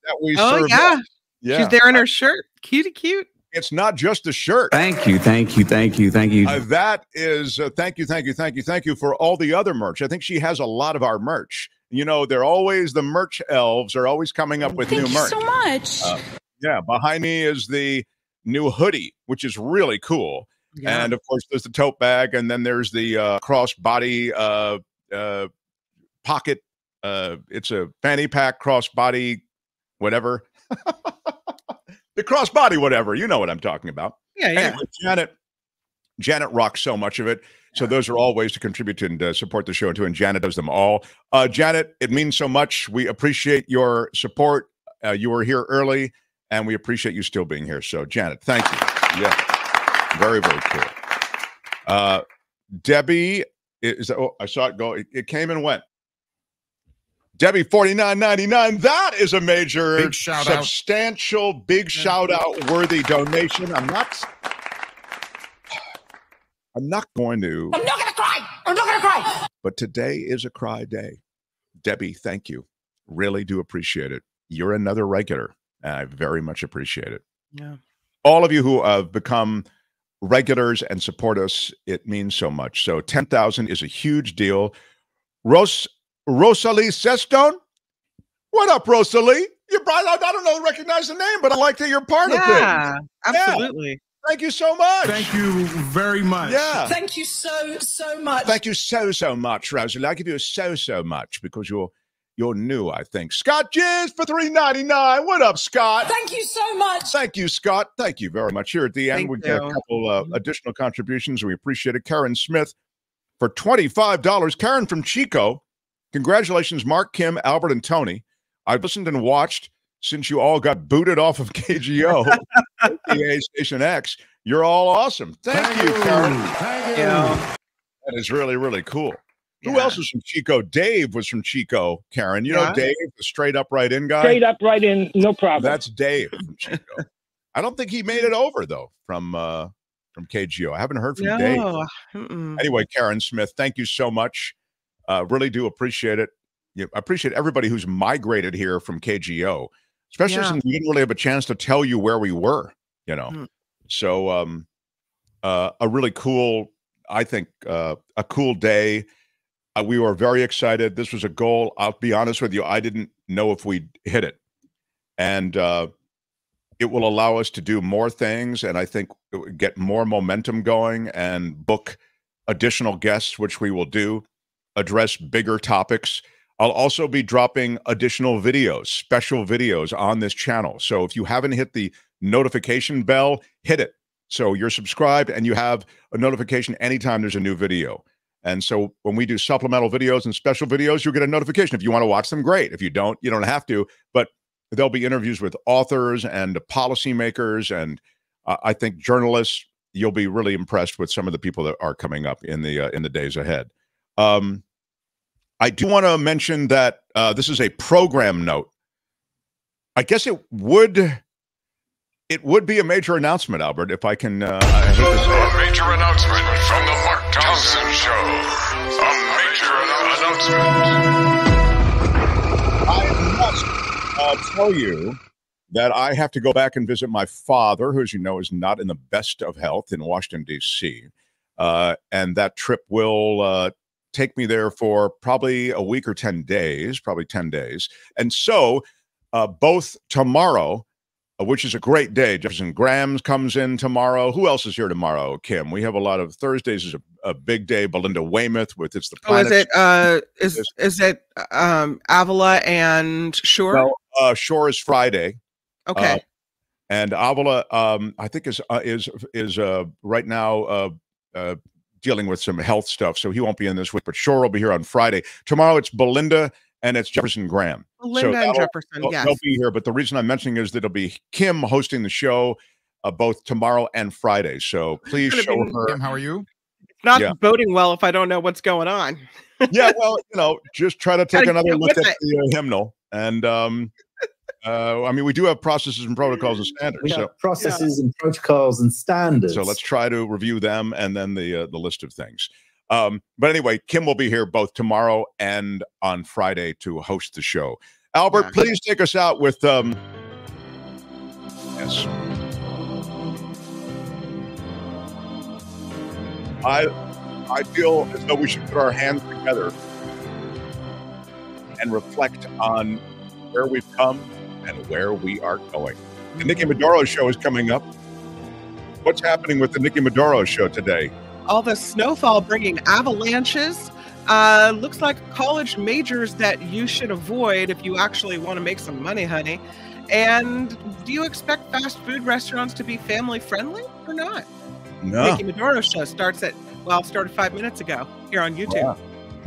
That we Oh, serve. yeah. Yeah. She's there in her shirt. Cute. It's not just a shirt. Thank you. That is thank you for all the other merch. I think she has a lot of our merch. They're always, the merch elves are always coming up with new merch. Thank you so much. Yeah, behind me is the new hoodie, which is really cool. Yeah. And of course, there's the tote bag, and then there's the crossbody pocket. It's a fanny pack crossbody, whatever. The crossbody, whatever. You know what I'm talking about. Yeah, Anyway, Janet rocks so much of it. So those are all ways to contribute and support the show too. And Janet does them all. Janet, it means so much. We appreciate your support. You were here early, and we appreciate you still being here. So, Janet, thank you. Yeah, very, very cool. Debbie, I saw it go. It came and went. Debbie, $49.99. That is a major, big shout substantial, big shout out worthy donation. I'm not going to. I'm not gonna cry. I'm not gonna cry. But today is a cry day. Debbie, thank you. Really do appreciate it. You're another regular, and I very much appreciate it. Yeah. All of you who have become regulars and support us, it means so much. So 10,000 is a huge deal. Rosalie Sestone? What up, Rosalie? I don't recognize the name, but I like that you're part of it. Yeah, absolutely. Yeah. Thank you so much. Thank you very much. Yeah. Thank you so much. Thank you so much, Rosalie. I give you so much because you're new, I think. Scott Jizz for $3.99. What up, Scott? Thank you so much. Thank you, Scott. Thank you very much. Here at the end, Thank we get a you. couple additional contributions. We appreciate it. Karen Smith for $25. Karen from Chico. Congratulations, Mark, Kim, Albert, and Tony. I've listened and watched since you all got booted off of KGO, aka Station X. You're all awesome. Thank you, Karen. Thank you. That is really, really cool. Who else was from Chico? Dave was from Chico, Karen. You know Dave, the straight up right in guy? Straight up right in, no problem. That's Dave from Chico. I don't think he made it over, though, from KGO. I haven't heard from Dave. Anyway, Karen Smith, thank you so much. Really do appreciate it. I appreciate everybody who's migrated here from KGO, especially since we didn't really have a chance to tell you where we were, you know. So a really cool, I think, a cool day. We were very excited. This was a goal. I'll be honest with you. I didn't know if we'd hit it. And it will allow us to do more things. And I think get more momentum going and book additional guests, which we will do, address bigger topics. I'll also be dropping additional videos, special videos on this channel. So if you haven't hit the notification bell, hit it. So you're subscribed and you have a notification anytime there's a new video. And so when we do supplemental videos and special videos, you'll get a notification. If you want to watch them, great. If you don't, you don't have to. But there'll be interviews with authors and policymakers and I think journalists. You'll be really impressed with some of the people that are coming up in the days ahead. I do want to mention that this is a program note. I guess it would be a major announcement, Albert, if I can. I hate to say it. A major announcement from the Mark Townsend Show. A major announcement. I must tell you that I have to go back and visit my father, who, as you know, is not in the best of health in Washington, D.C. And that trip will take me there for probably a week or 10 days, probably 10 days. And so both tomorrow, which is a great day, Jefferson Graham comes in tomorrow. Who else is here tomorrow, Kim? We have a lot of Thursdays is a big day. Belinda Weymouth with It's the Planet. Is it Avila and Shore? No, Shore is Friday. Okay. And Avila, I think is right now dealing with some health stuff, so he won't be in this week. But Shore will be here on Friday. Tomorrow it's Belinda and it's Jefferson Graham. Belinda and Jefferson, yes. They'll be here. But the reason I'm mentioning is that it'll be Kim hosting the show both tomorrow and Friday. So please show her. Kim, how are you? Not voting well if I don't know what's going on. Yeah, well, just try to take another look at the hymnal. And I mean, we do have processes and protocols and standards. We have processes and protocols and standards. So let's try to review them and then the list of things. But anyway, Kim will be here both tomorrow and on Friday to host the show. Albert, please take us out with yes. I feel as though we should put our hands together and reflect on where we've come and where we are going. The Nikki Maduro show is coming up. What's happening with the Nikki Maduro show today? All the snowfall bringing avalanches. Looks like college majors that you should avoid if you actually want to make some money, honey. And do you expect fast food restaurants to be family friendly or not? No. Nikki Maduro show started 5 minutes ago here on YouTube. Wow.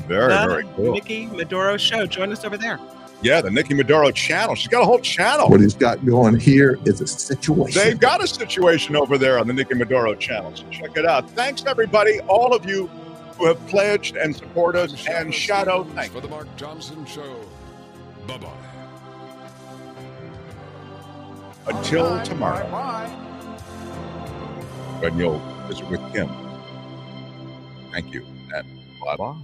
Very cool. Nikki Maduro show. Join us over there. Yeah, the Nikki Maduro channel. She's got a whole channel. What he's got going here is a situation. They've got a situation over there on the Nikki Maduro channel, so check it out. Thanks, everybody, all of you who have pledged and support us. And Shadow, thanks. For the Mark Thompson Show. Bye-bye. Until tomorrow. When you'll visit with Kim. Thank you, and bye-bye.